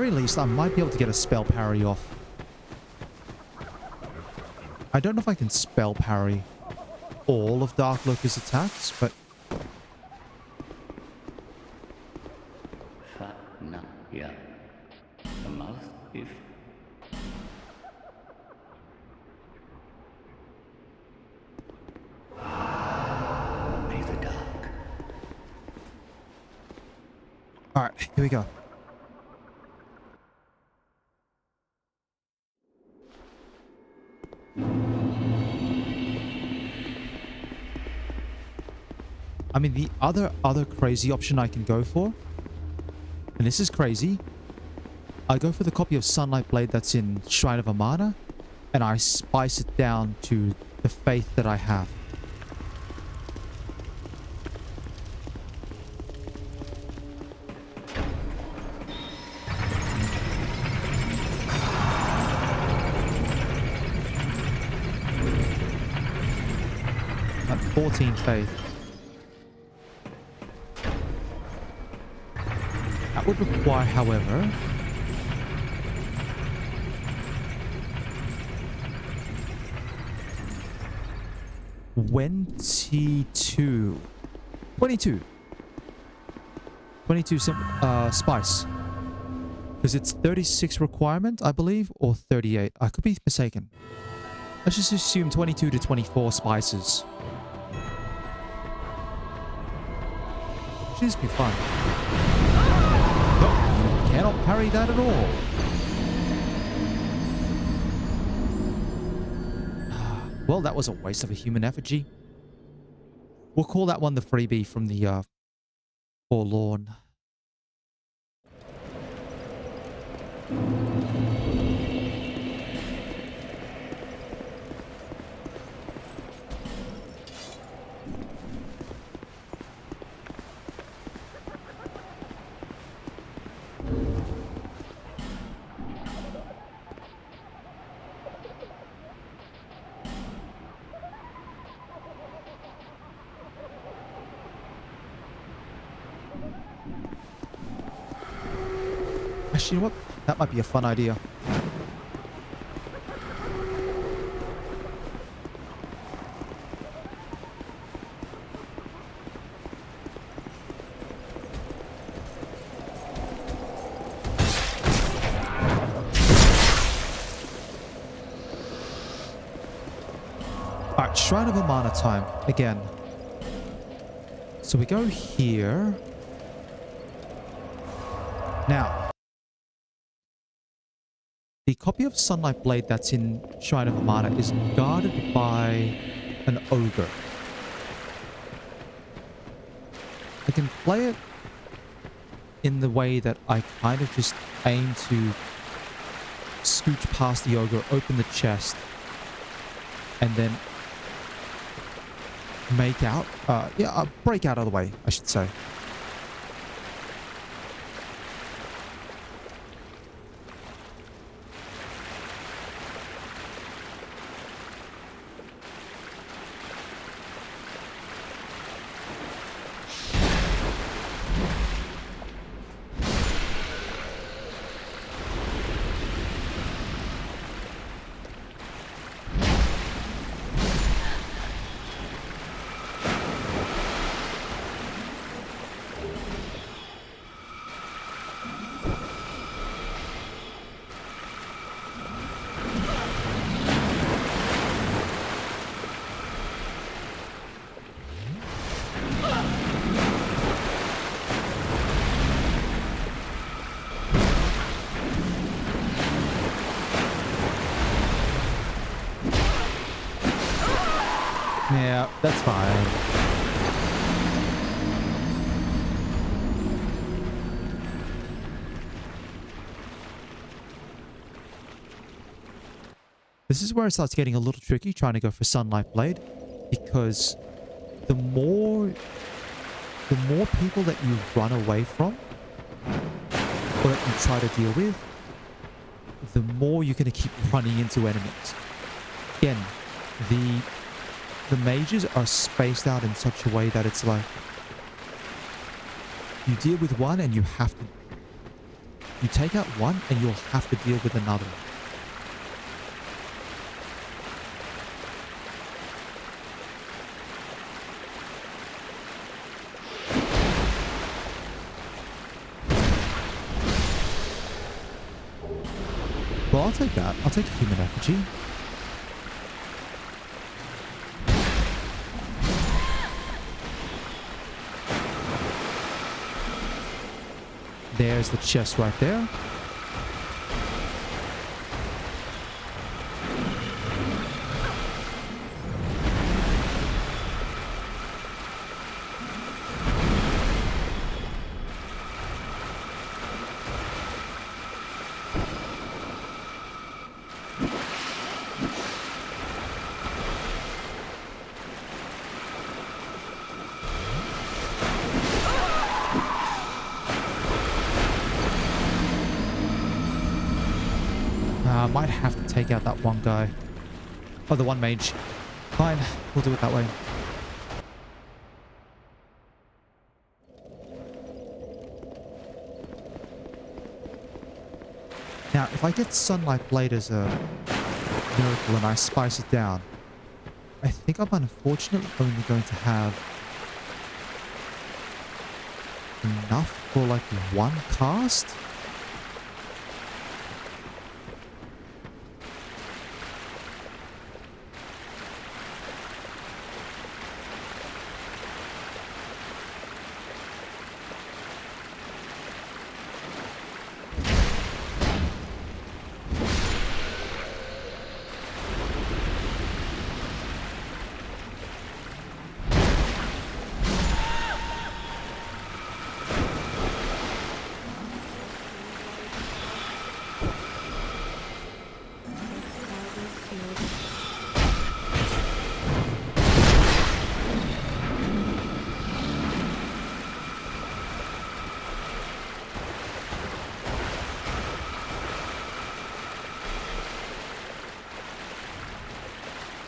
very least, I might be able to get a spell parry off. I don't know if I can spell parry all of Dark Lurker's attacks, but No, yeah. The mouth, if may the dark. all right, here we go. I mean, the other crazy option I can go for, and this is crazy, I go for the copy of Sunlight Blade that's in Shrine of Amana, and I spice it down to the faith that I have. At 14 faith. That would require, however, $22 spice, because it's 36 requirement, I believe, or 38. I could be mistaken. Let's just assume 22 to 24 spices. Should just be fun. No, you cannot parry that at all. Well, that was a waste of a human effigy. We'll call that one the freebie from the Forlorn. Actually, you know what? That might be a fun idea. Alright, Shrine of Amana time again. So we go here. Now, the copy of Sunlight Blade that's in Shrine of Amana is guarded by an ogre. I can play it in the way that I kind of just aim to scooch past the ogre, open the chest, and then make out, break out of the way, I should say. Yeah, that's fine. This is where it starts getting a little tricky trying to go for Sunlight Blade, because the more people that you run away from or that you try to deal with, the more you're going to keep running into enemies. Again, the mages are spaced out in such a way that it's like you deal with one and you have to You take out one and you'll have to deal with another. Well, I'll take that. I'll take a human effigy. There's the chest right there. Might have to take out that one guy. Oh, the one mage. Fine, we'll do it that way. Now, if I get Sunlight Blade as a miracle and I spice it down, I think I'm unfortunately only going to have enough for like one cast.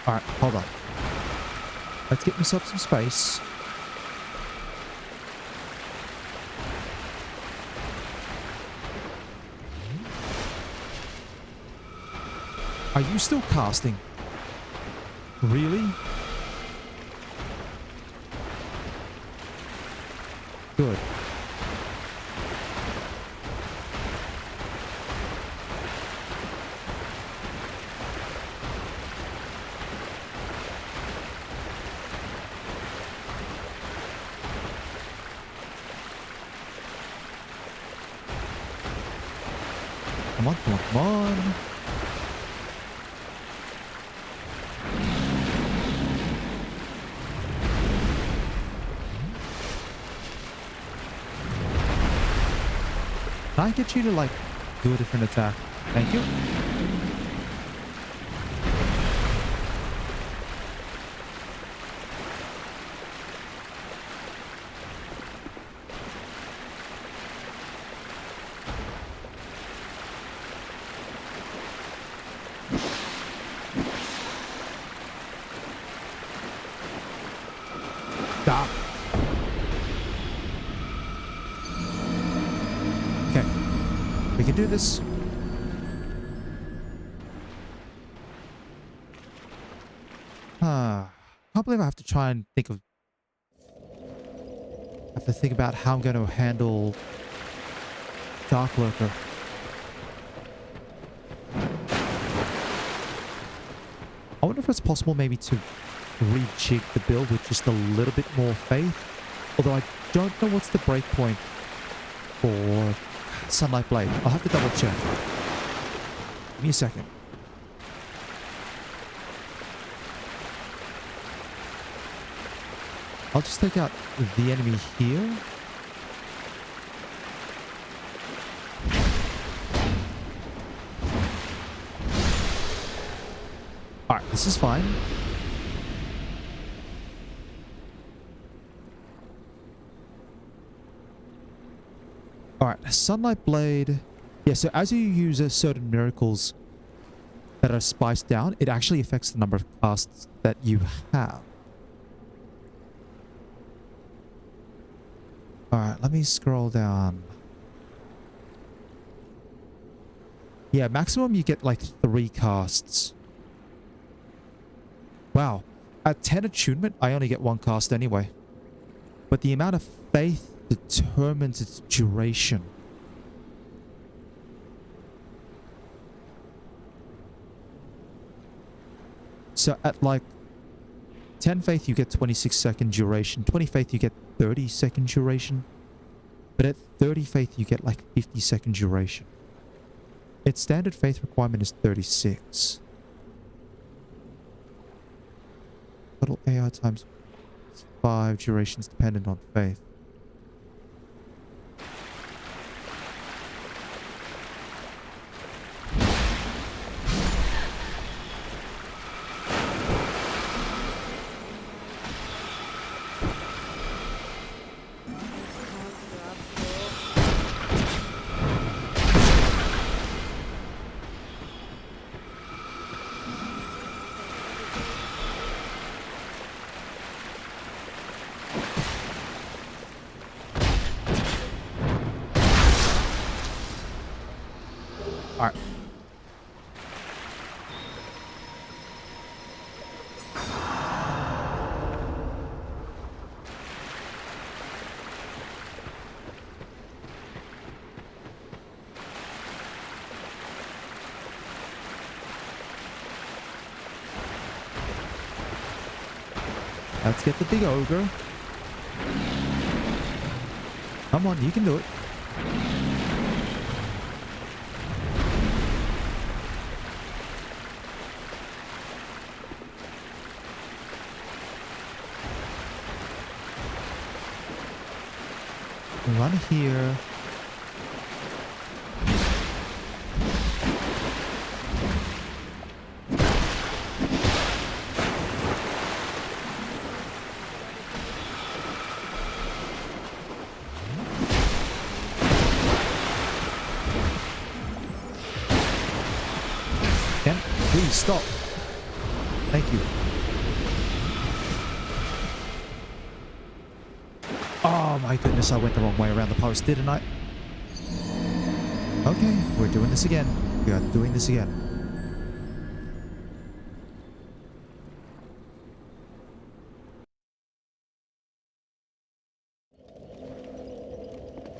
Alright, hold on. Let's get myself some space. Are you still casting? Really? Good. Come on, come on, come on. Can I get you to, like, do a different attack? Thank you. Stop. Okay. We can do this. Can't believe I have to try and think of... I have to think about how I'm going to handle Dark Lurker. I wonder if it's possible maybe to rejig the build with just a little bit more faith. Although I don't know what's the breakpoint for Sunlight Blade. I'll have to double check. Give me a second. I'll just take out the enemy here. Alright, this is fine. Alright, Sunlight Blade. Yeah, so as you use certain miracles that are spiced down, it actually affects the number of casts that you have. Alright, let me scroll down. Yeah, maximum you get like 3 casts. Wow. At 10 attunement, I only get 1 cast anyway. But the amount of faith determines its duration. So at like 10 faith you get 26-second duration. 20 faith you get 30-second duration. But at 30 faith you get like 50-second duration. Its standard faith requirement is 36. Total AR times 5 durations dependent on faith. Alright. Let's get the big ogre. Come on, you can do it. Run here. Ken, please stop. Thank you. Oh my goodness, I went the wrong way around the post, didn't I? Okay, we're doing this again. We are doing this again.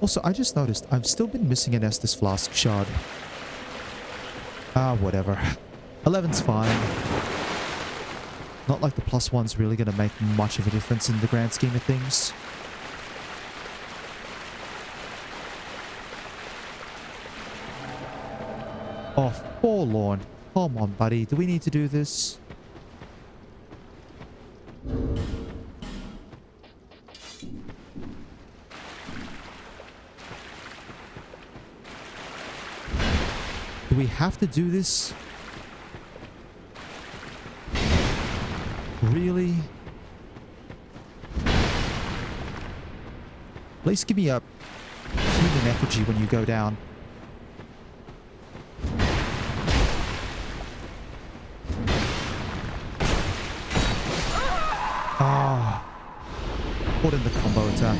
Also, I just noticed I've still been missing an Estus Flask shard. Ah, whatever. 11's fine. Not like the +1's really going to make much of a difference in the grand scheme of things. Oh, forlorn. Come on, buddy. Do we need to do this? Do we have to do this? Really? At least give me a human effigy when you go down. Ah. Caught in the combo attack.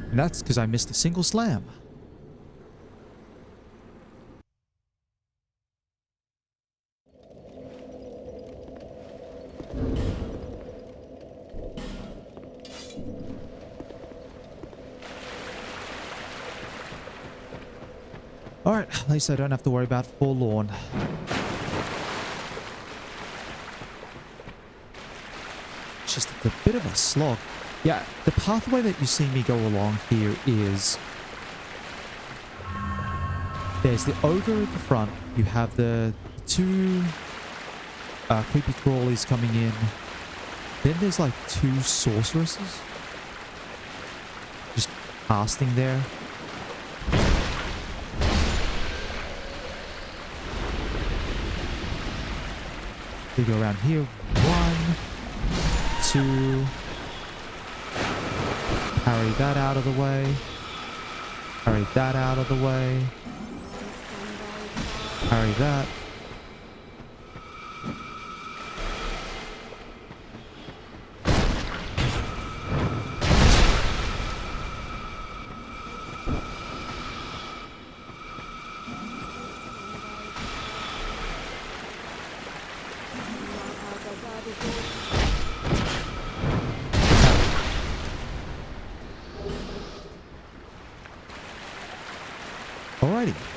And that's because I missed a single slam. Alright, at least I don't have to worry about forlorn. It's just a bit of a slog. Yeah, the pathway that you see me go along here is... There's the ogre at the front. You have the 2 creepy crawlies coming in. Then there's like 2 sorceresses. Just casting there. We go around here. 1, 2... Carry that out of the way. Carry that out of the way. Carry that.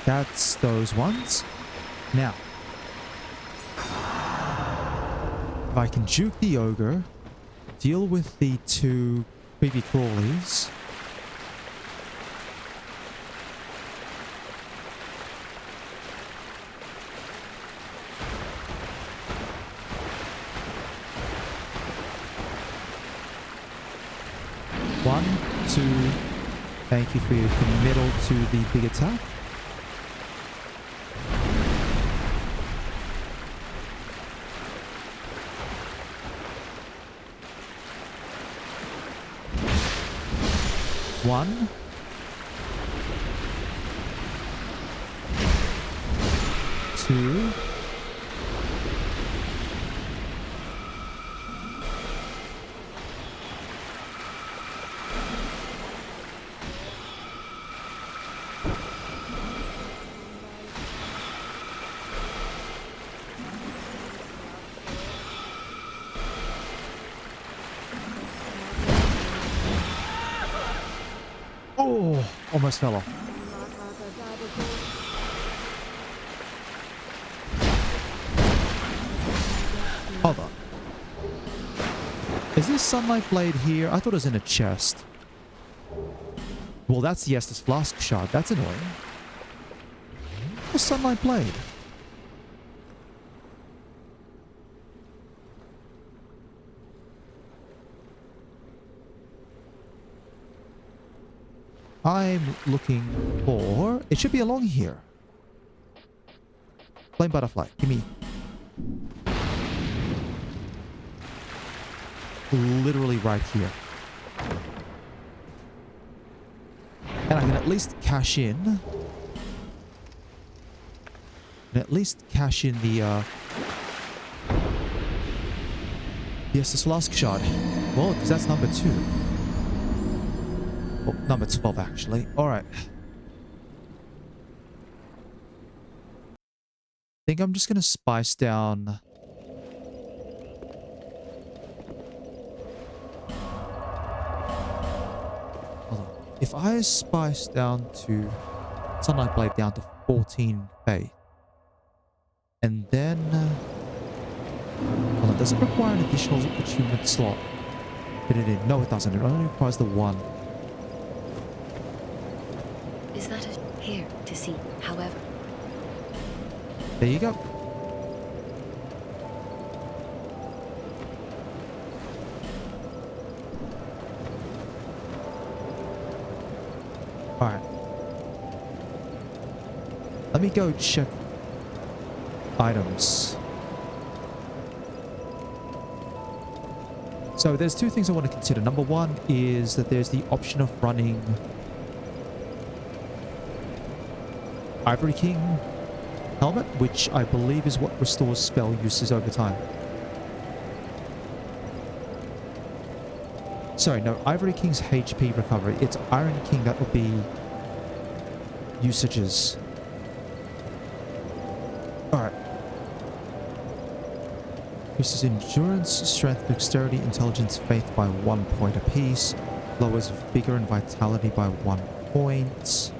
That's those ones. Now, if I can juke the ogre, deal with the two creepy crawlies. One, two. Thank you for your committal to the big attack. One. Two. Oh, almost fell off. Hold on. Is this sunlight blade here? I thought it was in a chest. Well, that's the Estus Flask shard. That's annoying. The sunlight blade. I'm looking for... It should be along here. Flame butterfly. Give me... Literally right here. And I can at least cash in. And at least cash in the Estus Flask shard. Well, because that's number 2. Well, number 12, actually. Alright. I think I'm just going to spice down... Hold on. If I spice down to... Sunlight Blade down to 14 faith. And then... Hold on, does it require an additional achievement slot? Fit it in. No, it doesn't. It only requires the one. Is that a here to see, however? There you go. Alright. Let me go check items. So there's 2 things I want to consider. Number 1 is that there's the option of running Ivory King helmet, which I believe is what restores spell uses over time. Sorry, no, Ivory King's HP recovery. It's Iron King that will be usages. Alright. This is endurance, strength, dexterity, intelligence, faith by 1 point apiece. Lowers vigor and vitality by 1 point.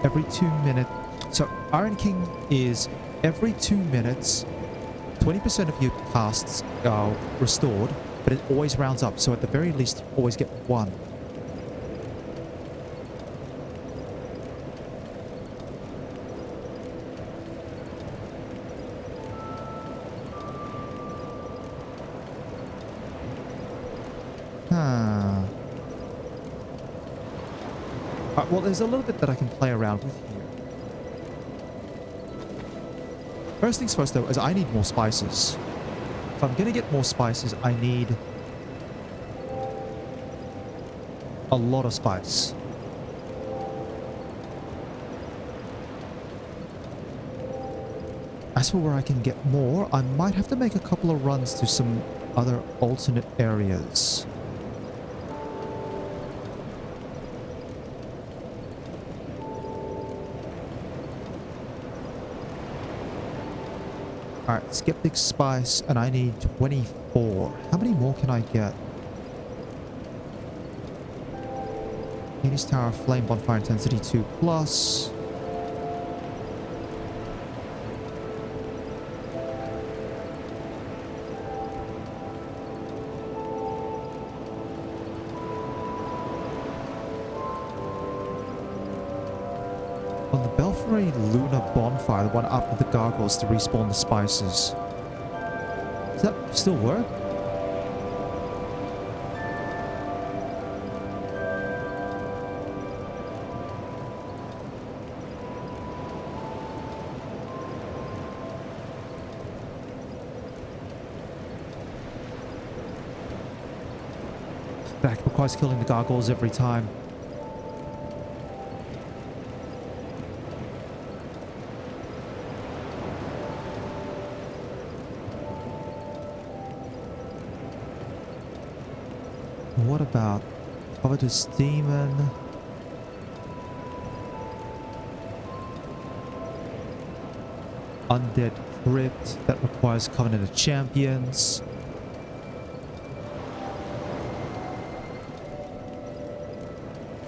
Every 2 minutes. So Iron King is every 2 minutes, 20% of your casts are restored, but it always rounds up. So at the very least, you always get 1. Well, there's a little bit that I can play around with here. First things first, though, is I need more spices. If I'm going to get more spices, I need a lot of spice. As for where I can get more, I might have to make a couple of runs to some other alternate areas. Alright, Skeptic Spice, and I need 24. How many more can I get? Hades Tower, Flame, Bonfire Intensity 2 plus. On the Belfry Lunar Bonfire, the one after the gargoyles to respawn the spices. Does that still work? That requires killing the gargoyles every time. What about Covetous Demon? Undead Crypt, that requires Covenant of Champions.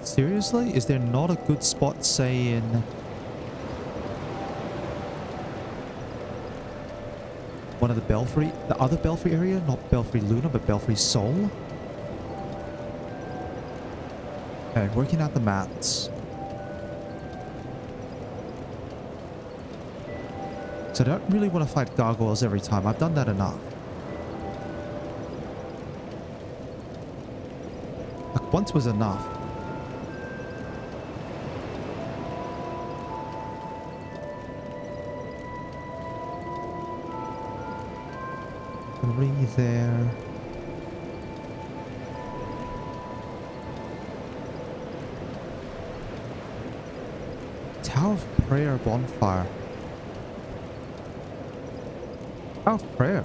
Seriously? Is there not a good spot, say, in one of the Belfry, the other Belfry area? Not Belfry Luna, but Belfry Soul? Okay, working out the maths. So I don't really want to fight gargoyles every time. I've done that enough. Like, once was enough. Three there. Tower of Prayer Bonfire. Tower of Prayer.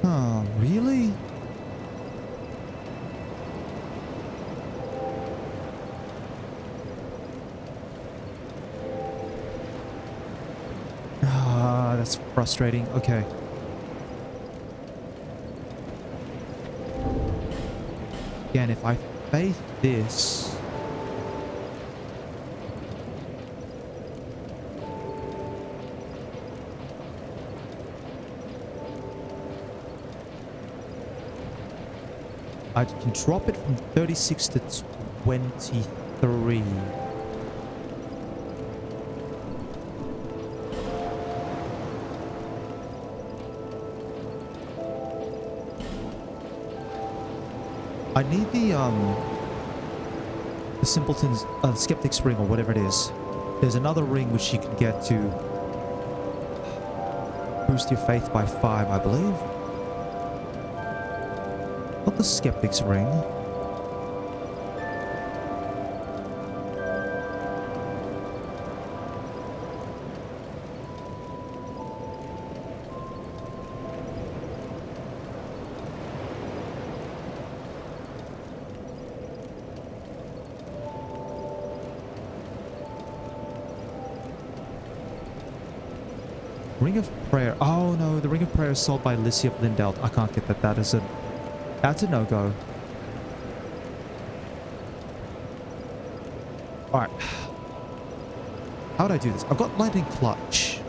Oh, really? Ah, that's frustrating. Okay. Again, if I faith this... I can drop it from 36 to 23. I need the Simpleton's Skeptic's ring or whatever it is. There's another ring which you can get to boost your faith by 5, I believe. Not the Skeptic's ring. Ring of Prayer. Oh no, the Ring of Prayer is sold by Lissy of Lindelt. I can't get that. That's a no-go. Alright. How would I do this? I've got Lightning Clutch.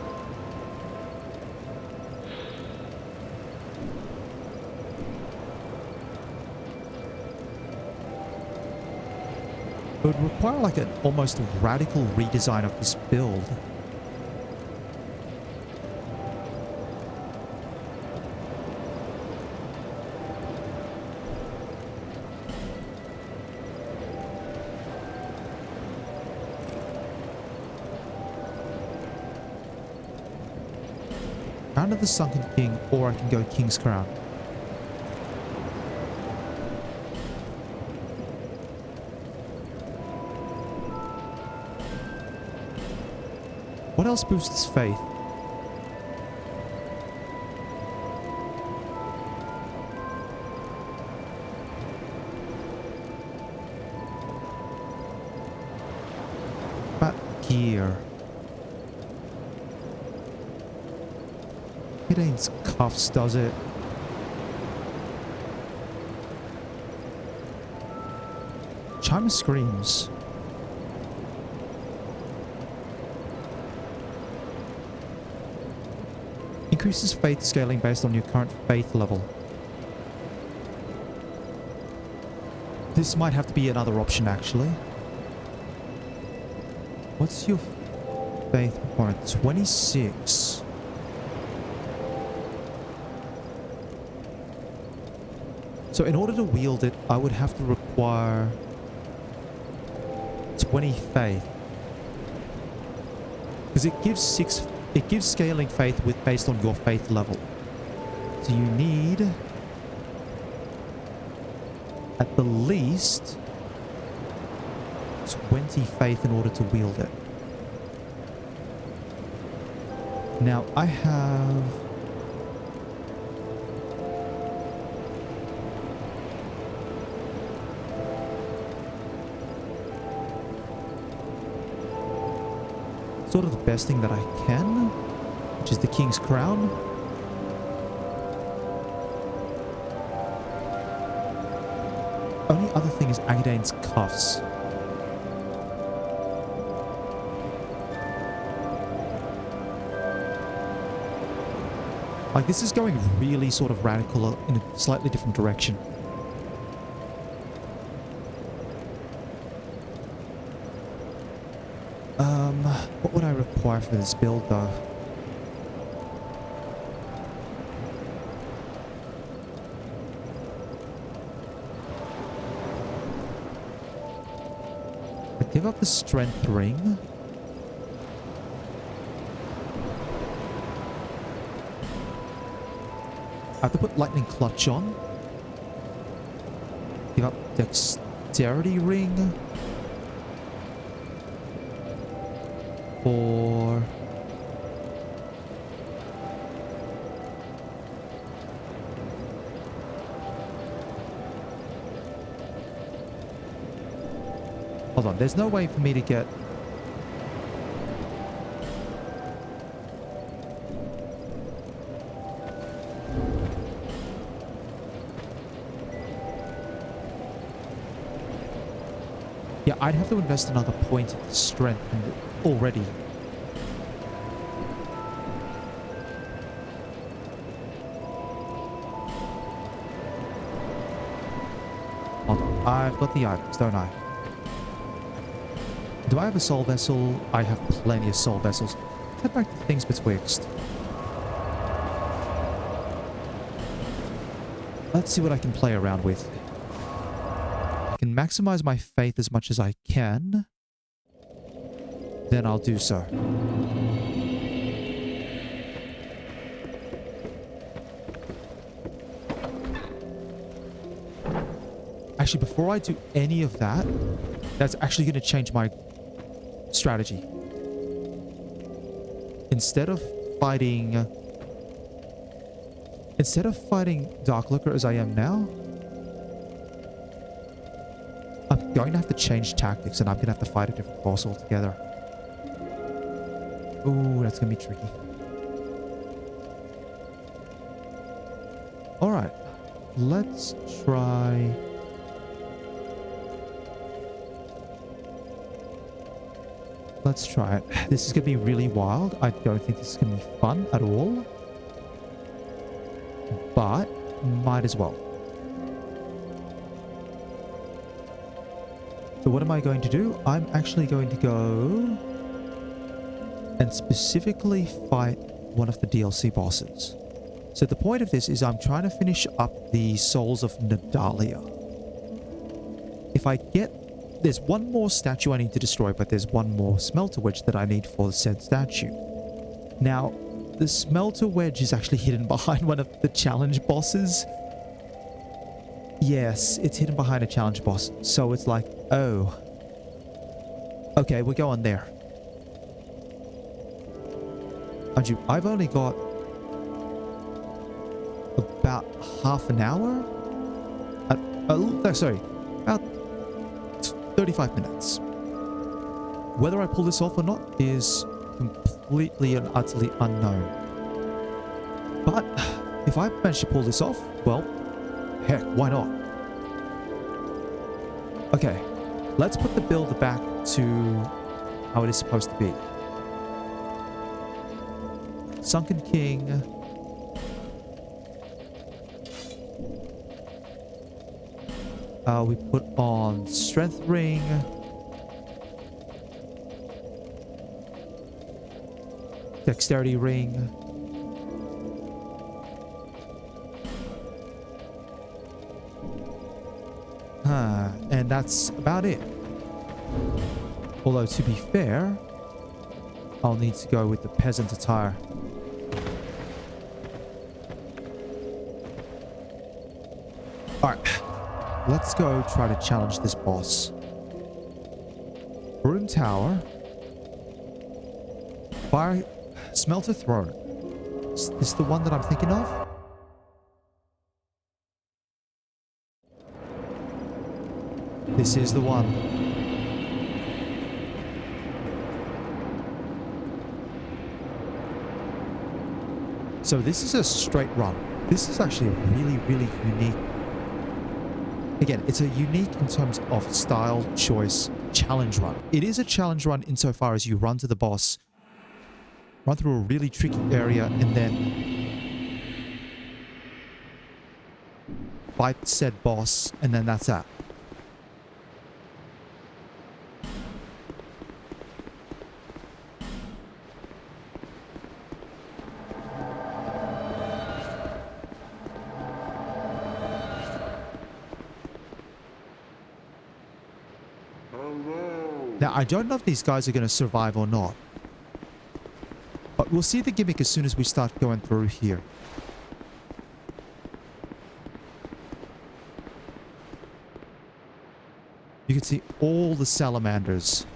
It would require like an almost radical redesign of this build. Crown of the Sunken King, or I can go King's Crown. What else boosts faith? But gear. It ain't cuffs, does it? Chime screams. Increases faith scaling based on your current faith level. This might have to be another option, actually. What's your faith requirement? 26. So in order to wield it, I would have to require 20 faith. Because it gives scaling faith based on your faith level. So you need at the least 20 faith in order to wield it. Now I have sort of the best thing that I can, which is the King's Crown. Only other thing is Agadane's Cuffs. Like, this is going really sort of radical in a slightly different direction. What would I require for this build, though? I give up the strength ring. I have to put lightning clutch on. Give up dexterity ring. Or hold on, there's no way for me to get yeah, I'd have to invest another point of strength already. Hold on, I've got the items, don't I? Do I have a soul vessel? I have plenty of soul vessels. Head back to things betwixt. Let's see what I can play around with. I can maximize my faith as much as I can. Then I'll do so. Actually, before I do any of that, that's actually going to change my strategy. Instead of fighting Dark Looker as I am now, I'm going to have to change tactics and I'm going to have to fight a different boss altogether. Ooh, that's going to be tricky. Alright, let's try... Let's try it. This is going to be really wild. I don't think this is going to be fun at all. But, might as well. So what am I going to do? I'm actually going to go and specifically fight one of the DLC bosses. So the point of this is I'm trying to finish up the Souls of Nadalia. If I get... There's one more statue I need to destroy, but there's one more smelter wedge that I need for the said statue. Now, the smelter wedge is actually hidden behind one of the challenge bosses. Yes, it's hidden behind a challenge boss. So it's like, oh. Okay, we're going there. Anju, I've only got about half an hour? Sorry, about 35 minutes. Whether I pull this off or not is completely and utterly unknown. But if I manage to pull this off, well, heck, why not? Okay, let's put the builder back to how it is supposed to be. Sunken King. We put on Strength Ring. Dexterity Ring. And that's about it. Although, to be fair, I'll need to go with the peasant attire. Alright, let's go try to challenge this boss. Broom Tower. Fire Smelter Throne. Is this the one that I'm thinking of? This is the one. So this is a straight run. This is actually a really, really unique... Again, it's a unique in terms of style, choice, challenge run. It is a challenge run insofar as you run to the boss, run through a really tricky area, and then fight said boss, and then that's that. Now, I don't know if these guys are going to survive or not. But we'll see the gimmick as soon as we start going through here. You can see all the salamanders.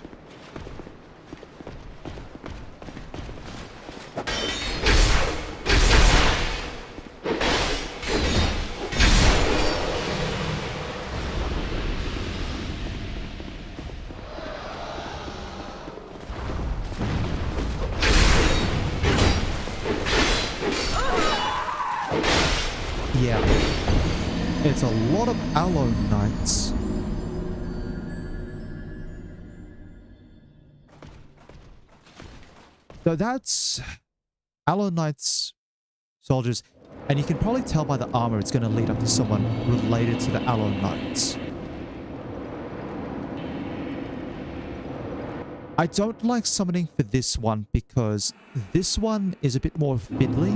Yeah, it's a lot of Aloe Knights. So that's Aloe Knights soldiers, and you can probably tell by the armor it's going to lead up to someone related to the Aloe Knights. I don't like summoning for this one because this one is a bit more fiddly.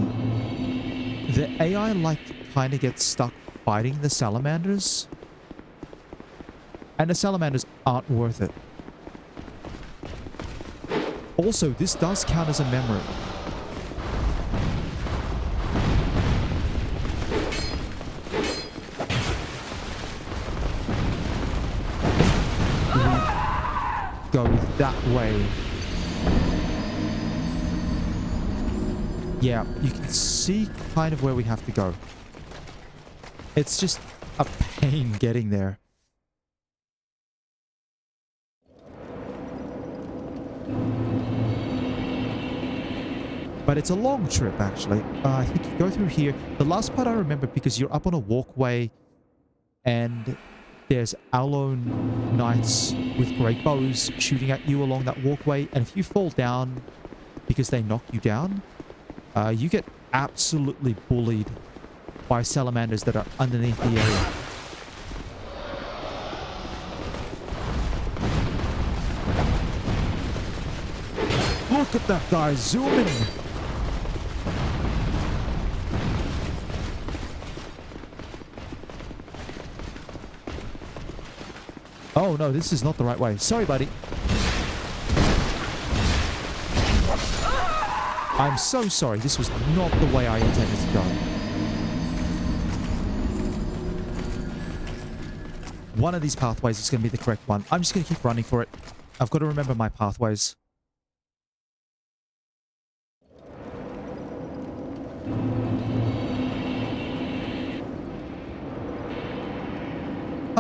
The AI like to kind of get stuck fighting the salamanders. And the salamanders aren't worth it. Also, this does count as a memory. We go that way. Yeah, you can see kind of where we have to go. It's just a pain getting there. But it's a long trip, actually. I think you go through here. The last part I remember because you're up on a walkway and there's Aloe Knights with great bows shooting at you along that walkway. And if you fall down because they knock you down, you get absolutely bullied by salamanders that are underneath the area. Look at that guy zooming! Oh no, this is not the right way. Sorry, buddy. I'm so sorry. This was not the way I intended to go. One of these pathways is going to be the correct one. I'm just going to keep running for it. I've got to remember my pathways.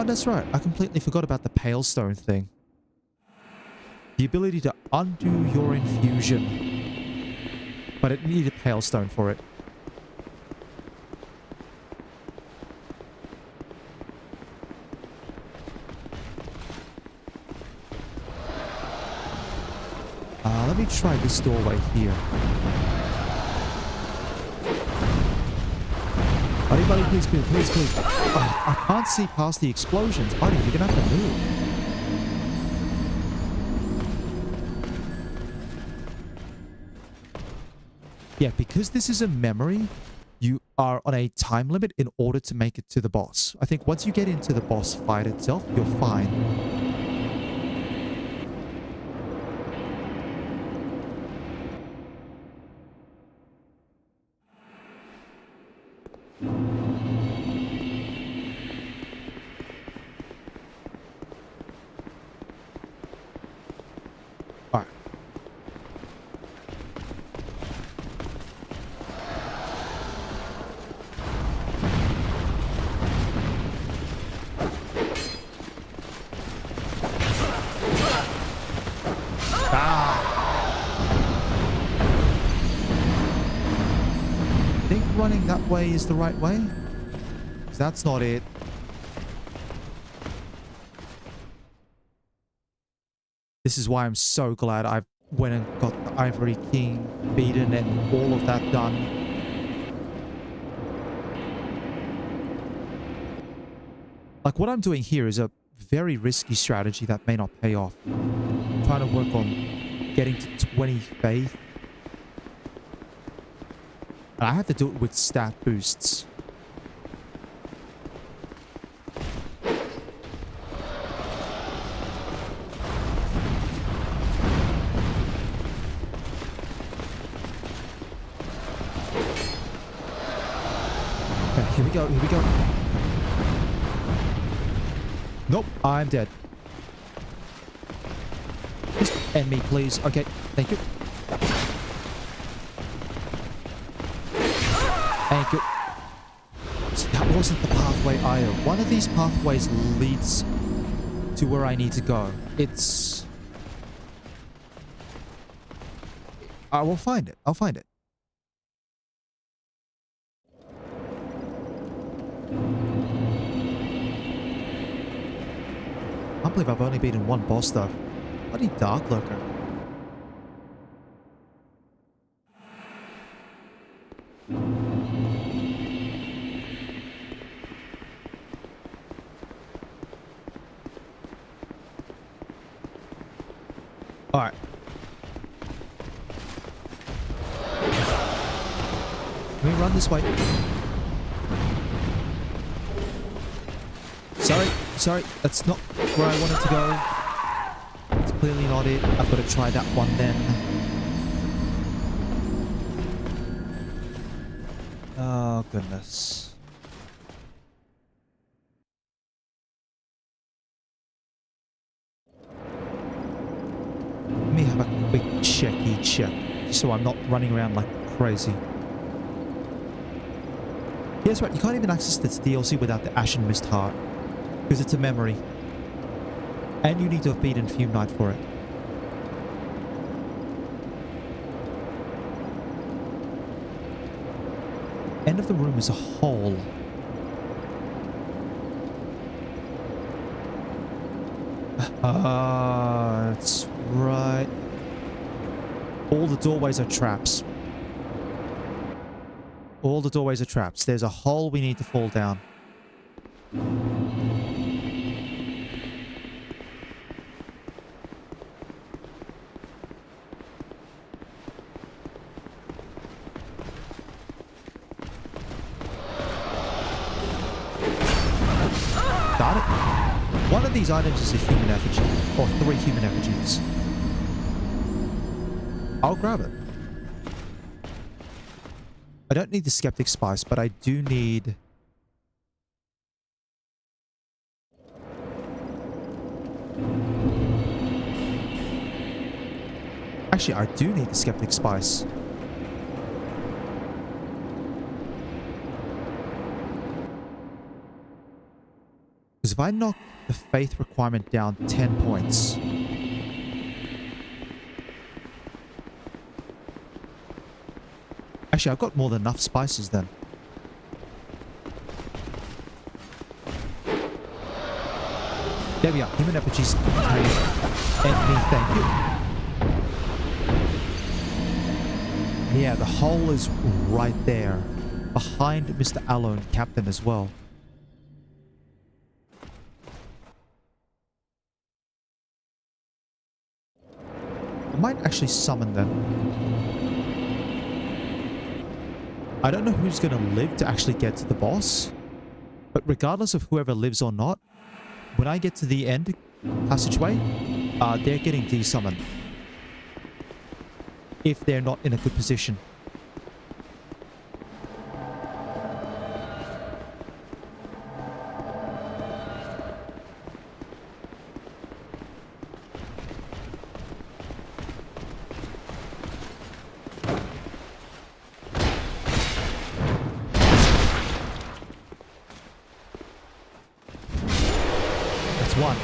Oh, that's right. I completely forgot about the Pale Stone thing. The ability to undo your infusion. But it needed Pale Stone for it. Let me try this doorway here. Buddy, please, please. Oh, I can't see past the explosions. Buddy, you're gonna have to move. Yeah, because this is a memory, you are on a time limit in order to make it to the boss. I think once you get into the boss fight itself, you're fine. Alright. Think running that way is the right way? 'Cause that's not it. This is why I'm so glad I went and got the Ivory King beaten and all of that done. Like, what I'm doing here is a very risky strategy that may not pay off. I'm trying to work on getting to 20 faith. And I have to do it with stat boosts. Okay, here we go, here we go. Nope, I'm dead. Just end me, please. Okay, thank you. Thank you. So that wasn't the pathway either. One of these pathways leads to where I need to go. It's... I will find it. I'll find it. I can't believe I've only beaten one boss though. Bloody Dark Lurker. Alright. Let me run this way. Sorry, that's not where I wanted to go. It's clearly not it. I've got to try that one then. Oh, goodness. Let me have a quick checky check, so I'm not running around like crazy. Yes, right, you can't even access this DLC without the Ashen Mist Heart. Because it's a memory. And you need to have beaten Fume Knight for it. End of the room is a hole. That's right. All the doorways are traps. All the doorways are traps. There's a hole we need to fall down. Got it. One of these items is a human effigy, or 3 human effigies. I'll grab it. I don't need the Skeptic Spice, but I do need... Actually, I do need the Skeptic Spice. Because if if I knock the faith requirement down 10 points... Actually, I've got more than enough spices then. There we are. Human effigies contain enemy, thank you. Yeah, the hole is right there. Behind Mr. Alone, Captain as well. I might actually summon them. I don't know who's going to live to actually get to the boss. But regardless of whoever lives or not, when I get to the end passageway, they're getting desummoned. If they're not in a good position. That's one.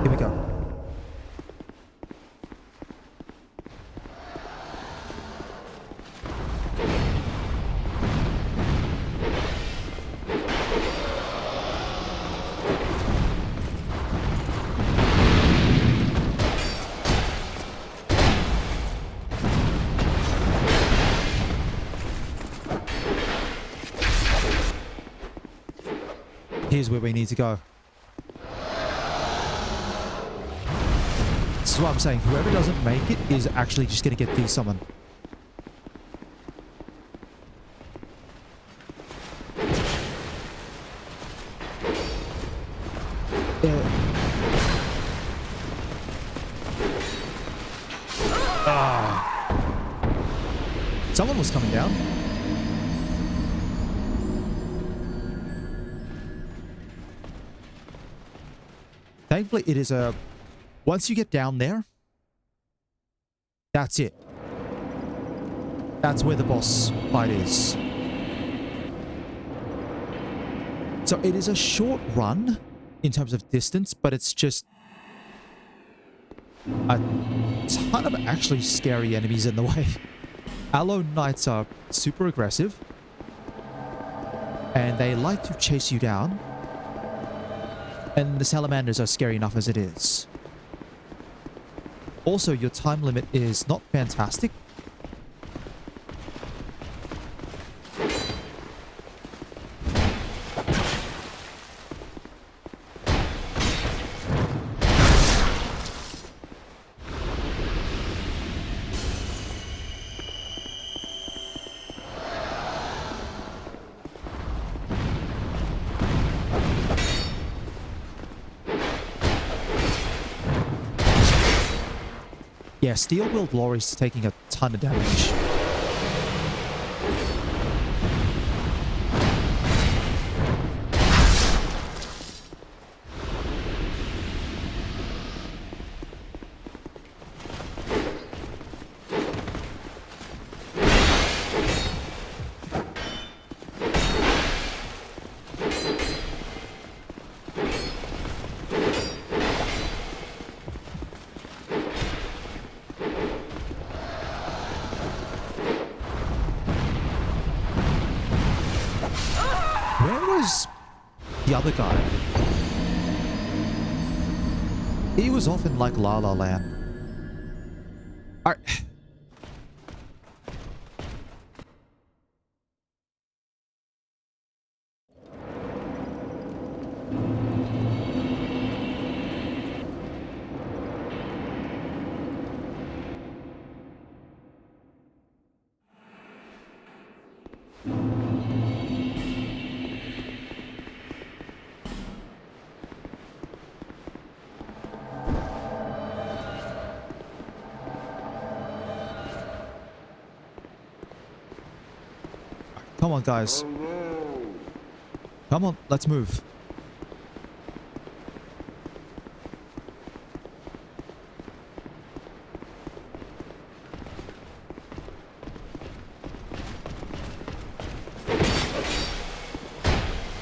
Here we go. Here's where we need to go. This is what I'm saying. Whoever doesn't make it is actually just going to get desummoned. Someone was coming down. Thankfully, it is a... Once you get down there, that's it. That's where the boss fight is. So it is a short run in terms of distance, but it's just a ton of actually scary enemies in the way. Aloe Knights are super aggressive, and they like to chase you down. And the salamanders are scary enough as it is. Also, your time limit is not fantastic. Yeah, Steel-Willed Lori's taking a ton of damage. was the other guy? He was often like La La Land. Alright. Come on, guys. Come on, let's move.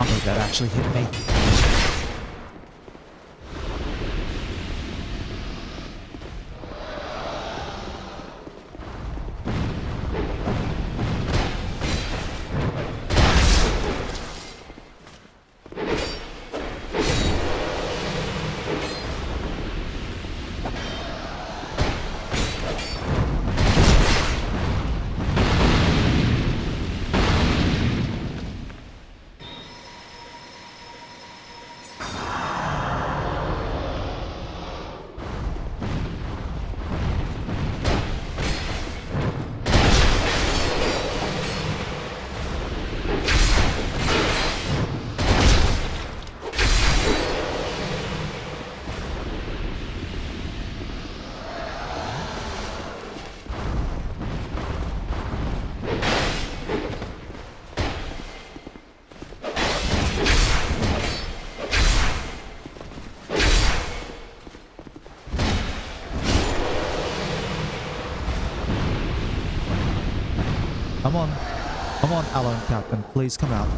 Oh, that actually hit me. Come on. Come on, Alone Captain. Please come out.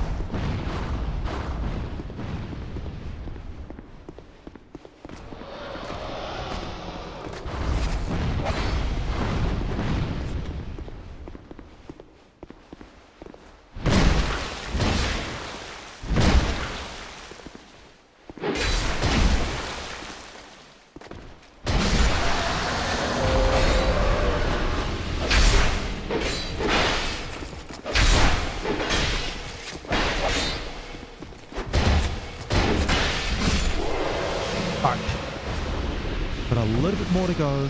But a little bit more to go.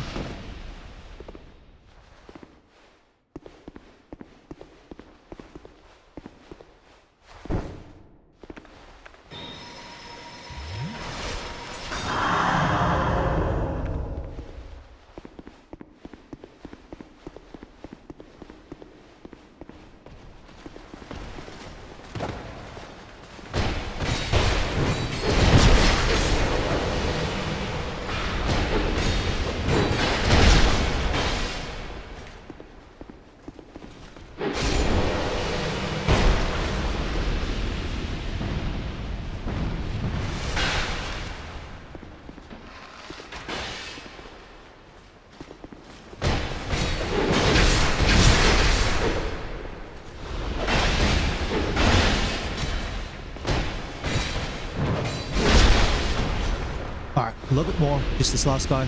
Alright, a little bit more. Just this last guy.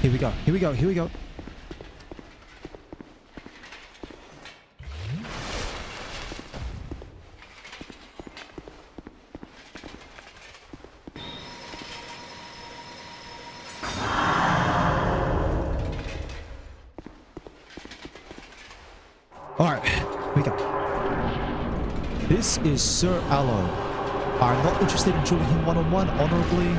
Here we go, here we go, here we go. Alright, here we go. This is Sir Aloe. I'm not interested in shooting him one-on-one honorably.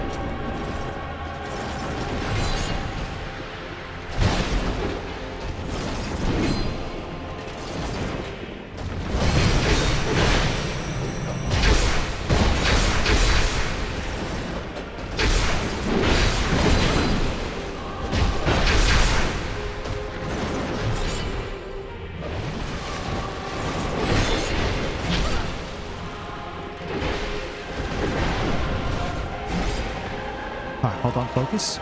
Alright, hold on, focus.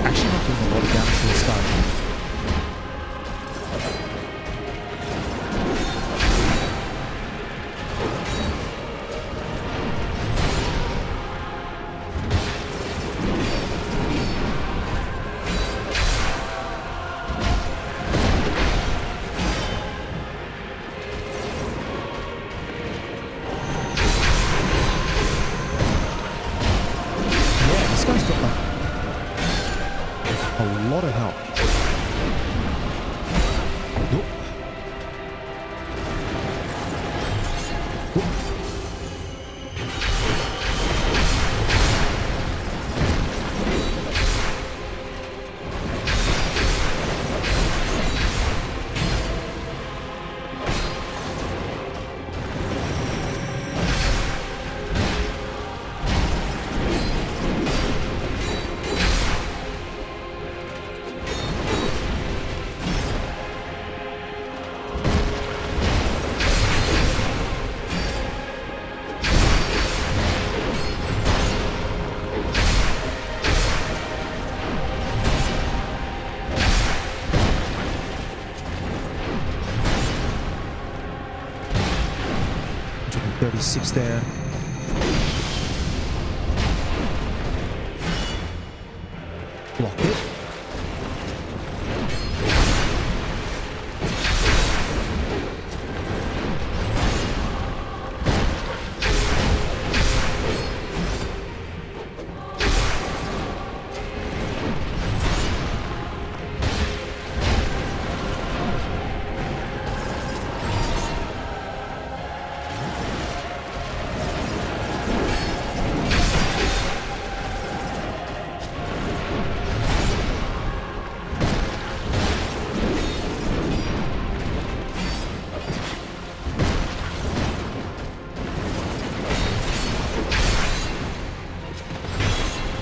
Actually not doing a lot of damage to this guy. Yeah, this guy's got like a lot of help. Oop. Oop. $36 there. Block it.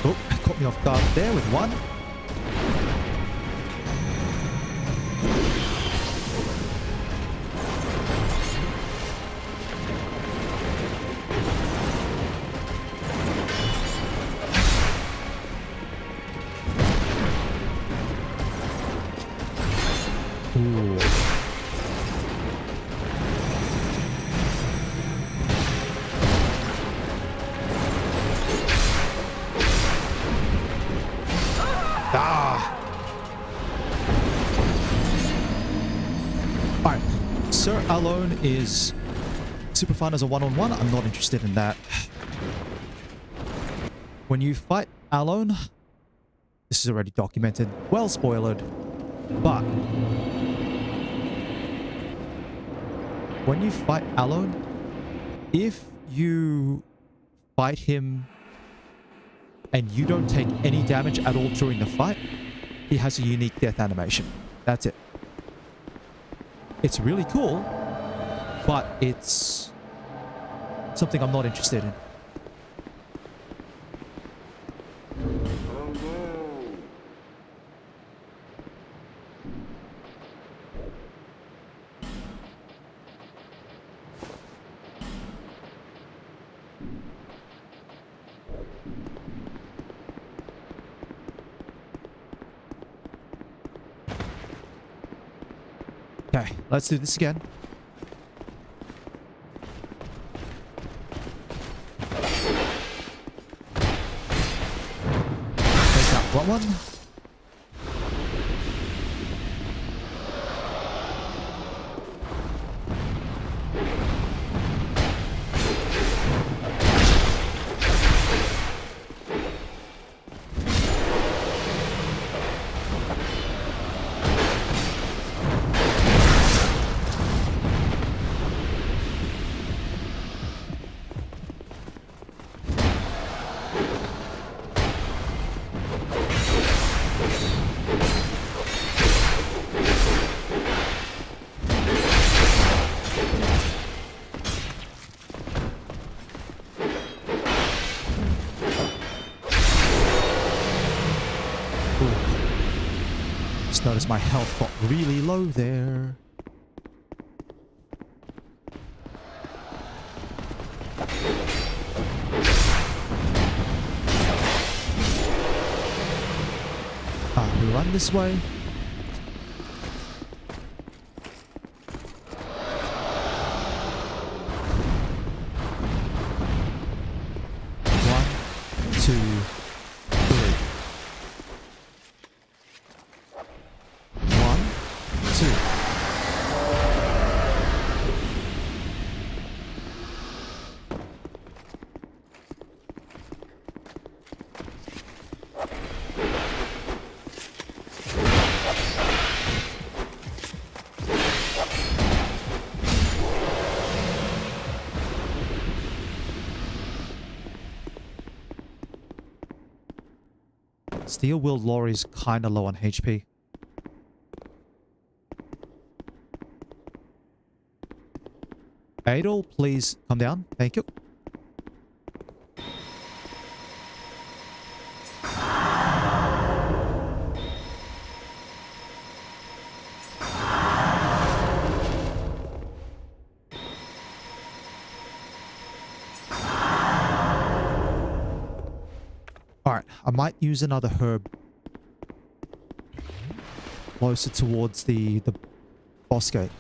Oh, caught me off guard there with one. Ooh. Ah. Alright. Sir Alone is super fun as a one-on-one. I'm not interested in that. When you fight Alone, this is already documented, well spoiled, but when you fight Alone, if you fight him and you don't take any damage at all during the fight, he has a unique death animation. That's it. It's really cool, but it's something I'm not interested in. Okay, let's do this again. got one. Just noticed my health got really low there. We run this way. One, two, three. One, two. Steel-wheeled lorry's kinda low on HP. Adol, please come down. Thank you. Alright, I might use another herb closer towards the boss gate.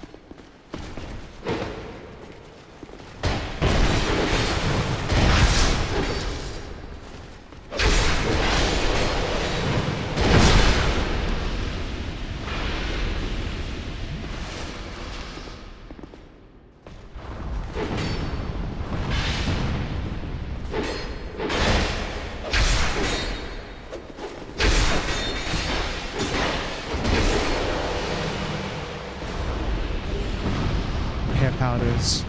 Powders.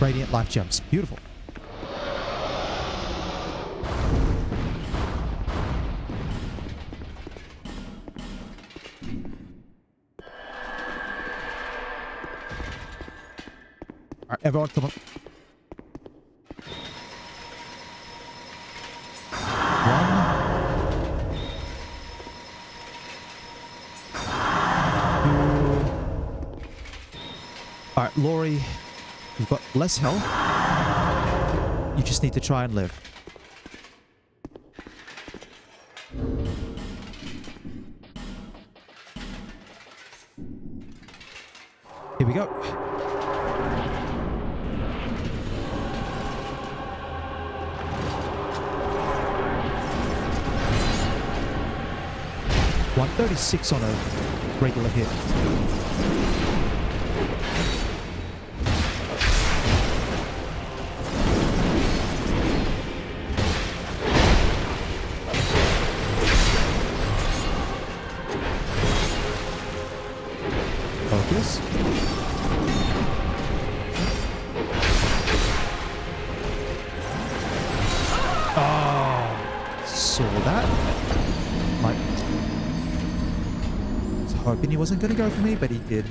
Radiant life gems. Beautiful. Alright, everyone, come on. One. Two. Alright, Lori, you've got less health. You just need to try and live. Here we go. $136 on a regular hit. Focus. Oh, saw that. Like, hoping he wasn't going to go for me, but he did.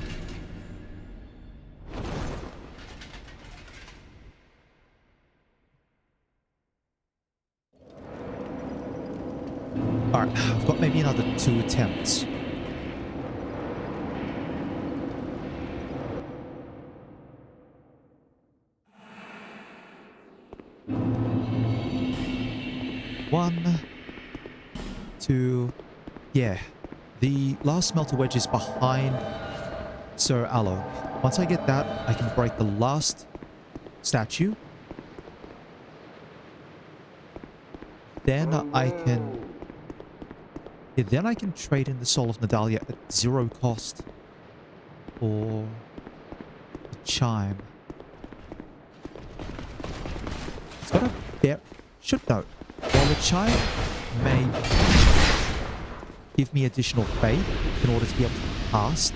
Alright, I've got maybe another 2 attempts. 1, 2. Yeah. The last smelter wedge is behind Sir Aloe. Once I get that, I can break the last statue. Then I can... Yeah, then I can trade in the Soul of Nadalia at 0 cost for the chime. It's got a bear... Should know. While the chime may give me additional faith in order to be able to cast,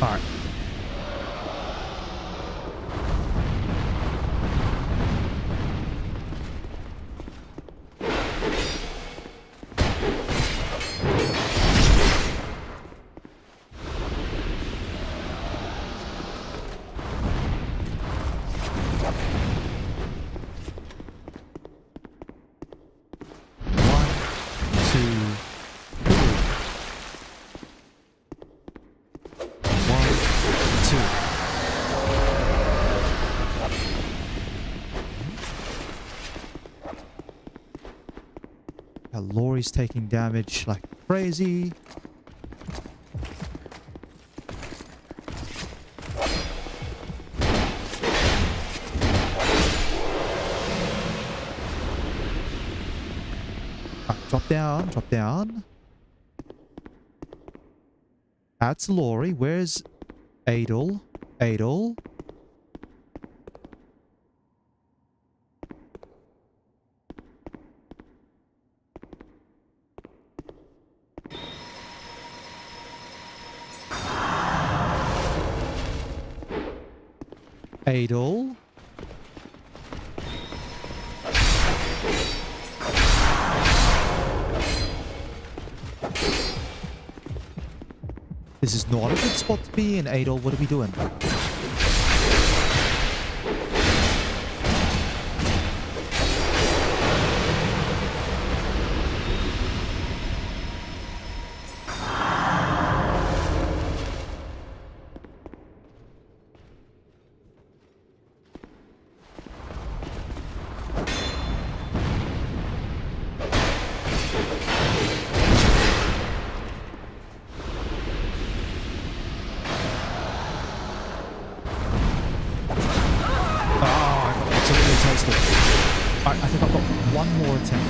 alright. Laurie's taking damage like crazy. Drop down, drop down. That's Laurie. Where's Adel? Adel? Adel? This is not a good spot to be in, Adel. What are we doing? Alright, I think I've got one more attempt.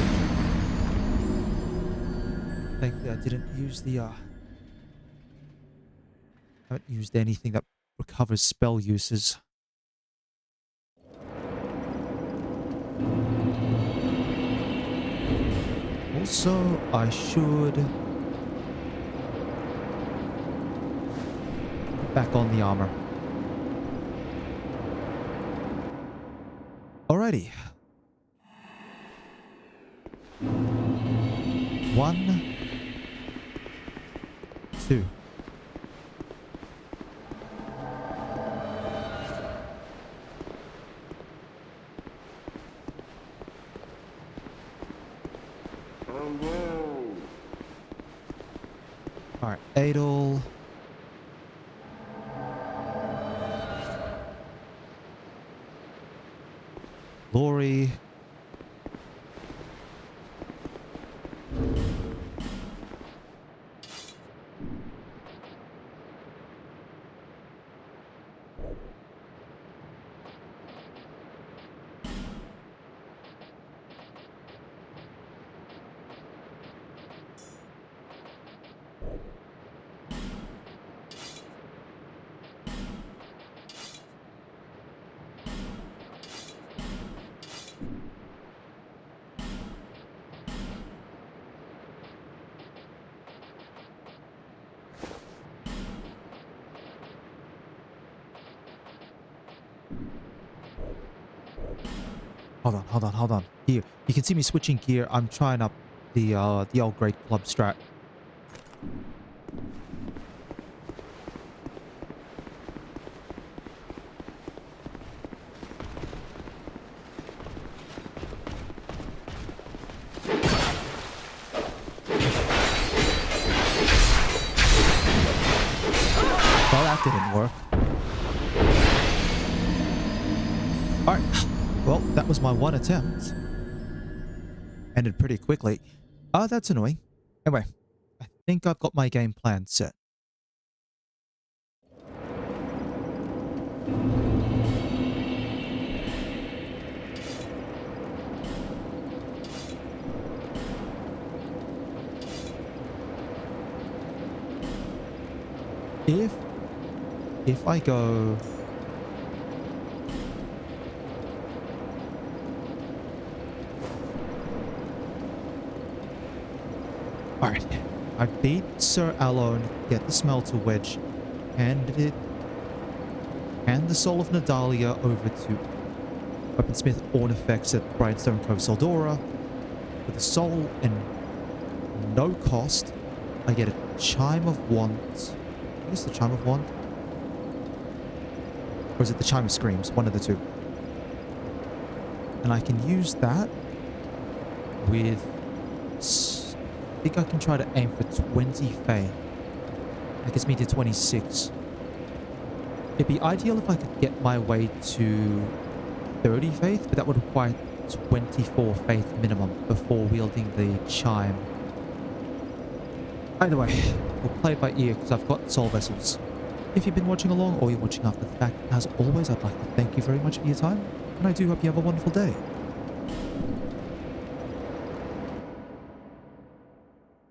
Thankfully, I didn't use the, haven't used anything that recovers spell uses. Also, I should put back on the armor. Alrighty. 1, 2. Alright, Adel. Laurie. Hold on. Here, you can see me switching gear. I'm trying up the old Great Club strat. Well, that didn't work. Alright. Well, that was my one attempt. Ended pretty quickly. That's annoying. Anyway, I think I've got my game plan set. If I go... Alright, I beat Sir Alone, get the smelter wedge, hand the soul of Nadalia over to Weaponsmith Ornifex at Brightstone Cove Soldora. With the soul and no cost, I get a Chime of Want. I think it's the Chime of Want. Or is it the Chime of Screams? One of the two. And I can use that with... I think I can try to aim for 20 faith. That gets me to 26. It'd be ideal if I could get my way to 30 faith, but that would require 24 faith minimum before wielding the chime. Either way, we'll play it by ear because I've got soul vessels. If you've been watching along or you're watching after the fact, as always, I'd like to thank you very much for your time, and I do hope you have a wonderful day.